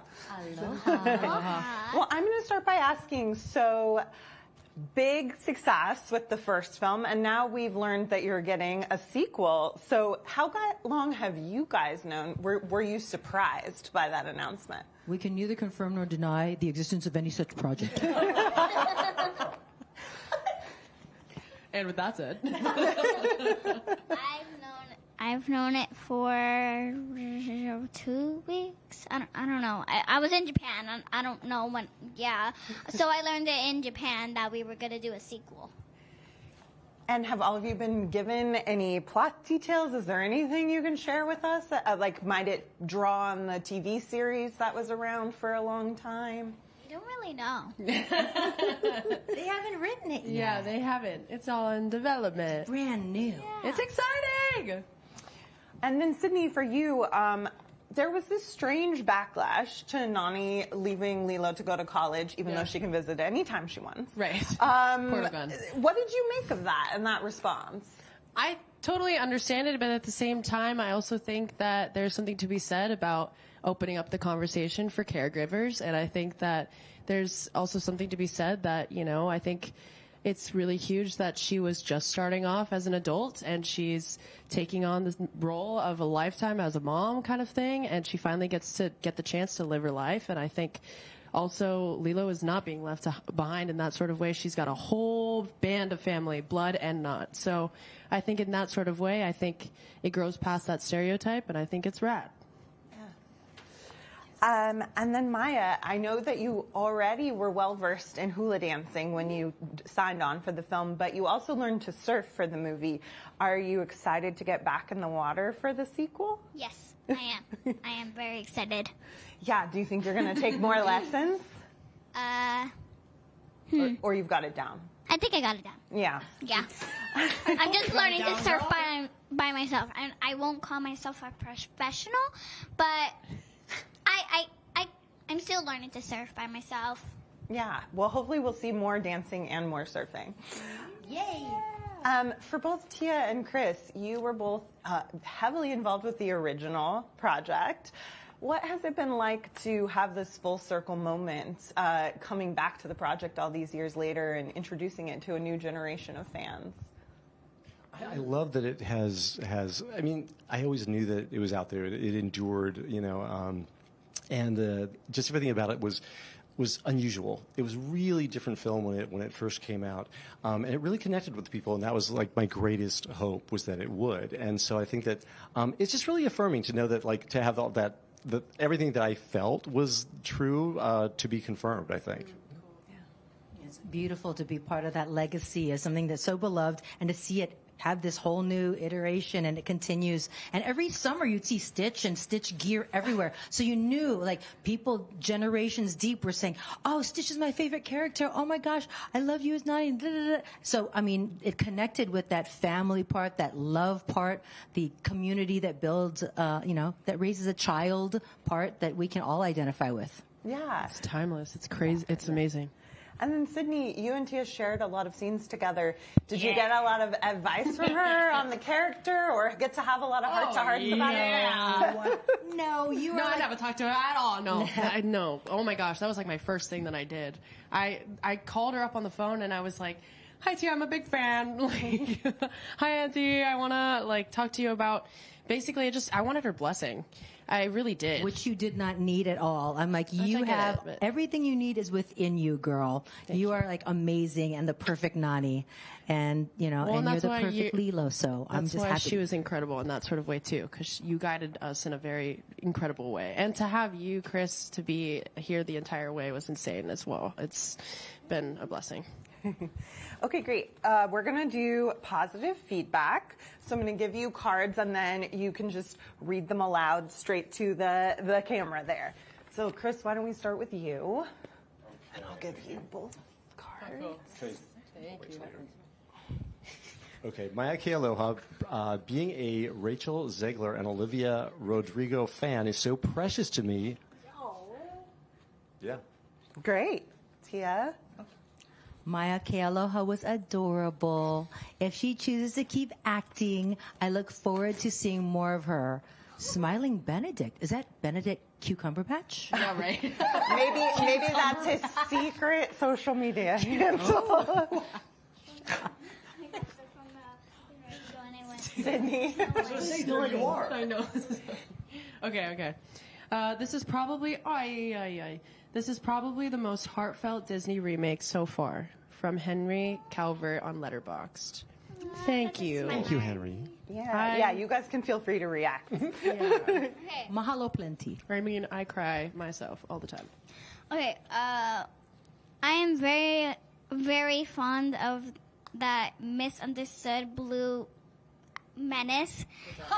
Aloha. Well, I'm going to start by asking, so big success with the first film, and now we've learned that you're getting a sequel. So how long have you guys known? Were you surprised by that announcement? We can neither confirm nor deny the existence of any such project. And with that said, I've known it for 2 weeks. I don't know. I was in Japan. I don't know when. Yeah. So I learned it in Japan that we were going to do a sequel. And have all of you been given any plot details? Is there anything you can share with us? Like, might it draw on the TV series that was around for a long time? I don't really know. They haven't written it yet. Yeah, they haven't. It's all in development. It's brand new. Yeah. It's exciting! And then, Sydney, for you, there was this strange backlash to Nani leaving Lilo to go to college, even though she can visit anytime she wants. Right. What did you make of that and that response? I totally understand it, but at the same time, I also think that there's something to be said about opening up the conversation for caregivers, and I think that there's also something to be said that, I think it's really huge that she was just starting off as an adult and she's taking on this role of a lifetime as a mom kind of thing, and she finally gets to get the chance to live her life. And I think also Lilo is not being left behind in that sort of way. She's got a whole band of family, blood and not. So I think in that sort of way, I think it grows past that stereotype, and I think it's rad. And then Maya, I know that you already were well-versed in hula dancing when you signed on for the film, but you also learned to surf for the movie. Are you excited to get back in the water for the sequel? Yes, I am. I am very excited. Yeah, do you think you're going to take more lessons? Or you've got it down? I think I got it down. Yeah. Yeah. I'm just learning to surf by myself. And I won't call myself a professional, but I'm still learning to surf by myself. Yeah. Well, hopefully we'll see more dancing and more surfing. Yay! For both Tia and Chris, you were both heavily involved with the original project. What has it been like to have this full circle moment coming back to the project all these years later and introducing it to a new generation of fans? I love that it has. I mean, I always knew that it was out there. It endured, and just everything about it was unusual. It was really different film when it first came out, and it really connected with people. And that was like my greatest hope, was that it would. And so I think that it's just really affirming to know that, like, to have all that everything that I felt was true to be confirmed, I think. It's beautiful to be part of that legacy of something that's so beloved, and to see it have this whole new iteration, and it continues. And every summer you'd see Stitch and Stitch gear everywhere. So you knew, like, people generations deep were saying, oh, Stitch is my favorite character. Oh my gosh, I love you as Nein. So, I mean, it connected with that family part, that love part, the community that builds, that raises a child part that we can all identify with. Yeah. It's timeless. It's crazy. It's amazing. And then, Sydney, you and Tia shared a lot of scenes together. Did you get a lot of advice from her on the character, or get to have a lot of heart-to-hearts about it? No, I never talked to her at all. No, no. Oh my gosh, that was like my first thing that I did. I called her up on the phone and I was like, "Hi Tia, I'm a big fan. Like, hi Auntie, I wanna talk to you about." Basically, I wanted her blessing. I really did. Which you did not need at all. I'm like, you have everything you need is within you, girl. You are like amazing and the perfect Nani, and and you're the perfect Lilo. So I'm just happy. She was incredible in that sort of way too, because you guided us in a very incredible way. And to have you, Chris, to be here the entire way was insane as well. It's been a blessing. Okay, great. We're going to do positive feedback. So I'm going to give you cards, and then you can just read them aloud straight to the camera there. So, Chris, why don't we start with you? And I'll give you both cards. Okay. Thank you. Okay, Maya Ke Aloha, being a Rachel Zegler and Olivia Rodrigo fan is so precious to me. Oh. Yeah. Great. Tia? Maya Kealoha was adorable. If she chooses to keep acting, I look forward to seeing more of her. Smiling Benedict. Is that Benedict Cucumber Patch? Yeah, right. Maybe that's his secret social media handle. Sydney. I know. Okay. This is probably this is probably the most heartfelt Disney remake so far. From Henry Calvert on Letterboxd. Thank you. Thank you, Henry. Yeah, you guys can feel free to react. Mahalo plenty. I mean, I cry myself all the time. Okay, I am very, very fond of that misunderstood blue menace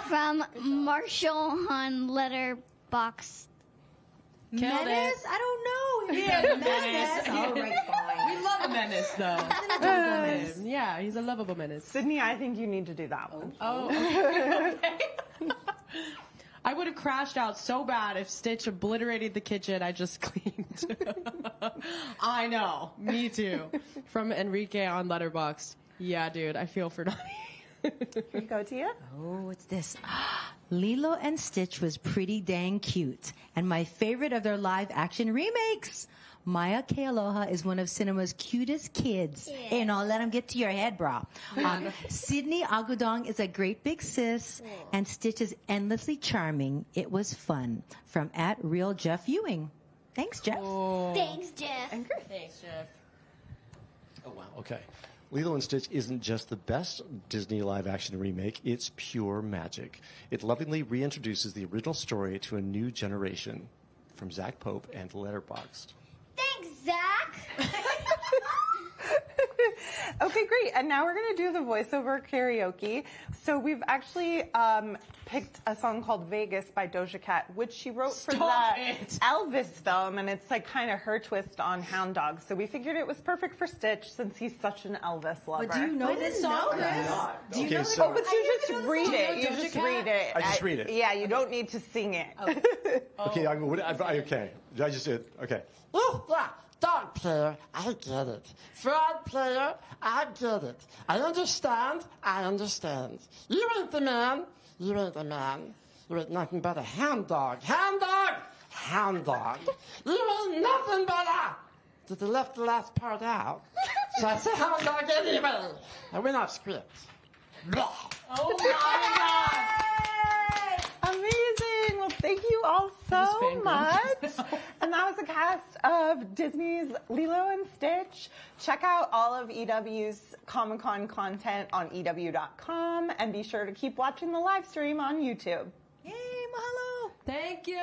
from Marshall on Letterboxd. Menace? I don't know. Yeah, Menace. All right, fine. We love a menace, though. menace. Yeah, he's a lovable menace. Sydney, I think you need to do that one. Oh, okay. I would have crashed out so bad if Stitch obliterated the kitchen I just cleaned. I know. Me too. From Enrique on Letterboxd. Yeah, dude, I feel for Donnie. Here you go, Tia. Oh, what's this? Lilo and Stitch was pretty dang cute, and my favorite of their live-action remakes. Maya Kealoha is one of cinema's cutest kids. Yeah. Hey, no, let him get to your head, bro. Sydney Agudong is a great big sis, and Stitch is endlessly charming. It was fun. From @RealJeffEwing. Thanks, Jeff. Thanks, Jeff. Thanks, Jeff. Oh, wow. Okay. Lilo and Stitch isn't just the best Disney live-action remake, it's pure magic. It lovingly reintroduces the original story to a new generation. From Zach Pope and Letterboxd. Thanks, Zach. Okay, great. And now we're going to do the voiceover karaoke. So we've actually picked a song called Vegas by Doja Cat, which she wrote for Elvis film, and it's like kind of her twist on Hound Dog. So we figured it was perfect for Stitch since he's such an Elvis lover. But do you know this song, Chris? Do you know so- Oh, but you just read it. You just read it. I just read it. Yeah, you don't need to sing it. Okay, okay. I just did. Okay. Oh, yeah. Dog player, I get it. Frog player, I get it. I understand. You ain't the man. You ain't nothing but a hound dog. Hound dog. You ain't nothing but a... Did they left the last part out? So I say hound dog anyway. I went off script. Blah. Oh my God! Amazing! Well, thank you all so much. And that was the cast of Disney's Lilo and Stitch. Check out all of EW's Comic-Con content on EW.com and be sure to keep watching the live stream on YouTube. Yay, mahalo! Thank you.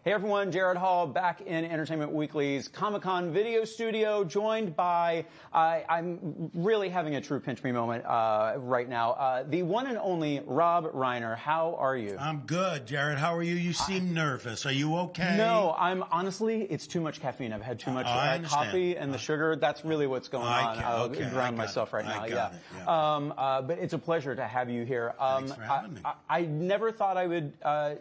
Hey everyone, Jared Hall back in Entertainment Weekly's Comic-Con video studio, joined by, I'm really having a true pinch me moment right now, the one and only Rob Reiner. How are you? I'm good, Jared. How are you? You seem nervous. Are you okay? No, I'm honestly, it's too much caffeine. I've had too much coffee and the sugar. That's really what's going on. I'll drown myself right now. Yeah. But it's a pleasure to have you here. Thanks for having me. I never thought I would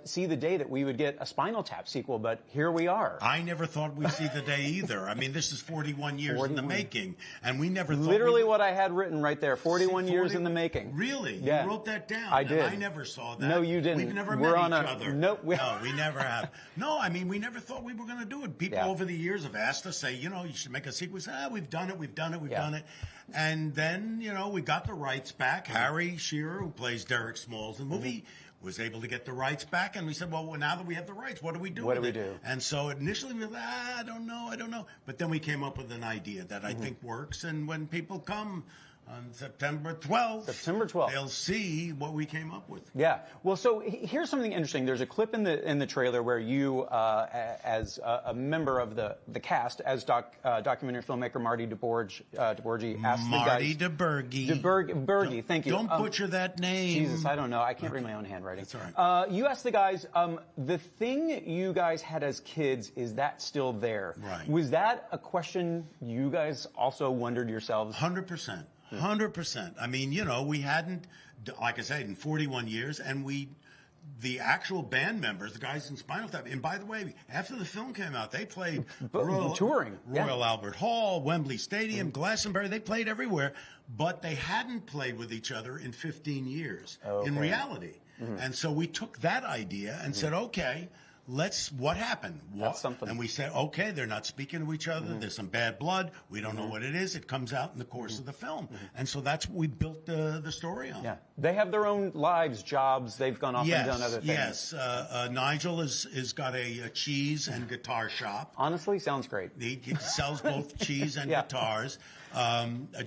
see the day that we would get a Spinal Tap sequel, but here we are. I never thought we'd see the day either. I mean, this is 41 years in the making, and we never thought... Literally what I had written right there, 41 years in the making. Really? Yeah. You wrote that down? I did. And I never saw that. No, you didn't. We've never We're met on each other. Nope. No, we never have. No, I mean, we never thought we were going to do it. People over the years have asked us, say, you know, you should make a sequel. We say, we've done it, we've done it. And then, you know, we got the rights back. Harry Shearer, who plays Derek Smalls in the movie, was able to get the rights back, and we said, well, now that we have the rights, what do we do with it? What do we do? And so initially we were like, I don't know. But then we came up with an idea that I think works, and when people come on September 12th, they'll see what we came up with. Yeah. Well, so here's something interesting. There's a clip in the trailer where you, as a member of the cast, as documentary filmmaker Marty DeBorgi asked the guys... Marty DeBorgi. Thank you. Don't butcher that name. Jesus, I don't know. I can't read my own handwriting. That's all right. You asked the guys, the thing you guys had as kids, is that still there? Right. Was that a question you guys also wondered yourselves? 100%. 100%. I mean, you know, we hadn't, like I said, in 41 years, and the actual band members, the guys in Spinal Tap, and by the way, after the film came out, they played touring. Royal Albert Hall, Wembley Stadium, Glastonbury. They played everywhere, but they hadn't played with each other in 15 years in reality. And so we took that idea and said, okay, what happened? That's something. And we said, okay, they're not speaking to each other. There's some bad blood. We don't know what it is. It comes out in the course of the film. And so that's what we built the story on. Yeah. They have their own lives, jobs. They've gone off and done other things. Yes. Nigel has got a cheese and guitar shop. Honestly, sounds great. He sells both cheese and guitars.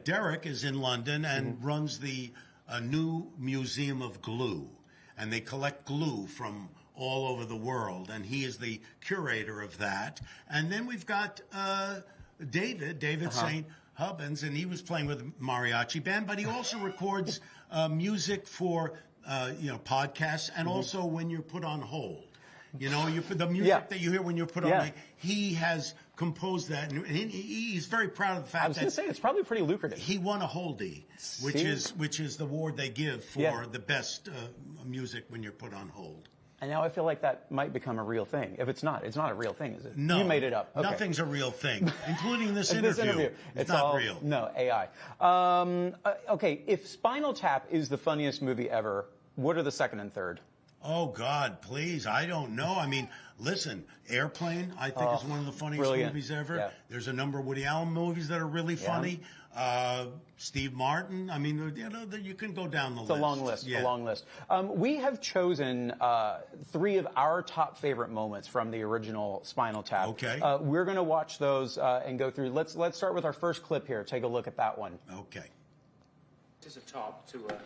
Derek is in London and runs the new Museum of Glue. And they collect glue from all over the world, and he is the curator of that. And then we've got David St. Hubbins, and he was playing with the mariachi band, but he also records music for podcasts, and also when you're put on hold. You know, the music that you hear when you're put on hold, he has composed that, and he's very proud of the fact that... I was going to say, it's probably pretty lucrative. He won a Holdie, which is the award they give for the best music when you're put on hold. And now I feel like that might become a real thing. If it's not a real thing, is it? No. You made it up. Okay. Nothing's a real thing, including this interview. It's not all real. No, AI. Okay, if Spinal Tap is the funniest movie ever, what are the second and third? Oh, God, please. I don't know. I mean, listen, Airplane, I think, is one of the funniest movies ever. Yeah. There's a number of Woody Allen movies that are really funny. Steve Martin. I mean, you can go down the list. It's a long list. A long list. We have chosen 3 of our top favorite moments from the original Spinal Tap. Okay. We're going to watch those and go through. Let's start with our first clip here. Take a look at that one. Okay. It is a top to what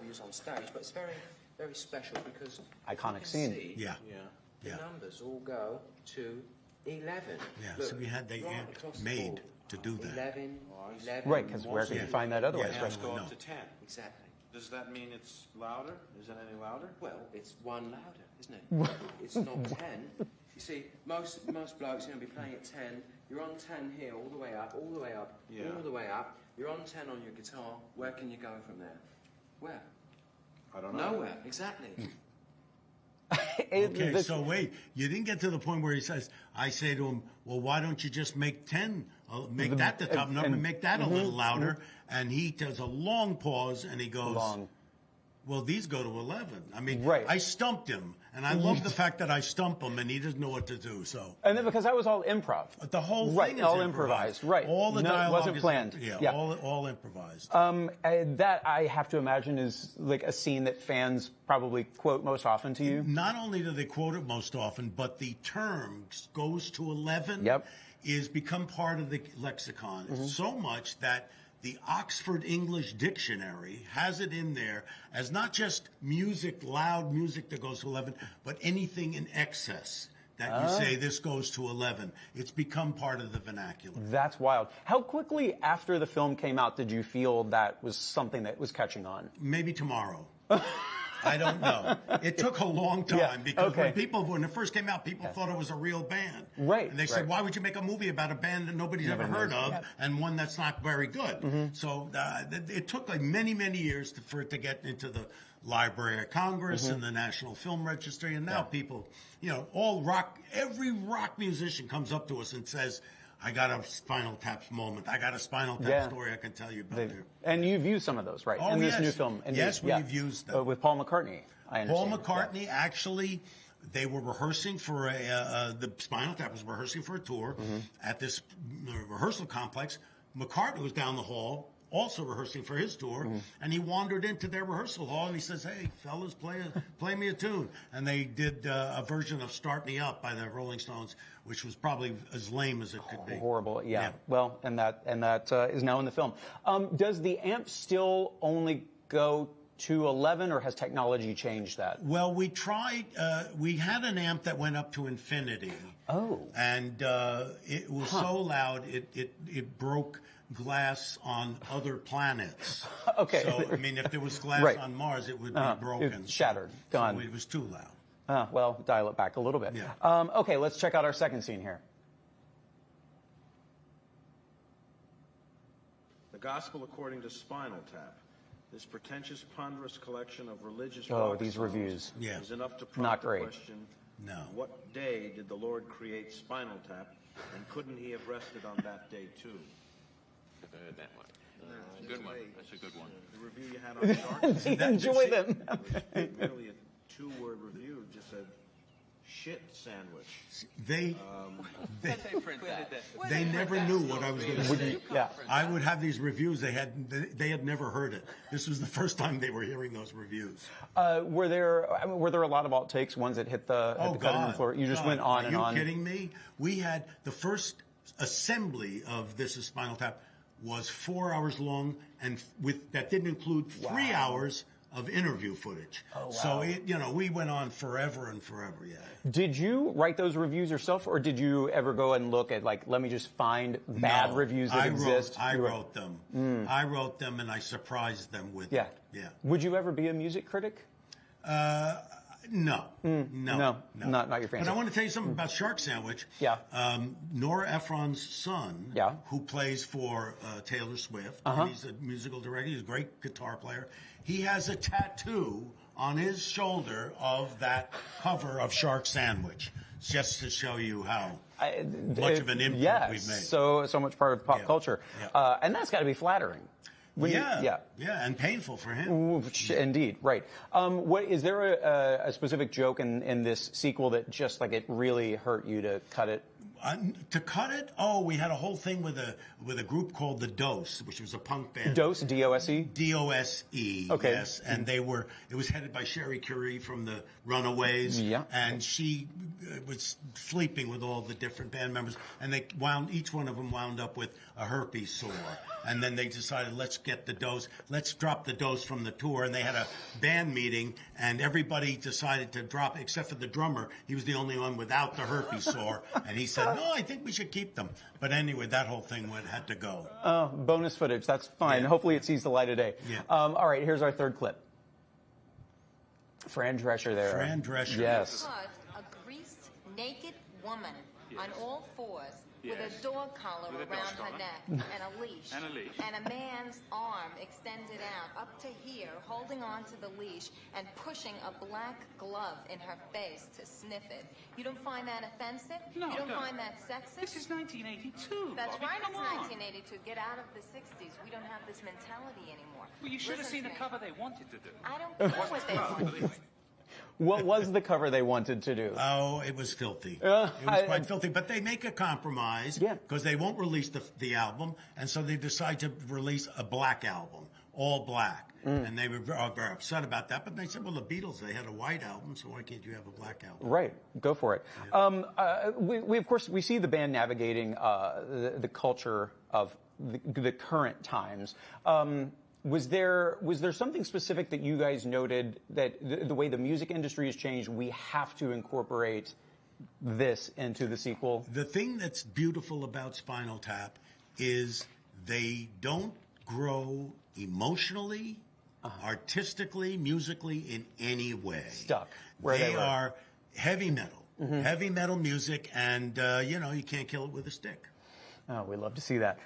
we use on stage, but it's very, very special because iconic scene. See, the numbers all go to 11. Yeah. Look, so we had they made to do that. 11. Right, because where can you find that otherwise? Let's go up to 10. Exactly. Does that mean it's louder? Is it any louder? Well, it's 1 louder, isn't it? It's not 10. You see, most blokes be playing at 10. You're on 10 here, all the way up, all the way up, all the way up. You're on 10 on your guitar. Where can you go from there? Where? I don't know. Nowhere, exactly. Okay, so wait, you didn't get to the point where he says, I say to him, well, why don't you just make 10, make that the top number, and make that a little louder, and he does a long pause, and he goes, well, these go to 11. I mean, I stumped him, and I love the fact that I stump him, and he doesn't know what to do, so. And then because that was all improv. The whole thing is all improvised. Right. All the dialogue wasn't planned. All improvised. That, I have to imagine, is like a scene that fans probably quote most often to you. Not only do they quote it most often, but the term goes to 11 is become part of the lexicon. So much that the Oxford English Dictionary has it in there as not just music, loud music that goes to 11, but anything in excess that you say this goes to 11. It's become part of the vernacular. That's wild. How quickly after the film came out did you feel that was something that was catching on? Maybe tomorrow. I don't know. It took a long time because when it first came out, people thought it was a real band. Right. And they said, why would you make a movie about a band that nobody's ever heard of and one that's not very good? So it took like many, many years for it to get into the Library of Congress and the National Film Registry. And now people, every rock musician comes up to us and says, I got a Spinal Tap moment. I got a Spinal Tap story I can tell you about there. And you've used some of those, right? Oh, in this new film. Yes, we've used them. With Paul McCartney, I understand. Paul McCartney, actually, they were rehearsing for the Spinal Tap was rehearsing for a tour at this rehearsal complex. McCartney was down the hall, also rehearsing for his tour, and he wandered into their rehearsal hall and he says, "Hey, fellas, play me a tune." And they did a version of "Start Me Up" by the Rolling Stones, which was probably as lame as it could be. Horrible, yeah. Well, and that is now in the film. Does the amp still only go to 11, or has technology changed that? Well, we tried. We had an amp that went up to infinity. Oh. And it was so loud it broke glass on other planets. Okay. So, I mean, if there was glass on Mars, it would be broken. It shattered. Gone. So it was too loud. Well, dial it back a little bit. Yeah. Okay, let's check out our second scene here. The Gospel According to Spinal Tap. This pretentious, ponderous collection of religious these songs reviews. is enough to Not prompt the great. question, no. What day did the Lord create Spinal Tap, and couldn't he have rested on that day too? I've heard that one. Good one. That's a good one. The review you had on Shark. Enjoy them. It was really a two-word review, just said, shit sandwich. They never knew what I was going to say. Yeah. I would have these reviews. They had never heard it. This was the first time they were hearing those reviews. Were there a lot of outtakes, ones that hit the cutting room floor? You just went on and on. Are you kidding me? We had the first assembly of This Is Spinal Tap was 4 hours long, and that didn't include 3 hours of interview footage. Oh, wow. So we went on forever and forever. Yeah. Did you write those reviews yourself, or did you ever go and look at let me just find bad reviews that exist? I wrote them. I wrote them, and I surprised them with it. Yeah. Would you ever be a music critic? No. No, not your fancy. But I want to tell you something about Shark Sandwich. Yeah. Nora Ephron's son, who plays for Taylor Swift, and he's a musical director. He's a great guitar player. He has a tattoo on his shoulder of that cover of Shark Sandwich, just to show you how much of an impact we've made. So much part of pop culture. Yeah. And that's got to be flattering. And painful for him. Indeed, right. Is there a specific joke in this sequel that just it really hurt you to cut it? To cut it? Oh, we had a whole thing with a group called the Dose, which was a punk band. Dose, D-O-S-E? D-O-S-E, okay. Yes. And it was headed by Sherry Curie from the Runaways. Yeah. And she was sleeping with all the different band members, and each one of them wound up with a herpes sore. And then they decided, let's get the Dose, let's drop the Dose from the tour. And they had a band meeting, and everybody decided to drop it, except for the drummer. He was the only one without the herpes sore. And he said, no, I think we should keep them. But anyway, that whole thing had to go. Bonus footage, that's fine. Yeah. Hopefully it sees the light of day. Yeah. All right, here's our third clip. Fran Drescher there. Fran Drescher. Yes. A greased, naked woman on all fours with a dog collar around her neck and a leash. And a man's arm extended out up to here, holding on to the leash and pushing a black glove in her face to sniff it. You don't find that offensive? No, you don't find that sexist? This is 1982. That's Bobby, right, come it's on. 1982. Get out of the 60s. We don't have this mentality anymore. Well, you should have Listen seen the to me. cover they wanted to do. I don't care what they want. What was the cover they wanted to do? Oh, it was filthy. It was quite filthy. But they make a compromise because they won't release the album, and so they decide to release a black album, all black. And they were very upset about that. But they said, well, the Beatles, they had a white album, so why can't you have a black album? Right. Go for it. Yeah. We of course, we see the band navigating the culture of the current times. Was there something specific that you guys noted that the way the music industry has changed, we have to incorporate this into the sequel? The thing that's beautiful about Spinal Tap is they don't grow emotionally, artistically, musically in any way. Stuck where they were. Are heavy metal. Heavy metal music, and, you can't kill it with a stick. Oh, we love to see that.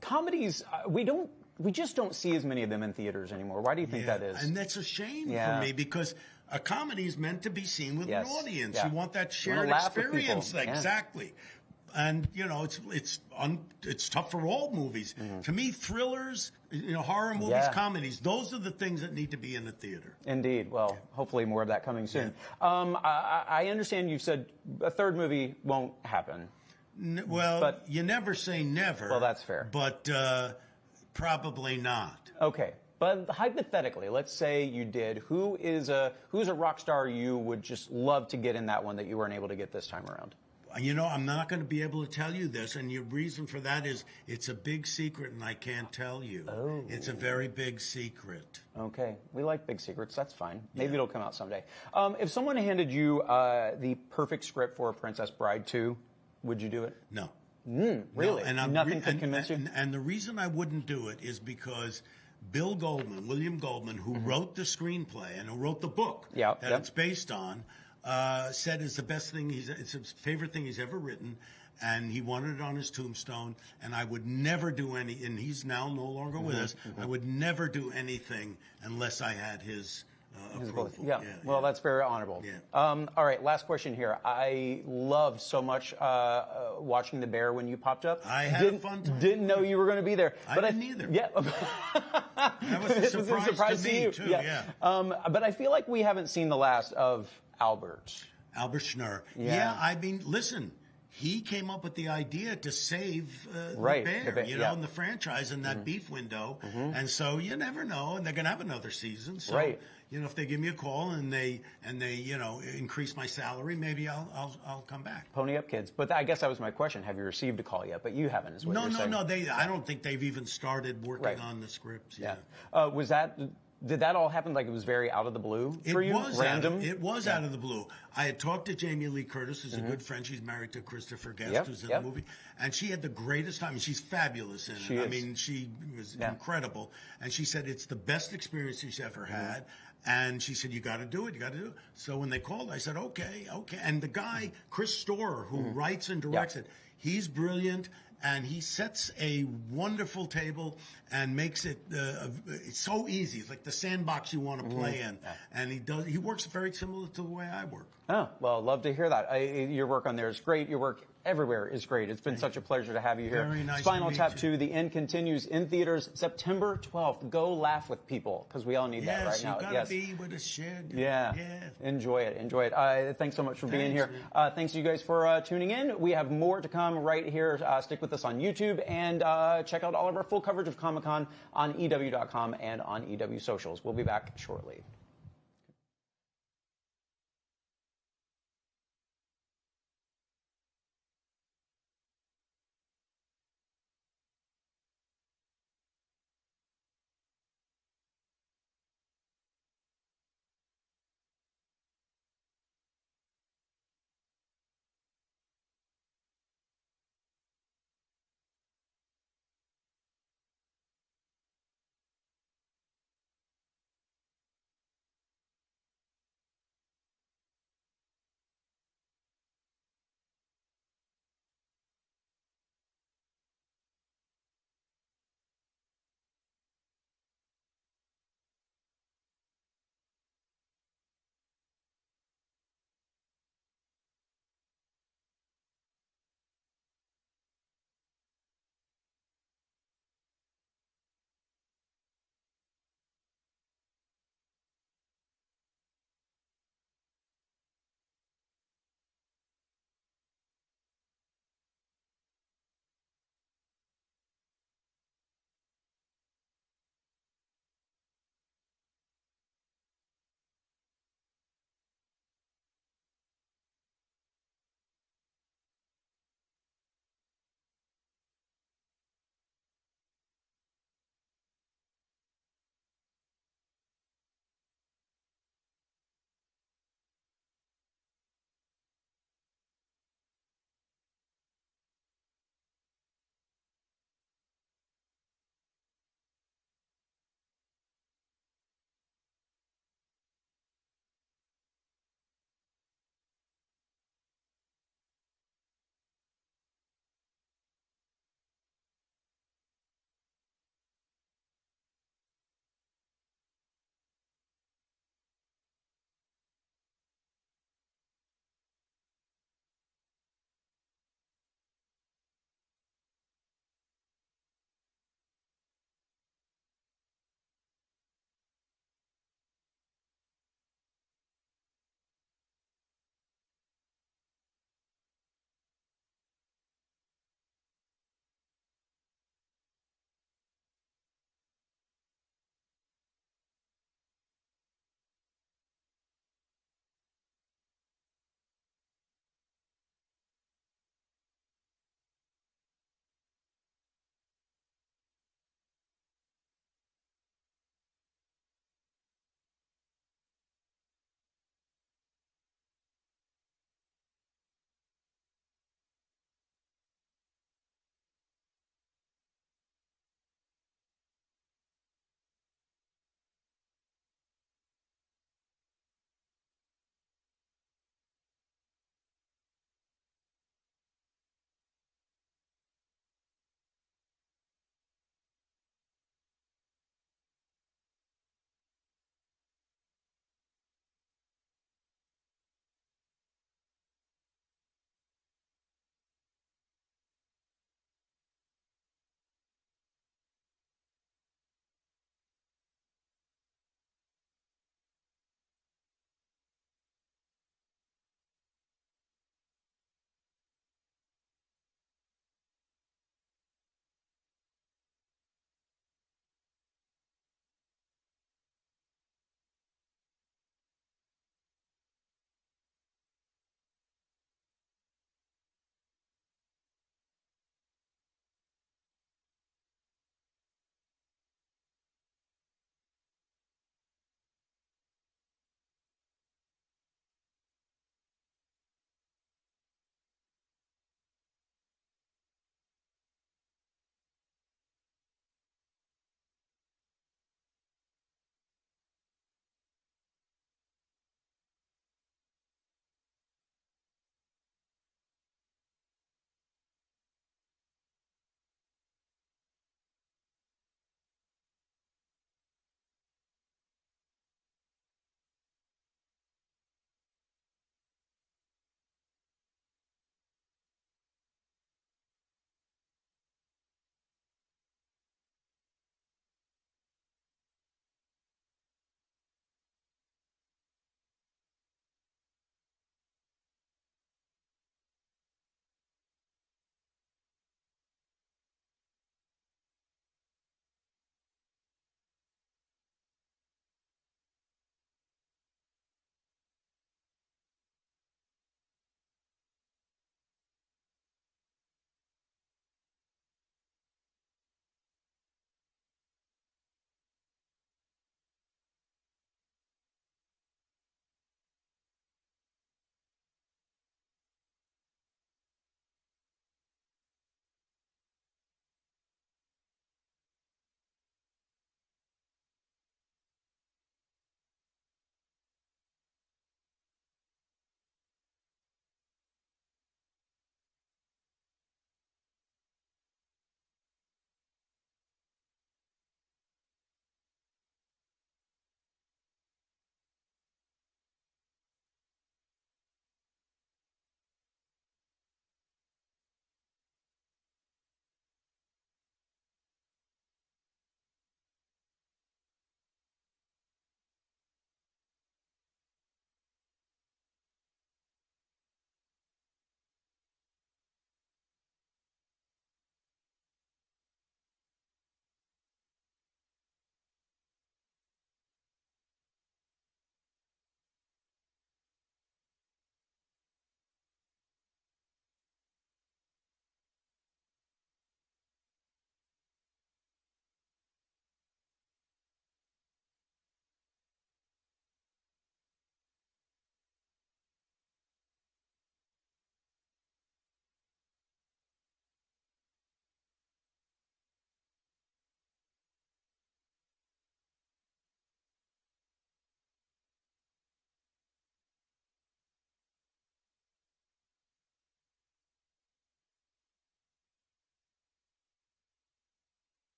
Comedies, we just don't see as many of them in theaters anymore. Why do you think that is? And that's a shame for me, because a comedy is meant to be seen with an audience. Yeah. You want that You wanna shared laugh with people. experience. Yeah. Exactly. And, it's tough for all movies. To me, thrillers, horror movies, comedies, those are the things that need to be in the theater. Indeed. Well, hopefully more of that coming soon. I understand you've said a third movie won't happen. But you never say never. Well, that's fair. But probably not. Okay. But hypothetically, let's say you did. Who's a rock star you would just love to get in that one that you weren't able to get this time around? I'm not going to be able to tell you this, and the reason for that is it's a big secret, and I can't tell you. Oh. It's a very big secret. Okay. We like big secrets. That's fine. Maybe it'll come out someday. If someone handed you the perfect script for A Princess Bride 2, would you do it? No. Really? No, and Nothing could convince you? And the reason I wouldn't do it is because William Goldman, who wrote the screenplay and who wrote the book that it's based on, said it's the best thing it's his favorite thing he's ever written, and he wanted it on his tombstone. And I would never do any. And he's now no longer with us. I would never do anything unless I had his approval. Yeah. Well, that's very honorable. All right. Last question here. I loved so much watching The Bear when you popped up. I had a fun time. Didn't know you were going to be there. I didn't either. Yeah. That was a surprise to me, too. Yeah. But I feel like we haven't seen the last of Albert Schnurr. Yeah. I mean, listen. He came up with the idea to save the bear, in the franchise in that beef window. And so you never know, and they're going to have another season. So, if they give me a call and they increase my salary, maybe I'll come back. Pony up, kids. But I guess that was my question. Have you received a call yet? But you haven't, is what you're saying. No. I don't think they've even started working on the scripts. Yeah. Did that all happen like it was very out of the blue for you? Random? It was out of the blue. I had talked to Jamie Lee Curtis, who's a good friend. She's married to Christopher Guest, who's in the movie. And she had the greatest time. And she's fabulous in it. I mean, she was incredible. And she said it's the best experience she's ever had. And she said, you got to do it. So when they called, I said, okay. And the guy, Chris Storer, who writes and directs it, he's brilliant. And he sets a wonderful table and makes it it's so easy. It's like the sandbox you want to play in. And he works very similar to the way I work. Oh, well, love to hear that. Your work on there is great. Your work everywhere is great. It's been such a pleasure to have you here. Very nice Spinal to meet Tap you. 2, the end continues in theaters September 12th. Go laugh with people, because we all need that right now. You gotta be with a shed. Yeah. Enjoy it. Thanks so much for being here. Thanks to you guys for tuning in. We have more to come right here. Stick with us on YouTube and check out all of our full coverage of Comic-Con on EW.com and on EW Socials. We'll be back shortly.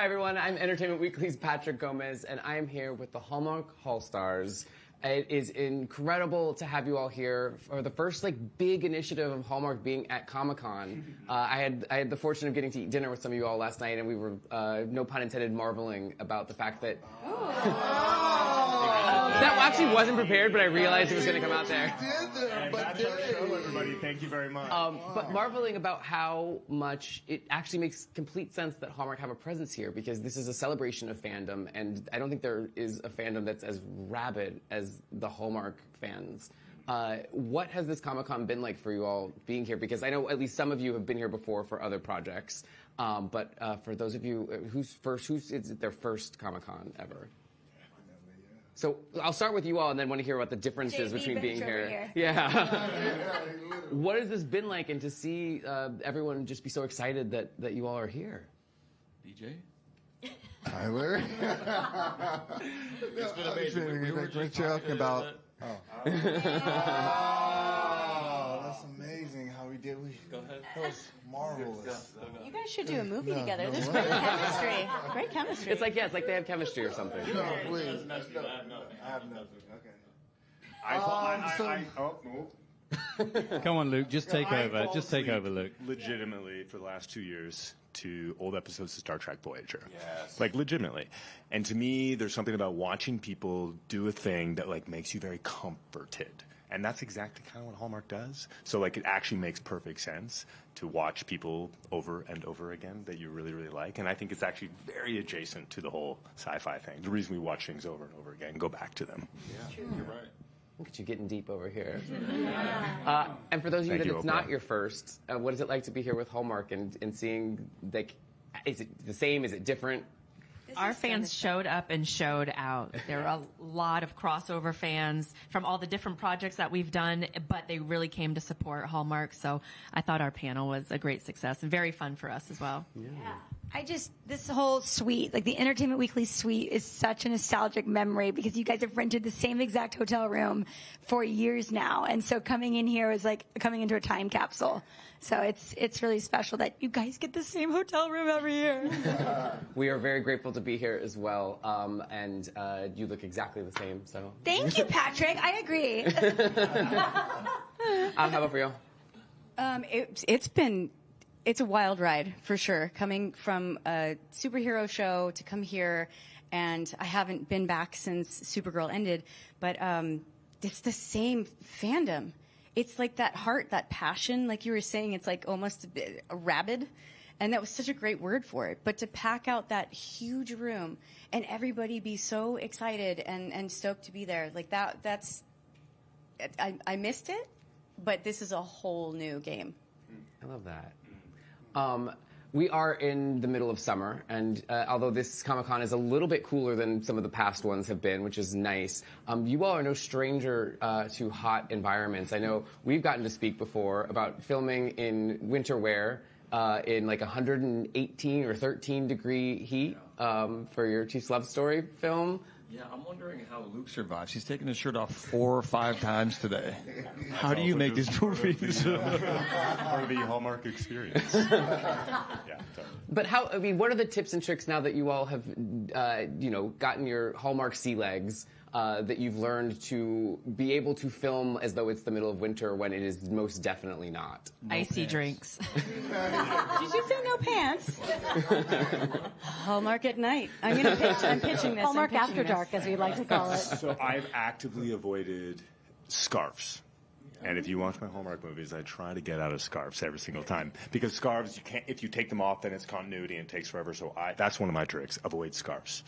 Hi, everyone. I'm Entertainment Weekly's Patrick Gomez, and I'm here with the Hallmark Hallstars. It is incredible to have you all here for the first big initiative of Hallmark being at Comic-Con. I had the fortune of getting to eat dinner with some of you all last night, and we were, no pun intended, marveling about the fact that that actually wasn't prepared, but I realized it was going to come out there. And that's our show, everybody. Thank you very much. But marveling about how much it actually makes complete sense that Hallmark have a presence here, because this is a celebration of fandom, and I don't think there is a fandom that's as rabid as the Hallmark fans. What has this Comic-Con been like for you all being here? Because I know at least some of you have been here before for other projects, but for those of you who's is their first Comic-Con ever? So I'll start with you all, and then want to hear about the differences between being here. Yeah. What has this been like, and to see everyone just be so excited that you all are here? DJ? Tyler? It's been amazing. We're talking about. Oh, that's amazing how we did. Go ahead. That was marvelous. You guys should do a movie together. No There's way. great chemistry. Great chemistry. It's like they have chemistry or something. No, please. I have nothing. I have nothing. Okay. Move. Come on, Luke. Just take over. Just take over, Luke. Legitimately, for the last 2 years, to old episodes of Star Trek Voyager. Yes. Legitimately. And to me, there's something about watching people do a thing that, makes you very comforted. And that's exactly kind of what Hallmark does. So, it actually makes perfect sense to watch people over and over again that you really, really like. And I think it's actually very adjacent to the whole sci-fi thing. The reason we watch things over and over again, go back to them. Yeah, you're right. Look at you getting deep over here. And for those of you Thank that you, it's Oprah. not your first, what is it like to be here with Hallmark and seeing, is it the same? Is it different? Our fans showed up and showed out. There were a lot of crossover fans from all the different projects that we've done, but they really came to support Hallmark. So I thought our panel was a great success and very fun for us as well. Yeah. This whole suite, the Entertainment Weekly suite, is such a nostalgic memory because you guys have rented the same exact hotel room for years now. And so coming in here is like coming into a time capsule. So it's really special that you guys get the same hotel room every year. We are very grateful to be here as well. And you look exactly the same. So Thank you, Patrick. I agree. How about for you? It's a wild ride, for sure. Coming from a superhero show to come here, and I haven't been back since Supergirl ended, but it's the same fandom. It's like that heart, that passion, like you were saying, it's like almost a rabid, and that was such a great word for it. But to pack out that huge room and everybody be so excited and stoked to be there, I missed it, but this is a whole new game. I love that. We are in the middle of summer, and although this Comic-Con is a little bit cooler than some of the past ones have been, which is nice, you all are no stranger to hot environments. I know we've gotten to speak before about filming in winter wear in 118 or 13 degree heat for your Chief's Love Story film. Yeah, I'm wondering how Luke survives. He's taken his shirt off 4 or 5 times today. How do you make these movies? Part of the Hallmark experience. But what are the tips and tricks now that you all have, gotten your Hallmark sea legs, that you've learned to be able to film as though it's the middle of winter when it is most definitely not? Icy drinks. Did you say no pants? Hallmark at night. I'm pitching this. Hallmark After Dark, as we like to call it. So I've actively avoided scarves. And if you watch my Hallmark movies, I try to get out of scarves every single time. Because scarves, you can't, if you take them off, then it's continuity and it takes forever. So that's one of my tricks. Avoid scarves.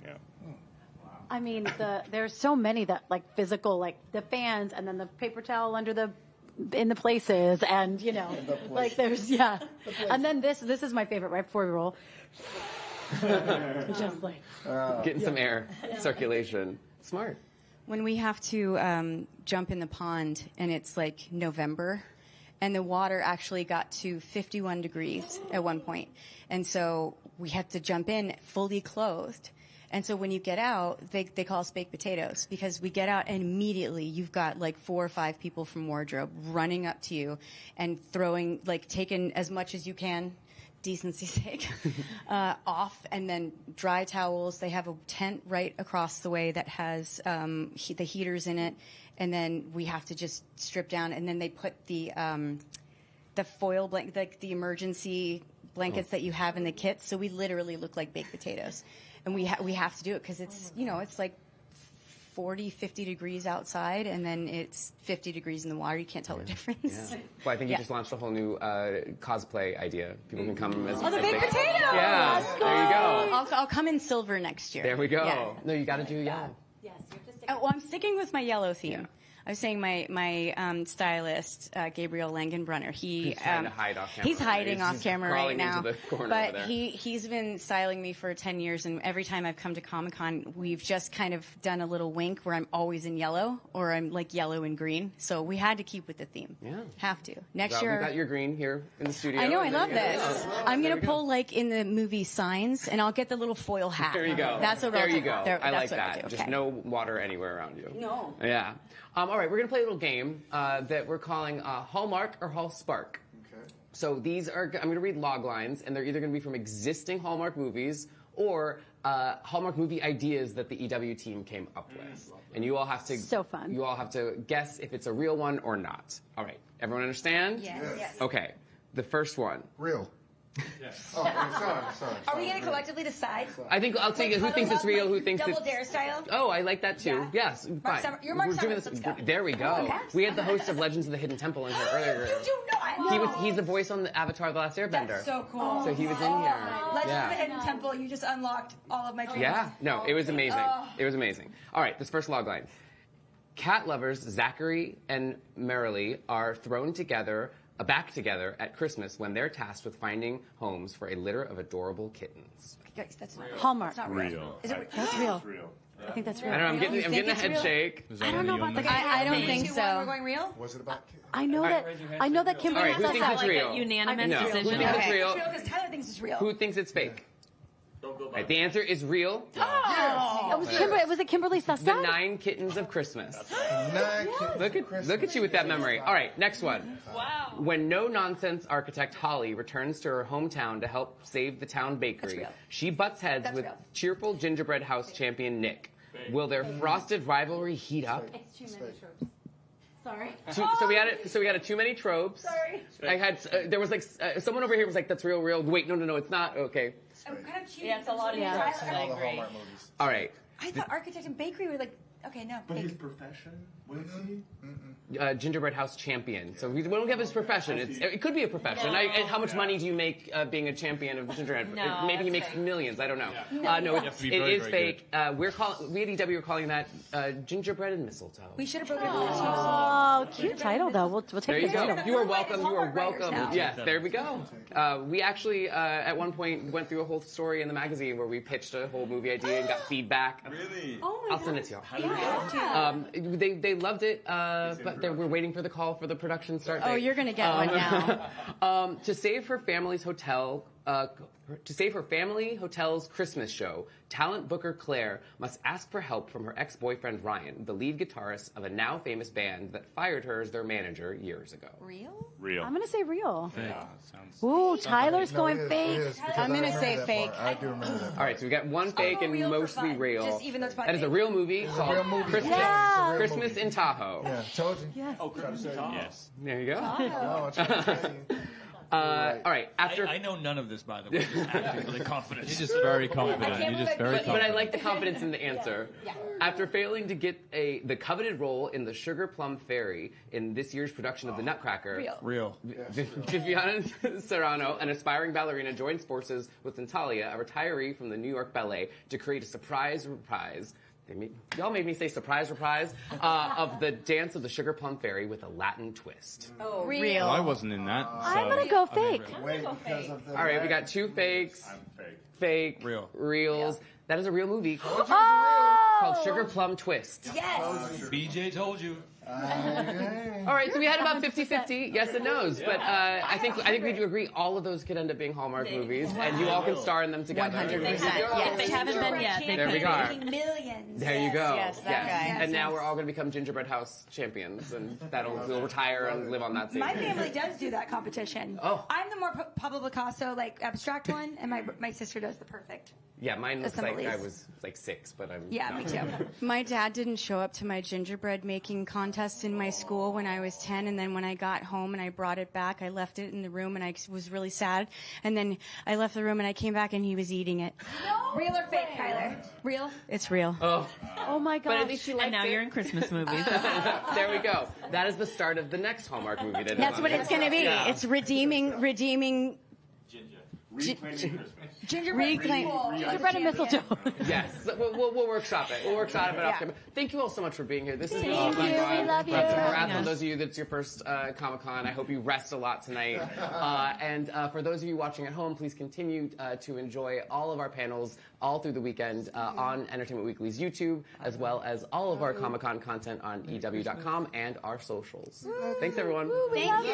Yeah. I mean, there's so many that physical, the fans, and then the paper towel in the places, and there's and then this is my favorite. Right before we roll, just getting some air circulation. Smart. When we have to jump in the pond and it's November, and the water actually got to 51 degrees at one point, and so we have to jump in fully clothed. And so when you get out, they call us baked potatoes, because we get out and immediately you've got 4 or 5 people from wardrobe running up to you and throwing, taking as much as you can, decency's sake, off, and then dry towels. They have a tent right across the way that has the heaters in it, and then we have to just strip down, and then they put the foil blanket, like the emergency blankets that you have in the kits, so we literally look like baked potatoes. And we have to do it because it's, it's like 40, 50 degrees outside, and then it's 50 degrees in the water. You can't tell the difference. Yeah. Well, I think you just launched a whole new cosplay idea. People can come as the baked potato! Yeah, there you go. I'll come in silver next year. There we go. Yeah. No, you got to do yellow. Yes, you have to stick. Well, I'm sticking with my yellow theme. Yeah. I was saying my stylist, Gabriel Langenbrunner, he's trying to hide off camera. He's hiding off camera right now. Into the corner but over there. he's been styling me for 10 years, and every time I've come to Comic-Con, we've just kind of done a little wink where I'm always in yellow, or I'm like yellow and green. So we had to keep with the theme. Yeah. Have to. Next year. We got your green here in the studio. I know, I love this. I'm going to pull like in the movie Signs, and I'll get the little foil hat. There you go. That's what there I'll do. you go. I like that. Okay. Just no water anywhere around you. No. Yeah. All right, we're going to play a little game that we're calling Hallmark or Hallspark. Okay. So these are, I'm going to read log lines, and they're either going to be from existing Hallmark movies or Hallmark movie ideas that the EW team came up with. And you all have to You all have to guess if it's a real one or not. All right, everyone understand? Yes. Okay, the first one. Real. Yes. Oh, I'm sorry. Are we going to collectively decide? I think I'll take it. Who thinks it's real? Who thinks Double it's Dare style? Oh, I like that too. Yeah. Yes, Mark fine. You're Mark We're doing Summers. this. Let's go. There we go. We had the host of Legends of the Hidden Temple in here earlier. You do know. He's the voice on the Avatar: The Last Airbender. That's so cool. So he was in here. Legends of the Hidden Temple. You just unlocked all of my dreams. Yeah. No, it was amazing. It was amazing. All right, this first log line. Cat lovers Zachary and Marilee are thrown together. Back together at Christmas when they're tasked with finding homes for a litter of adorable kittens. Okay, guys, that's not Hallmark. That's not real. Is it? That's real. I think that's real. I don't know. I'm getting a head shake. I don't know about the. I don't think so. We're going real? Was it about kids? I know that Kimberly All right, who thinks it's real? Unanimous decision. Who thinks it's real? Because Tyler thinks it's real. Who thinks it's fake? Right, the answer is real. It was Kimberly. Was it Kimberly Sessa? The 9 Kittens of Christmas. Look at you with that memory. All right, next one. Wow. When no-nonsense architect Holly returns to her hometown to help save the town bakery, she butts heads with cheerful gingerbread house champion Nick. Will their frosted rivalry heat up? It's too many tropes. Sorry. So we had a too many tropes. Sorry. I had there was like someone over here was like, that's real. Wait, no, it's not. Okay. I'm kind of cute. Yeah, it's a lot of tropes. I agree. All right. I thought architect and bakery were like, okay, no. But his profession? What is he? Gingerbread house champion. So we don't have his profession. It could be a profession. How much money do you make being a champion of gingerbread? No, Maybe he makes fake. millions. I don't know. No, it is fake. We at EW are calling that gingerbread and mistletoe. We should have broken it. Oh, cute title though. We'll take There you the go. title. You are welcome. You are welcome. Yes, there we go. We actually at one point went through a whole story in the magazine where we pitched a whole movie idea and got feedback. Really? Oh my I'll send it to you. Yeah. They loved it, but we're waiting for the call for the production start date. Oh, you're going to get one now. To save her family's hotel's Christmas show, talent booker Claire must ask for help from her ex-boyfriend Ryan, the lead guitarist of a now famous band that fired her as their manager years ago. Real. I'm gonna say real. Yeah. Ooh, Tyler's going fake. I'm going to say fake. I do remember that. All right, so we got one fake and mostly real. Just even though it's That is a real movie called Christmas, Yeah. Christmas in Tahoe. Yeah, told you. Yes. Oh, Christmas in Tahoe. Yes. There you go. No, it's crazy. All right, after. I know none of this, by the way. Just acting really confident. You're just very confident. You're just very But confident. I like the confidence in the answer. Yeah. After failing to get the coveted role in the Sugar Plum Fairy in this year's production of The Nutcracker, Real. Viviana Serrano, an aspiring ballerina, joins forces with Natalia, a retiree from the New York Ballet, to create a surprise reprise. Y'all made me say surprise reprise of the dance of the Sugar Plum Fairy with a Latin twist. Oh, Well, I wasn't in that. I'm gonna go fake. Wait, because of the All right, we got 2 fakes. I'm fake. Fake. Real. Reals. That is a real movie called Sugar Plum Twist. Yes. BJ told you. All right, so we had about 50-50 yes and no's, but I think we do agree all of those could end up being Hallmark movies, and you all can star in them together. 100%. If they haven't been yet, they There we could go. be. Making millions. There you go. Yes, that guy. And now we're all going to become Gingerbread House champions, and we'll retire and live on that scene. My family does do that competition. Oh. I'm the more Pablo Picasso, like abstract one, and my sister does the perfect. Yeah, mine looks like Assemblies. I was like 6, but I'm Yeah, me too. My dad didn't show up to my gingerbread making contest in my school when I was 10, and then when I got home and I brought it back, I left it in the room and I was really sad. And then I left the room and I came back and he was eating it. No, real or fake, Kyler? Real? It's real. Oh my god! But at least you liked And now it. you're in Christmas movies. There we go. That is the start of the next Hallmark movie. That is That's on what there. it's going to be. Yeah. It's redeeming. Gingerbread and mistletoe. Yes, we'll workshop it. We'll workshop it off camera. Thank you all so much for being here. This is Thank you. We love you. Congrats on those of you that's your first Comic-Con. I hope you rest a lot tonight. And for those of you watching at home, please continue to enjoy all of our panels all through the weekend on Entertainment Weekly's YouTube, as well as all of our Comic-Con content on EW.com and our socials. Thanks, everyone. Thank you.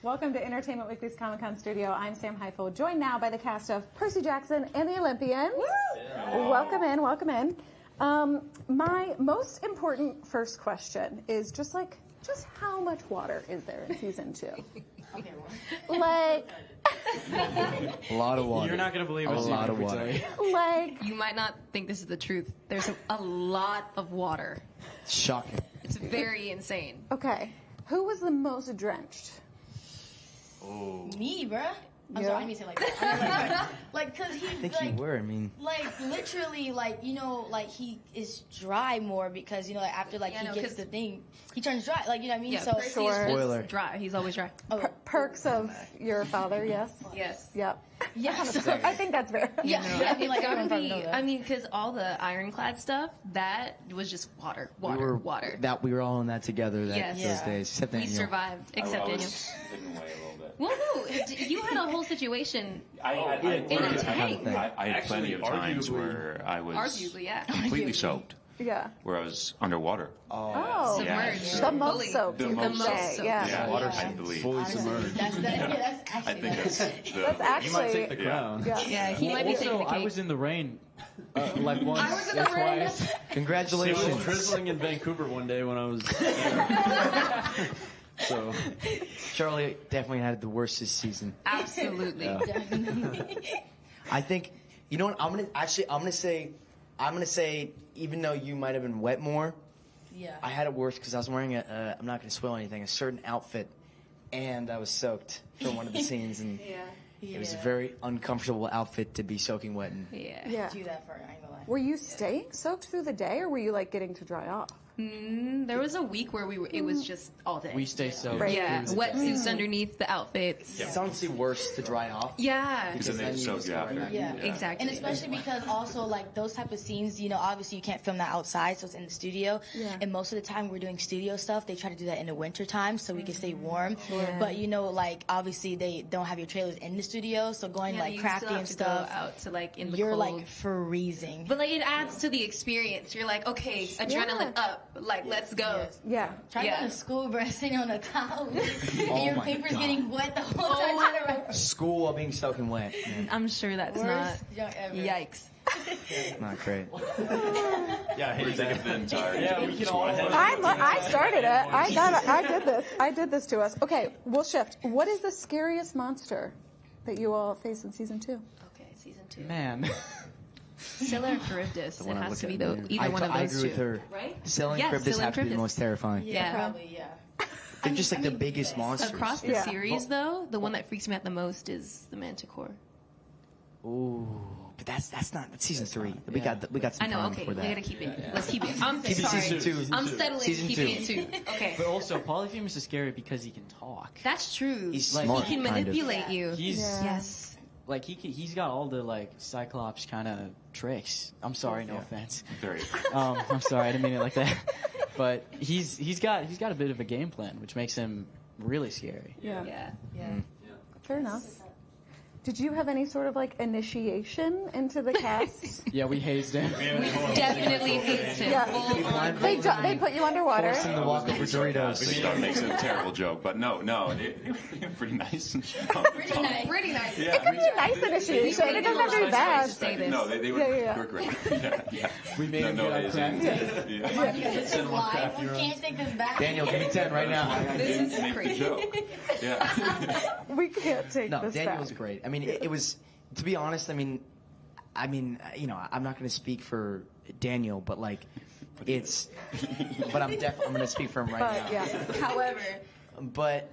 Welcome to Entertainment Weekly's Comic-Con studio. I'm Sam Heifel, joined now by the cast of Percy Jackson and the Olympians. Yeah. Welcome in, welcome in. My most important first question is just how much water is there in season 2? Like, a lot of water. You're not going to believe a lot of water. Like, you might not think this is the truth. There's a lot of water. Shocking. It's very insane. Okay, who was the most drenched? Oh. Me, bruh. I'm Yeah. sorry, I didn't mean to say it like that. Like, cause he, I think like, you were. I mean, like literally, like like he is dry more because like after Yeah, he no, gets 'cause- the thing, he turns dry. Like you know what I mean? Yeah, So Percy is Spoiler. just dry. He's always dry. Perks of your father, yes? Yes. Yep. Yeah. I think that's fair. Yeah. I mean, like It's everyone gotta probably be- knows that. I mean, because all the ironclad stuff, that was just water. Water. we were all in that together Yes. those days. Except We Daniel. survived, except I Daniel. was hidden away a little bit. Well, no, you had a whole situation. I in a tank. had plenty of times where I was Arguably, yeah. completely soaked, Yeah. where I was underwater. Oh, Submerged. the most soaked, The you could most say. soaked. Yeah. Yeah, I believe. Fully submerged. That's I think that's the. That's actually. You might take the crown. Yeah, he might be Also, taking the I cake. was in the rain, like once I was in or the rain. twice. It Congratulations. was drizzling in Vancouver one day when I was. So, Charlie definitely had the worst this season. Absolutely. I think, you know what? I'm gonna say, even though you might have been wet more, Yeah. I had it worse because I was wearing I'm not gonna spoil anything, a certain outfit, and I was soaked for one of the scenes, and it was a very uncomfortable outfit to be soaking wet in. Yeah. Do that for I ain't gonna lie. Were you staying soaked through the day, or were you getting to dry off? There was a week where it was just all day. we stay soaked. Right. Yeah, through the day. wetsuits underneath the outfits. It's honestly worse to dry off. Yeah. Because then they you soak just you go after. right back. Yeah. Exactly. And especially because also those type of scenes, obviously you can't film that outside, so it's in the studio. Yeah. And most of the time we're doing studio stuff, they try to do that in the winter time so we can stay warm. Yeah. But obviously they don't have your trailers in the studio, so going Yeah, you crafty still have and to go stuff, out to in the you're cold. freezing. But it adds to the experience. You're like, okay, adrenaline up. Let's go. Yeah. Try Yeah. going to school, bro, sitting on a towel, and Oh your my paper's God. getting wet the whole time. Trying to write. School while being soaking wet. Man, I'm sure that's not. Worst job ever. Yikes. not great. Yeah, I hate that. The entire Yeah, we can all. I started it. I did this to us. Okay, we'll shift. What is the scariest monster that you all face in season 2? Okay, season 2. Man. Scylla or Charybdis. It one I has look to be at, man. either one of I those agree two. with her. Right? Scylla and Yes, Charybdis Scylla have to be the and most terrifying. Yeah. Probably, yeah. They're just the biggest monsters. Across the Yeah. series, though, the one that freaks me out the most is the Manticore. Ooh, but that's season 3. We got some I know. time Okay, before we that. gotta keep it. Let's keep it. I'm Keep it sorry. season 2. I'm settling. Season keeping 2. it 2. Okay. But also, Polyphemus is scary because he can talk. That's true. He's Like, smart, he can kind of. manipulate you. He's Yes. like he's got all the Cyclops kind of tricks. I'm sorry, no offense. Very. I'm sorry, I didn't mean it like that. But he's got a bit of a game plan, which makes him really scary. Yeah. Yeah. Fair enough. Did you have any sort of initiation into the cast? Yeah, we hazed him. Definitely hazed him. Yeah. They put you underwater. Forced him to walk over Doritos. Which Star makes a terrible joke, but no, it pretty nice. Pretty nice. Pretty nice. Yeah, It could be a nice initiation. It doesn't have to be bad. No, they were, Yeah. they were great. Yeah. We made him get our hazing. craft. You guys are live. We can't take this back. Daniel, give me 10 right now. This is Make the crazy. joke. Yeah. We can't take No, this Daniel back. was great. I mean, it was, to be honest, I'm not going to speak for Daniel, but but I'm going to speak for him right now. Yeah. However, But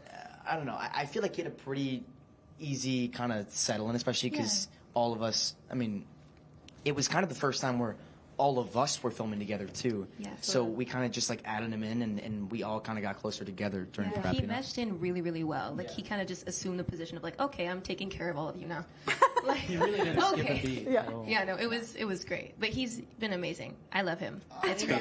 I don't know. I feel like he had a pretty easy kind of settle in, especially because all of us, it was kind of the first time where all of us were filming together too. Yeah. So we kind of just added him in, and we all kind of got closer together during he prepping. meshed in really, really well. He kind of just assumed the position of okay, I'm taking care of all of you now. He really didn't skip a beat Yeah. at all. Yeah, no, it was great. But he's been amazing. I love him. It's the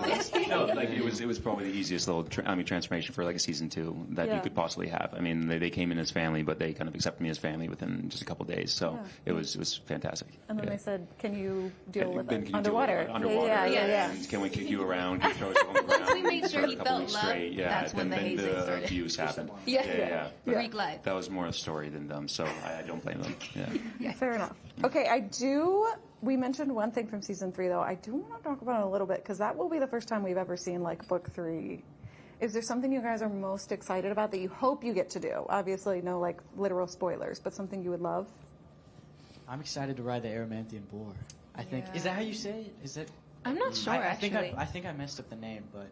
best. No, like it was probably the easiest little transformation for like a season 2 that Yeah. you could possibly have. I mean, they came in as family, but they kind of accepted me as family within just a couple of days. So Yeah. it was fantastic. And then Yeah. they said, "Can you deal with Can it you do underwater?" it underwater? Yeah. And can we kick you around? Can we throw you on the ground Once we made sure for a he couple felt weeks love, straight? Yeah, that's when the then hazing the started. abuse happened. Yeah. But Greek life. That was more a story than them, so I don't blame them. Yeah. Fair enough. Okay, we mentioned one thing from season 3, though. I do want to talk about it a little bit, because that will be the first time we've ever seen, like, book 3. Is there something you guys are most excited about that you hope you get to do? Obviously, no, like, literal spoilers, but something you would love? I'm excited to ride the Aramanthian boar. I think is that how you say it? Is it? I'm not sure, I think actually. I think I messed up the name, but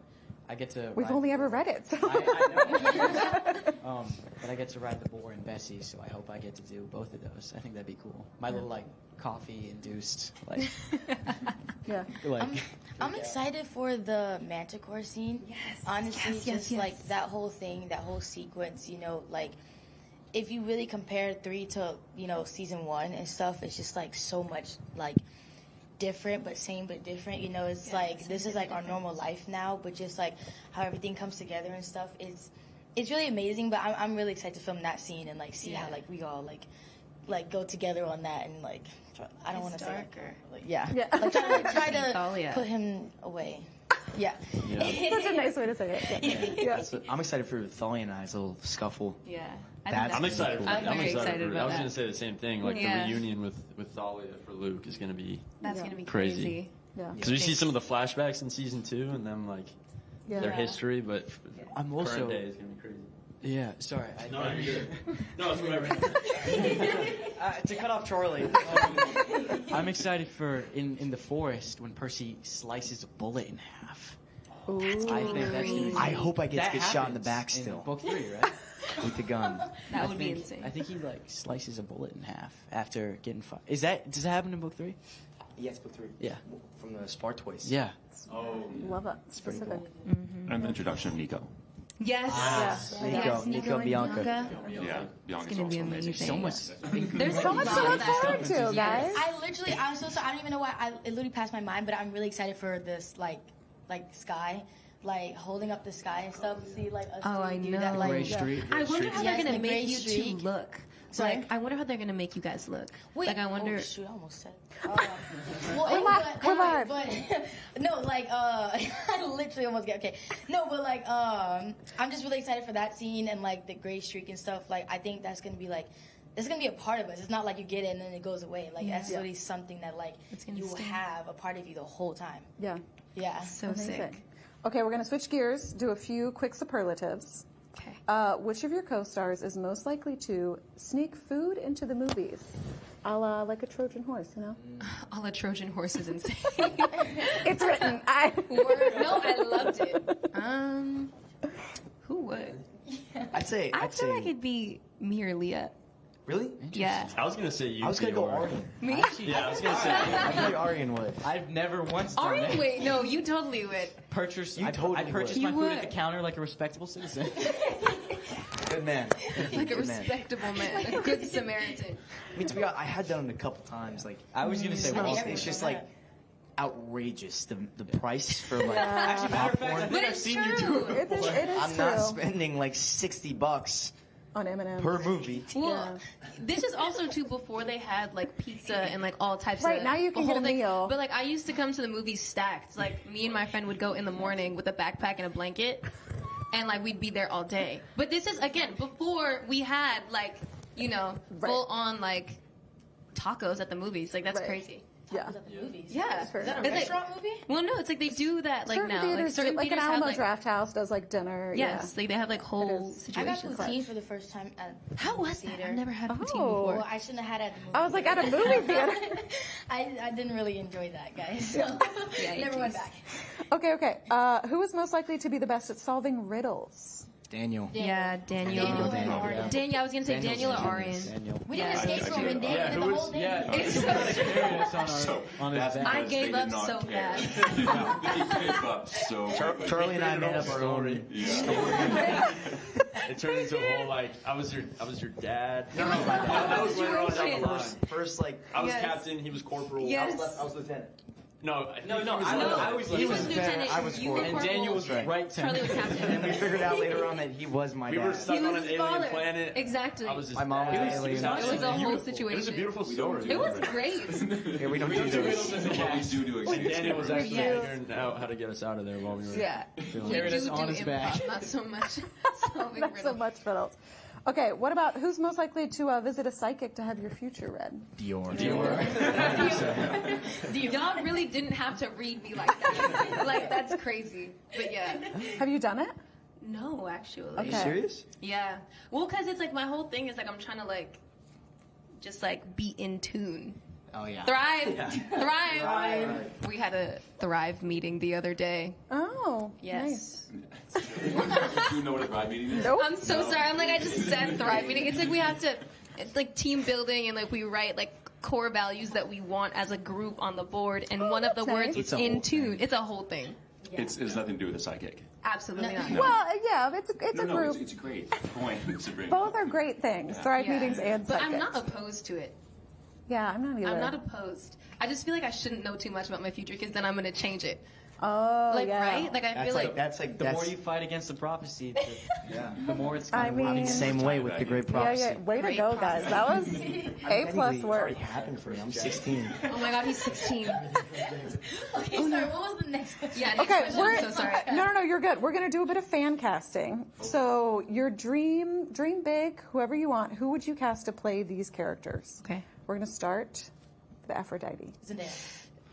I get to. We've ride only the ever boar. read it, so. I know. But I get to ride the boar and Bessie, so I hope I get to do both of those. I think that'd be cool. My little like coffee-induced like. Yeah. Like. I'm excited for the Manticore scene. Yes. Honestly, Yes. like that whole thing, that whole sequence, you know, like if you really compare 3 to, you know, season 1 and stuff, it's just like so much like different but same but different. You know, it's like this is like our normal life now, but just like how everything comes together and stuff. It's really amazing, but I'm really excited to film that scene and like see how like we all like go together on that and like I don't want to say like, yeah. Like, try to put him away. Yeah. Such a nice way to say it. Yeah. I'm excited for Thalia and I's little scuffle. Yeah. I'm excited for it. I'm very excited for it. about I was that. going to say the same thing. Like Yeah. the reunion with Thalia for Luke is going to be That's gonna be crazy. crazy. Yeah. Because we see some of the flashbacks in season 2 and them like their history, but I'm current also. day is going to be crazy. Yeah, sorry. No, you're good. No, it's whatever. To cut off Charlie. I'm excited for in the forest when Percy slices a bullet in half. Ooh. I think that's gonna be. I hope I get to get shot in the happens back in still. book 3, right? With the gun. That would be insane. I think he like slices a bullet in half after getting fired. Does that happen in book 3? Yes, book 3. Yeah. From the Spar Toys. Yeah. Oh. Love it. It's pretty Specific. cool. And the introduction of Nico. Yes. Nico and Bianca. Yeah, Bianca's It's gonna be also amazing. So much. There's so much to look forward to, guys. I'm so sorry. I don't even know why. It literally passed my mind, but I'm really excited for this like sky, like holding up the sky and stuff. See like us I do know. that. Like, Gray Street. I wonder how they're Yes, gonna the make gray you two streak. look. Sorry? Like, I wonder how they're gonna make you guys look. Wait, like, I wonder. Oh, shoot, I almost said. We're live. But no, like I literally almost get okay. No, but like I'm just really excited for that scene and like the gray streak and stuff. Like I think that's gonna be like. It's gonna be a part of us. It's not like you get it and then it goes away. Like that's really something that like you will have a part of you the whole time. Yeah. Yeah. So Amazing. sick. Okay, we're going to switch gears, do a few quick superlatives. Okay. Which of your co-stars is most likely to sneak food into the movies? A la like a Trojan horse, you know? All the Trojan horse is insane. It's written. No, I loved it. Who would? I'd say. I feel like it'd be me or Leah. Really? Yeah. I was going to say you. I was gonna go Aryan. Me? Yeah, I was going to say I feel like Aryan would. I've never once done Ari, that. wait, no, you totally would. I totally purchased would. my You food would. at the counter like a respectable citizen. Good man. Like a Good man. respectable man, a good Samaritan. I mean, to be honest, I had done it a couple times. Like I was gonna say, it's just like outrageous the price for like Actually, matter of fact, I popcorn. think I've seen you do it. It is I'm true. not spending like $60 On M&M's. per movie. Well, this is also too before they had like pizza and like all types Right, of now you can the get whole a thing. meal. But like I used to come to the movies stacked. Like me and my friend would go in the morning with a backpack and a blanket, and like we'd be there all day. But this is again before we had like full on like tacos at the movies. Like that's crazy. Yeah. At the movies. Yeah. Is that a It's like- restaurant movie? Well, no, it's like they do that like Certain now. theaters, Like certain like an theaters have Alamo like Draft House does like dinner. yes, like they have like whole I got situations. poutine for the first time at How was that? theater. I've never had poutine Oh. before. Well, I shouldn't have had it at the movie. I was like at a movie theater. I didn't really enjoy that, guys. So never went back. Okay. Who is most likely to be the best at solving riddles? Daniel. Yeah, Daniel. Daniel, I was gonna say Daniel or Arian. We didn't escape from him, Daniel did the whole thing. It's so on his back. I gave up so fast. He gave up so Charlie and I made up our own story. It turned into a whole like I was your dad. No, that was later on down the line. First, like I was captain, he was corporal. I was lieutenant. No. I was lieutenant. I was corporal. And Daniel was right. Charlie was captain. And we figured out later on that he was my dad. We were stuck on an alien planet. Exactly. I was just my mom was dad. alien. It was a whole situation. It was a beautiful story. It was great. Yeah, we don't do this. And Daniel was actually figuring out how to get us out of there while we were Carried us on his back. Not so much. Not so much fiddles. Okay, what about who's most likely to visit a psychic to have your future read? Dior. Y'all really didn't have to read me like that. Like, that's crazy. But yeah. Have you done it? No, actually. Are you serious? Yeah. Well, because it's like my whole thing is like I'm trying to like just like be in tune. Oh yeah. Thrive. Yeah. Thrive. We had a Thrive meeting the other day. Oh. Yes. Do you know what a Thrive meeting is? Nope. I'm so sorry. I'm like, I just said Thrive meeting. It's like we have to, it's like team building and like we write like core values that we want as a group on the board. And one of the words is in tune. It's a whole thing. It's nothing to do with a psychic. Absolutely not. No. Well, yeah, it's a No, group. it's a great point. It's a great Both are great things. Thrive meetings and But psychics. I'm not opposed to it. Yeah, I'm not either. I'm not opposed. I just feel like I shouldn't know too much about my future because then I'm going to change it. Oh, like, yeah. right? Like, I feel like the more you fight against the prophecy, the more it's going to I work. mean, Same way with the great prophecy. Yeah, way to go, guys. That was A+ It work. already happened for me. I'm 16. Oh my God, he's 16. Okay, sorry, what was the next question? Yeah, next Okay, question. I'm so sorry. No, you're good. We're gonna do a bit of fan casting. So your dream big, whoever you want. Who would you cast to play these characters? Okay. We're gonna start with Aphrodite.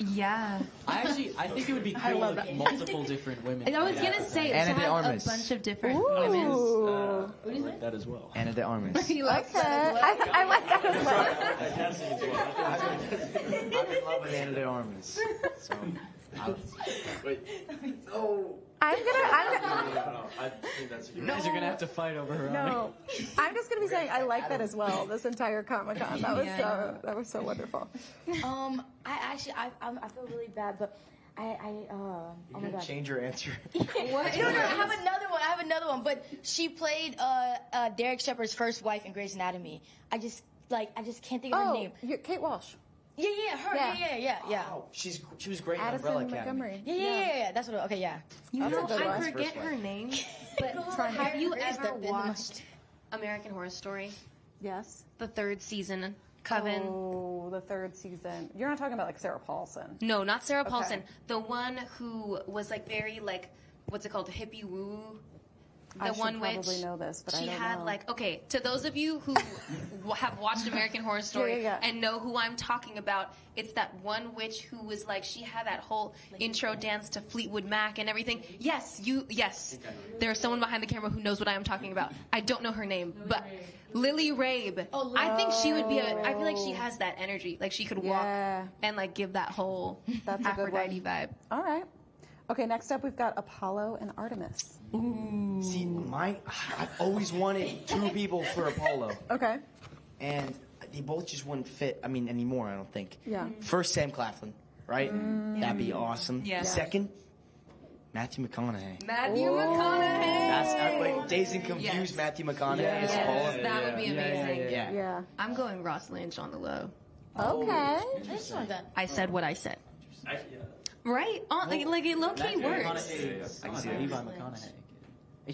Yeah. I think it would be cool with multiple different women. I was going to say, Anna de to have Armas. a bunch of different Ooh. women. like that as well. Anna de Armas. He likes Okay, that as well. I like that as well. I'm in love with Anna de Armas. So, I'm gonna. I think that's You guys are going to have to fight over her. No, I'm just gonna be saying I like that as well. This entire Comic-Con, that was so wonderful. I actually, I feel really bad, but oh my God. change your answer. What? No, I have another one. But she played Derek Shepard's first wife in Grey's Anatomy. I just can't think of her name. Kate Walsh. Yeah, her. Yeah. Wow, she was great in Addison Umbrella Academy. Montgomery. Yeah. That's what. Okay, yeah. You That's know, a good I one. forget her name, but have you ever watched American Horror Story? Yes. The 3rd season, Coven? Oh, the 3rd season. You're not talking about like Sarah Paulson. No, not Sarah Paulson. The one who was like very like, what's it called, hippie woo? I The should one probably which know this, but I she don't had know. like, okay, to those of you who have watched American Horror Story Yeah. and know who I'm talking about, it's that one witch who was like, she had that whole intro dance to Fleetwood Mac and everything. Yes, there's someone behind the camera who knows what I am talking about. I don't know her name, but Lily Rabe. I think she would be I feel like she has that energy. Like she could walk and like give that whole That's a good Aphrodite vibe. All right. Okay, next up we've got Apollo and Artemis. Ooh. See, I've always wanted 2 people for Apollo. Okay. And they both just wouldn't fit, anymore, I don't think. Yeah. First, Sam Claflin, right? That'd be awesome. Yeah. Second, Matthew McConaughey. Matthew McConaughey. That's like Dazed and Confused Matthew McConaughey as Apollo. That would be amazing. Yeah. I'm going Ross Lynch on the low. Okay. I said what I said. Right? Like it low-key works. I can see Levi McConaughey.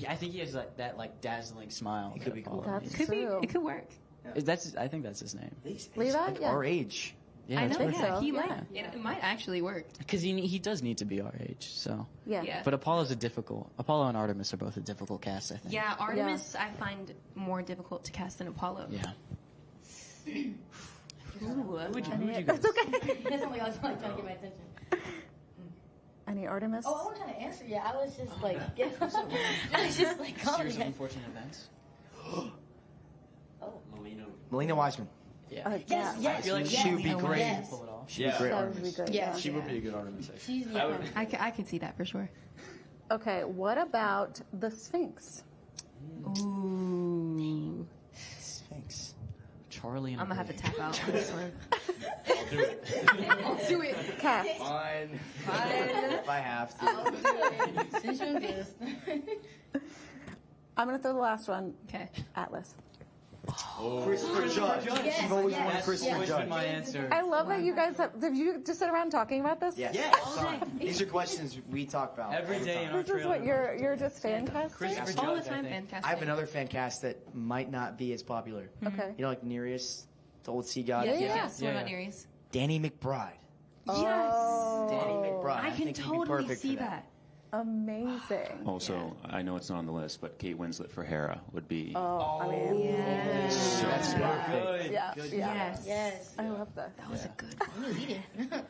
I think he has that like dazzling smile. He could be cool. That's Could be. true. It could work. I think that's his name. Levi? Like Yeah. our age. Yeah, I that's know. perfect. Yeah, he Yeah. might. It might actually work. Because he does need to be our age. So. Yeah. But Apollo and Artemis are both a difficult cast, I think. Yeah, Artemis I find more difficult to cast than Apollo. Yeah. Ooh, Who would you That's go? okay. That's something I was like trying to get my attention. Any Artemis? Oh, I wasn't trying to answer yet. I was just like, I was just like, Series of calling. Unfortunate Events. Melina Wiseman. Yeah. Yes. I feel like she would be great. Yes. Pull it off. She'd be great. That would be good. Yeah. She would be a good Artemis. Actually. She's I could see that for sure. Okay, what about the Sphinx? Ooh. Sphinx. Charlie and I'm gonna have to tap out on this one. I'll do it. I'll do it. Cast. Fine. Fine. If I have to. I'll do it. Since you insist. I'm going to throw the last one. Okay. Atlas. Christopher Judge. Yes, You've always yes, wanted Christopher yes. Judge. My answer. I love that you guys have you just sit around talking about this? Yes. These are questions we talk about Every day in our This is what you're just fan casting? All the time fan casting. I have another fan cast that might not be as popular. Okay. You know, like Nereus, the old sea god? Yes. What about Nereus? Danny McBride. Yes. Danny McBride. I can think he'd be totally perfect see for that. Amazing. Also, I know it's not on the list, but Kate Winslet for Hera would be. Oh, I mean, So That's perfect. yeah, Yes. yes. I love that. That was a good one.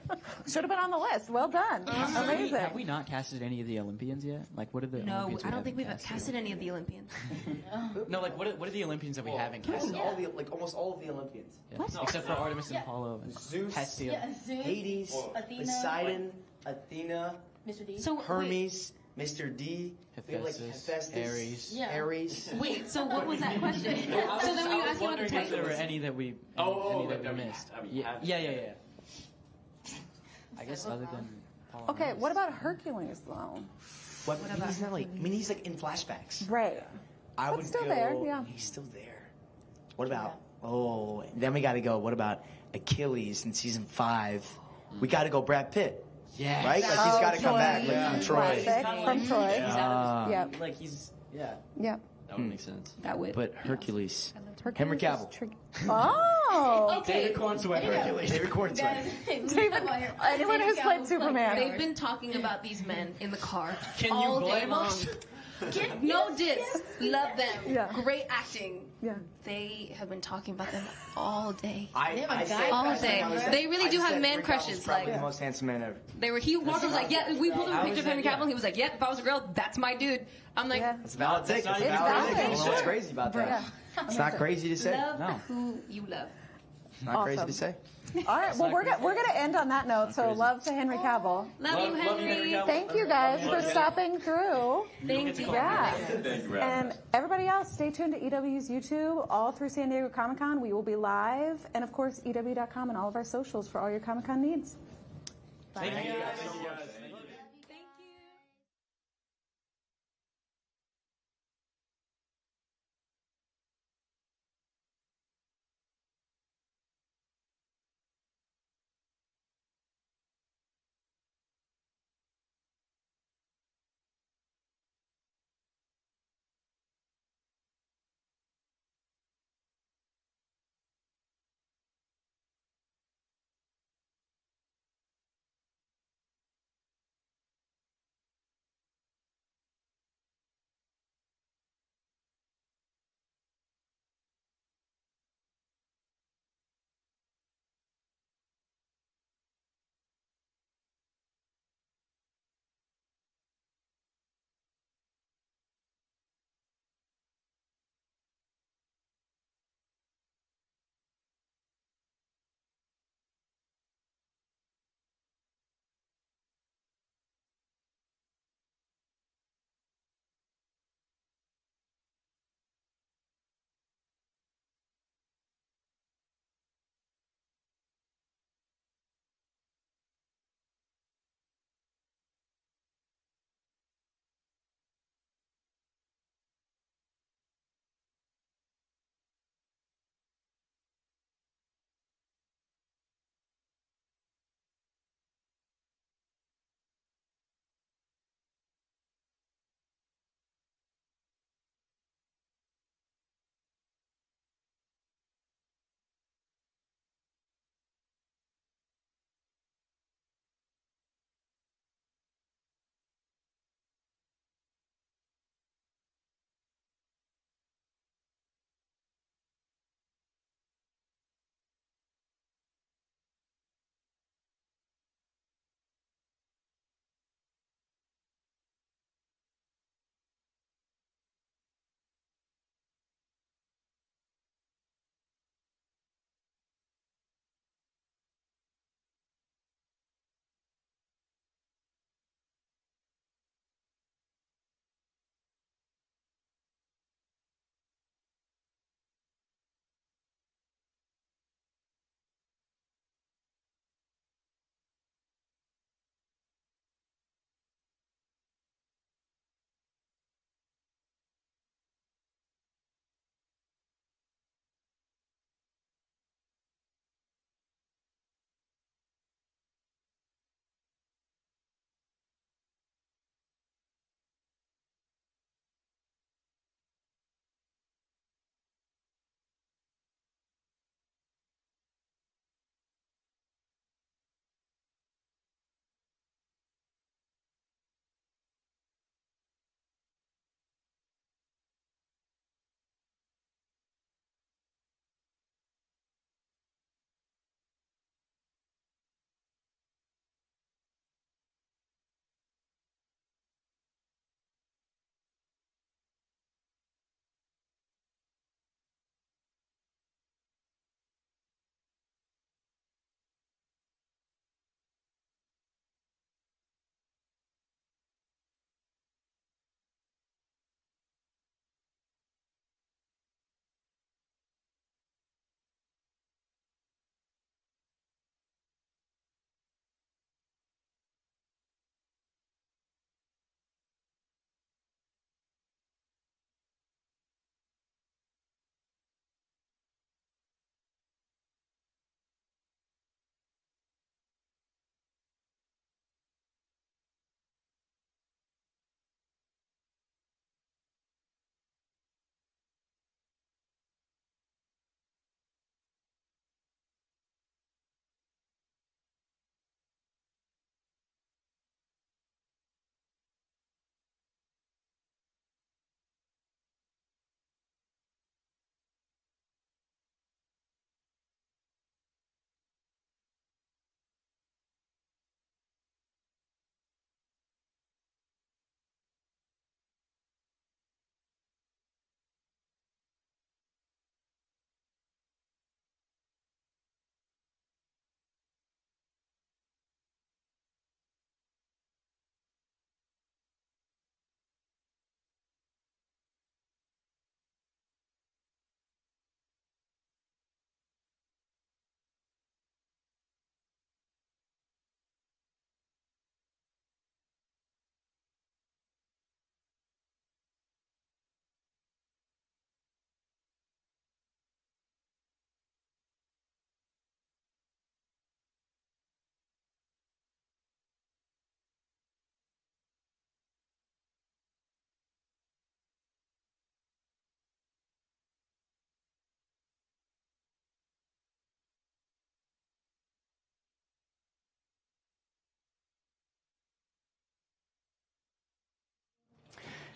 Should have been on the list. Well done. Amazing. Have we not casted any of the Olympians yet? Like, what are the No, Olympians I don't we think we've haven't casted any of the Olympians. No, like, what are the Olympians that we haven't casted? Almost all of the Olympians. Yeah. Except for Artemis and Apollo and Zeus, Hestia. Hades, Athena. Poseidon, Athena, Mr. D. So Hermes, Mr. D, we have, like, Hephaestus, Ares. Yeah. Ares. Wait, so what was that question? So then we asked you about the if there were titles. any that we missed. Yeah. I guess other than Apollo. Okay, what about Hercules though? What he's not like. I mean, he's like in flashbacks. Right. I But would still go, there, yeah. He's still there. What about? Oh, then we got to go. What about Achilles in season 5? We got to go Brad Pitt. Yeah. Right? Like he's got to come back like, from Troy. Classic from Troy. Yep. Like he's Yep. That would make sense. That would. But Hercules. Hercules Henry Cavill. is tricky. Oh. David Cornsweet. Hercules. David Cornsweet. Anyone who's played Superman. They've been talking about these men in the car Can you all day blame long. us? No diss. Love them. Yeah. Great acting. Yeah. They have been talking about them all day. I say all Henry day. Cavill. They really I do have said man Henry Cavill's crushes. Probably Like the most handsome man ever. they were. He walked. Was like, yeah. We pulled up a picture of Henry Cavill. He was like, yeah. If I was a girl, that's my dude. I'm like, It's a valid take. It's a It's valid take. I don't know valid. what's crazy about that. It's not crazy to say. love who you love. Not crazy Awesome. to say. All right. Well, we're gonna end on that note. So love to Henry Cavill. Love you, Henry. Thank you guys for stopping through. Thank you. Yeah. Thank you, And everybody else, stay tuned to EW's YouTube all through San Diego Comic Con. We will be live, and of course EW.com and all of our socials for all your Comic Con needs. Thank you guys.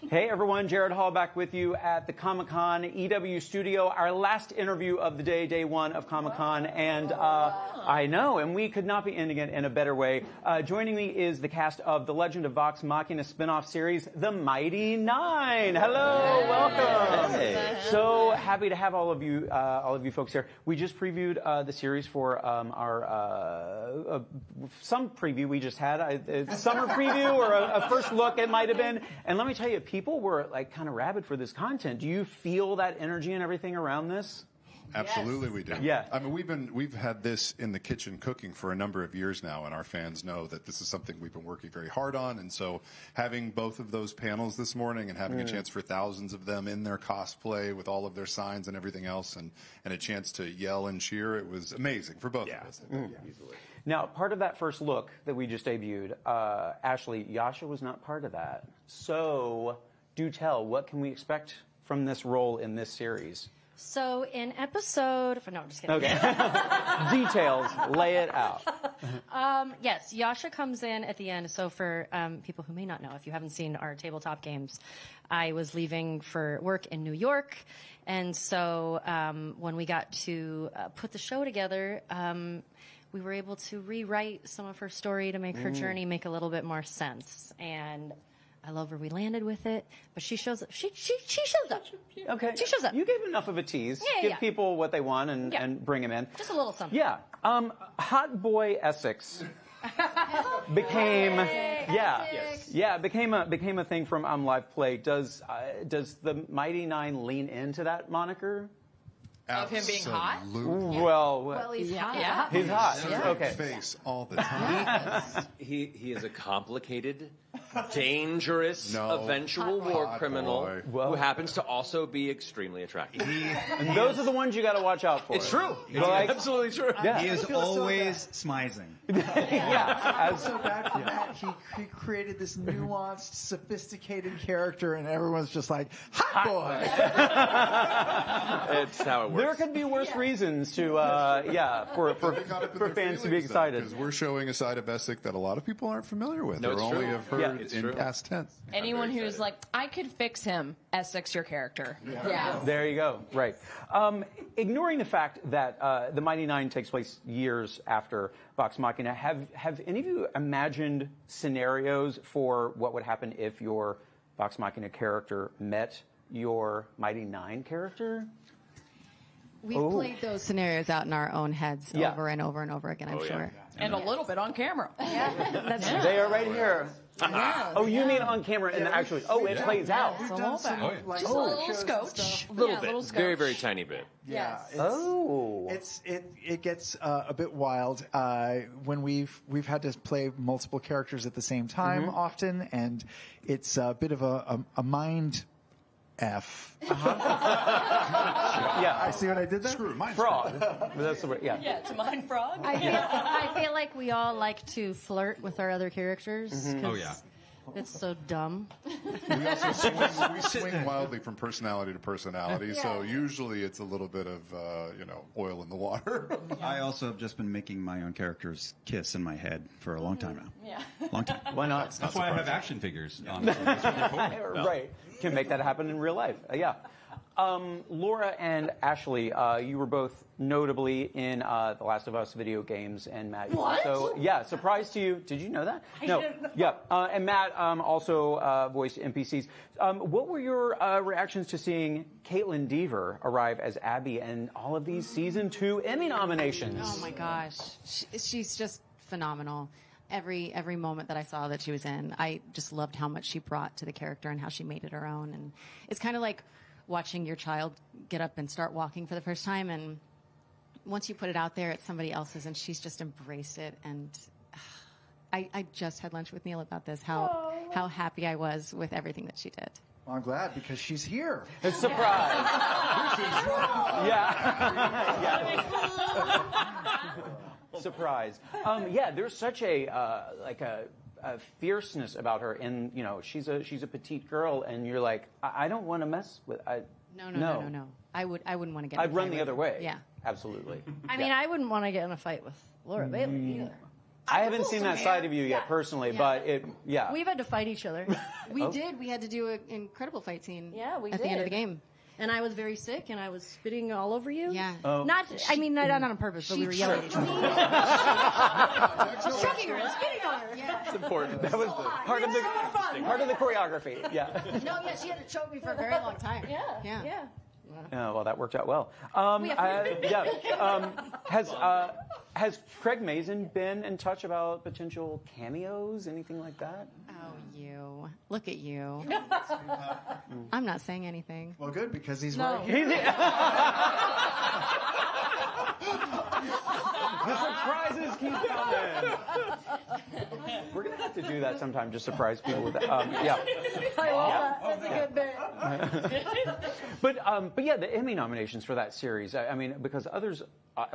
Hey everyone, Jared Hall back with you at the Comic-Con EW studio. Our last interview of the day one of Comic-Con, and I know, and we could not be ending it in a better way. Joining me is the cast of the Legend of Vox Machina spin-off series, The Mighty Nein. Hello, welcome. Hey. So happy to have all of you folks here. We just previewed the series for our some preview we just had, a summer preview or a first look it might have been. And let me tell you, people were like kind of rabid for this content. Do you feel that energy and everything around this? Absolutely, we do. Yeah. I mean, we've had this in the kitchen cooking for a number of years now, and our fans know that this is something we've been working very hard on. And so, having both of those panels this morning and having a chance for thousands of them in their cosplay with all of their signs and everything else, and a chance to yell and cheer, it was amazing for both of us. Easily. Now, part of that first look that we just debuted, Ashley, Yasha was not part of that. So, do tell, what can we expect from this role in this series? So in episode, no, I'm just kidding. Okay. Details, lay it out. Yes, Yasha comes in at the end. So for people who may not know, if you haven't seen our tabletop games, I was leaving for work in New York. And so when we got to put the show together, we were able to rewrite some of her story to make her journey make a little bit more sense. And I love where we landed with it, but she shows up. She shows up. Okay. She shows up. You gave enough of a tease. Give people what they want and bring them in. Just a little something. Yeah. Hot Boy Essex became became a thing from Live Play. Does the Mighty Nein lean into that moniker? Of him being hot? Well, he's hot. Yeah. He's hot. Yeah. Okay. Face all the time. He is a complicated, dangerous, eventual war criminal who happens to also be extremely attractive. And those are the ones you got to watch out for. It's true. It's Like- absolutely true. Yeah. He is always smizing. Yeah. So back from that, he created this nuanced, sophisticated character, and everyone's just like, hot boy! It's how it works. There could be worse reasons to, for fans to be excited. Because we're showing a side of Essex that a lot of people aren't familiar with, No, or it's only true. have heard Yeah, it's in true. past tense. Anyone who's like, I could fix him, Essex, your character. Yeah. There you go. Right. Ignoring the fact that the Mighty Nein takes place years after Vox Machina, have any of you imagined scenarios for what would happen if your Vox Machina character met your Mighty Nein character? We've played those scenarios out in our own heads Yeah. over and over and over again, I'm sure. And a little bit on camera. They are right here. Oh, you mean on camera and actually? Oh, it plays out. We've done some, like, Just a little shows and scotch. stuff. Little bit. Very, very tiny bit. Yeah. Yes. It gets a bit wild when we've had to play multiple characters at the same time often, and it's a bit of a mind F. Yeah. I see what I did there? Screw mind Fraud. That's the word. Yeah. Yeah, it's a mind frog. I feel like we all like to flirt with our other characters. Oh, yeah. It's so dumb. We also swing wildly from personality to personality, so usually it's a little bit of oil in the water. I also have just been making my own characters kiss in my head for a long time now. Yeah. Long time. Why not? That's why I have action figures. Right. Can make that happen in real life. Yeah. Laura and Ashley, you were both notably in The Last of Us video games, and Matt, you also, surprise to you. Did you know that? No. Yeah. And Matt also voiced NPCs. What were your reactions to seeing Caitlin Dever arrive as Abby and all of these season 2 Emmy nominations? Oh my gosh, she's just phenomenal. Every moment that I saw that she was in, I just loved how much she brought to the character and how she made it her own. And it's kind of like watching your child get up and start walking for the first time, and once you put it out there, it's somebody else's, and she's just embraced it. And I just had lunch with Neil about this, how happy I was with everything that she did. Well, I'm glad because she's here. It's a surprise. Surprise. There's such a fierceness about her, and she's a petite girl, and you're like, I don't want to mess with. No. I wouldn't want to get. I'd run the other way. Yeah, absolutely. I mean, I wouldn't want to get in a fight with Laura Bailey either. I haven't seen that side of you yet personally, but yeah. We've had to fight each other. We did. We had to do an incredible fight scene. Yeah, we at did. the end of the game. And I was very sick, and I was spitting all over you. Yeah. Oh. Not on purpose, but we were yelling at each other. Choking her and spitting on her. Yeah. It's important. That was part of the choreography. Yeah. No, yeah, she had to choke me for a very long time. Yeah. Yeah, well, that worked out well. Has Craig Mazin been in touch about potential cameos, anything like that? Oh, you. Look at you. I'm not saying anything. Well, good, because he's No. right. The surprises keep coming. We're going to have to do that sometime, just surprise people with that. Yeah. I love that. That's a good bit. But yeah, the Emmy nominations for that series. I mean, because others.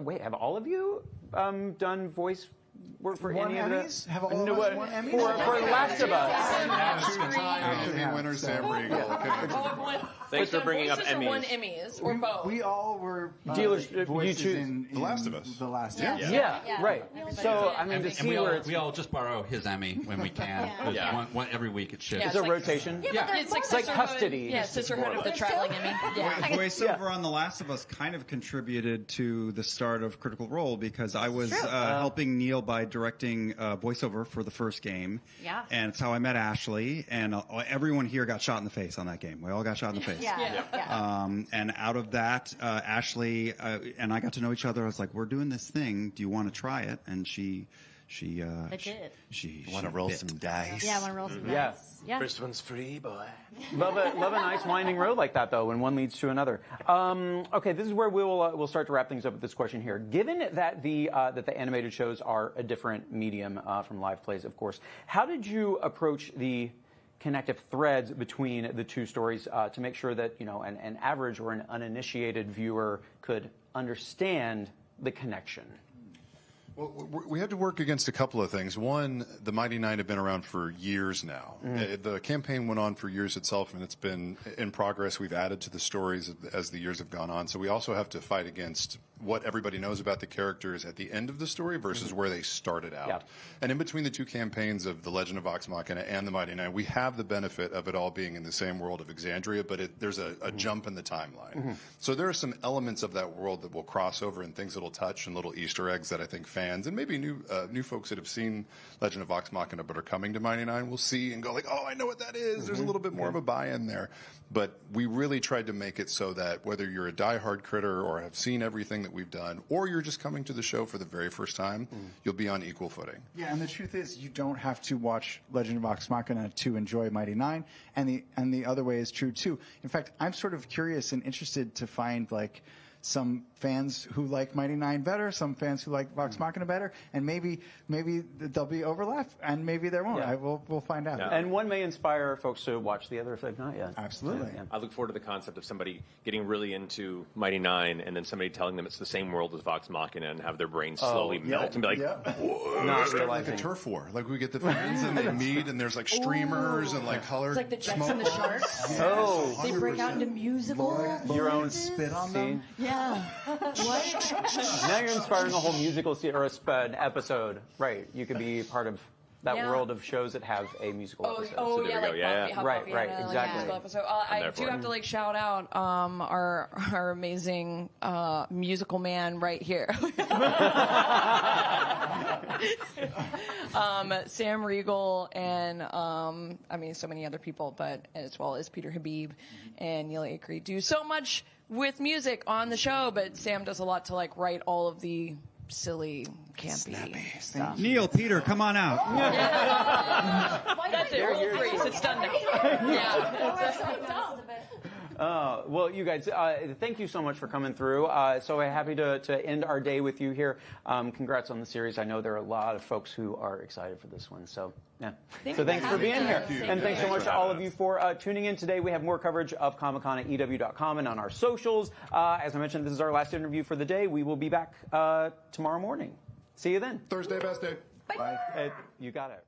Wait, have all of you done voice work for Won any Emmys? of the? Have all of us won Emmys? For Last of Us. Emmy winner Sam Riegel. Thanks for bringing up Voices or Emmys. won Emmys, or both? We all were Dealers, voices you choose in The Last of Us. The Last of Us. Yeah, right. So I mean, to see we where all, it's. we all just borrow his Emmy when we can. Every week it shifts. It's a rotation. It's like custody. Yeah, sisterhood of the traveling Emmy. Voiceover on The Last of Us kind of contributed to the start of Critical Role because I was helping Neil by directing voiceover for the first game. Yeah. And it's how I met Ashley, and everyone here got shot in the face on that game. We all got shot in the face. And out of that, Ashley and I got to know each other. I was like, "We're doing this thing. Do you want to try it?" And she did. She want to roll some dice. Yeah, I want to roll some Yeah. dice. Yeah. First one's free, boy. Love a nice winding road like that, though, when one leads to another. Okay, this is where we'll start to wrap things up with this question here. Given that the animated shows are a different medium from live plays, of course, how did you approach the connective threads between the two stories to make sure that an average or an uninitiated viewer could understand the connection? Well, we had to work against a couple of things. One, the Mighty Nein have been around for years now. The campaign went on for years itself, and it's been in progress. We've added to the stories as the years have gone on. So we also have to fight against what everybody knows about the characters at the end of the story versus where they started out. Yeah. And in between the two campaigns of The Legend of Vox Machina and the Mighty Nein, we have the benefit of it all being in the same world of Exandria, but there's a jump in the timeline. So there are some elements of that world that will cross over and things that will touch and little Easter eggs that I think fans and maybe new folks that have seen Legend of Vox Machina but are coming to Mighty Nein will see and go like, oh, I know what that is. There's a little bit more of a buy-in there. But we really tried to make it so that whether you're a diehard critter or have seen everything that we've done, or you're just coming to the show for the very first time, you'll be on equal footing. Yeah, and the truth is, you don't have to watch Legend of Vox Machina to enjoy Mighty Nein, and the other way is true too. In fact, I'm sort of curious and interested to find like some fans who like Mighty Nein better, some fans who like Vox Machina better, and maybe there'll be overlap, and maybe there won't. Yeah. We'll find out. Yeah. And one may inspire folks to watch the other if they've not yet. Absolutely. Yeah. I look forward to the concept of somebody getting really into Mighty Nein and then somebody telling them it's the same world as Vox Machina and have their brains slowly melt and be like, Whoa. Not like a turf war. Like we get the fans and they meet and there's like streamers and like colored It's like the Jets smoke. and the Sharks. Oh. They break out into musical. Your own spit on them. Yeah. Now you're inspiring a whole musical an episode. Right. You could be part of that world of shows that have a musical episode. Oh, yeah, like Buffy, how right, Buffy right, had a exactly. musical episode. I do have to like shout out our amazing musical man right here. Sam Riegel and I mean so many other people, but as well as Peter Habib and Neil Acree do so much with music on the show, but Sam does a lot to like write all of the silly, campy stuff. Neil, Peter, come on out. That's it. Rule 3. It's done now. Well, you guys, thank you so much for coming through. So happy to end our day with you here. Congrats on the series. I know there are a lot of folks who are excited for this one. So, yeah. Thanks for being here. And thanks so much to all of you for tuning in today. We have more coverage of Comic-Con at EW.com and on our socials. As I mentioned, this is our last interview for the day. We will be back tomorrow morning. See you then. Thursday, best day. Bye. You got it.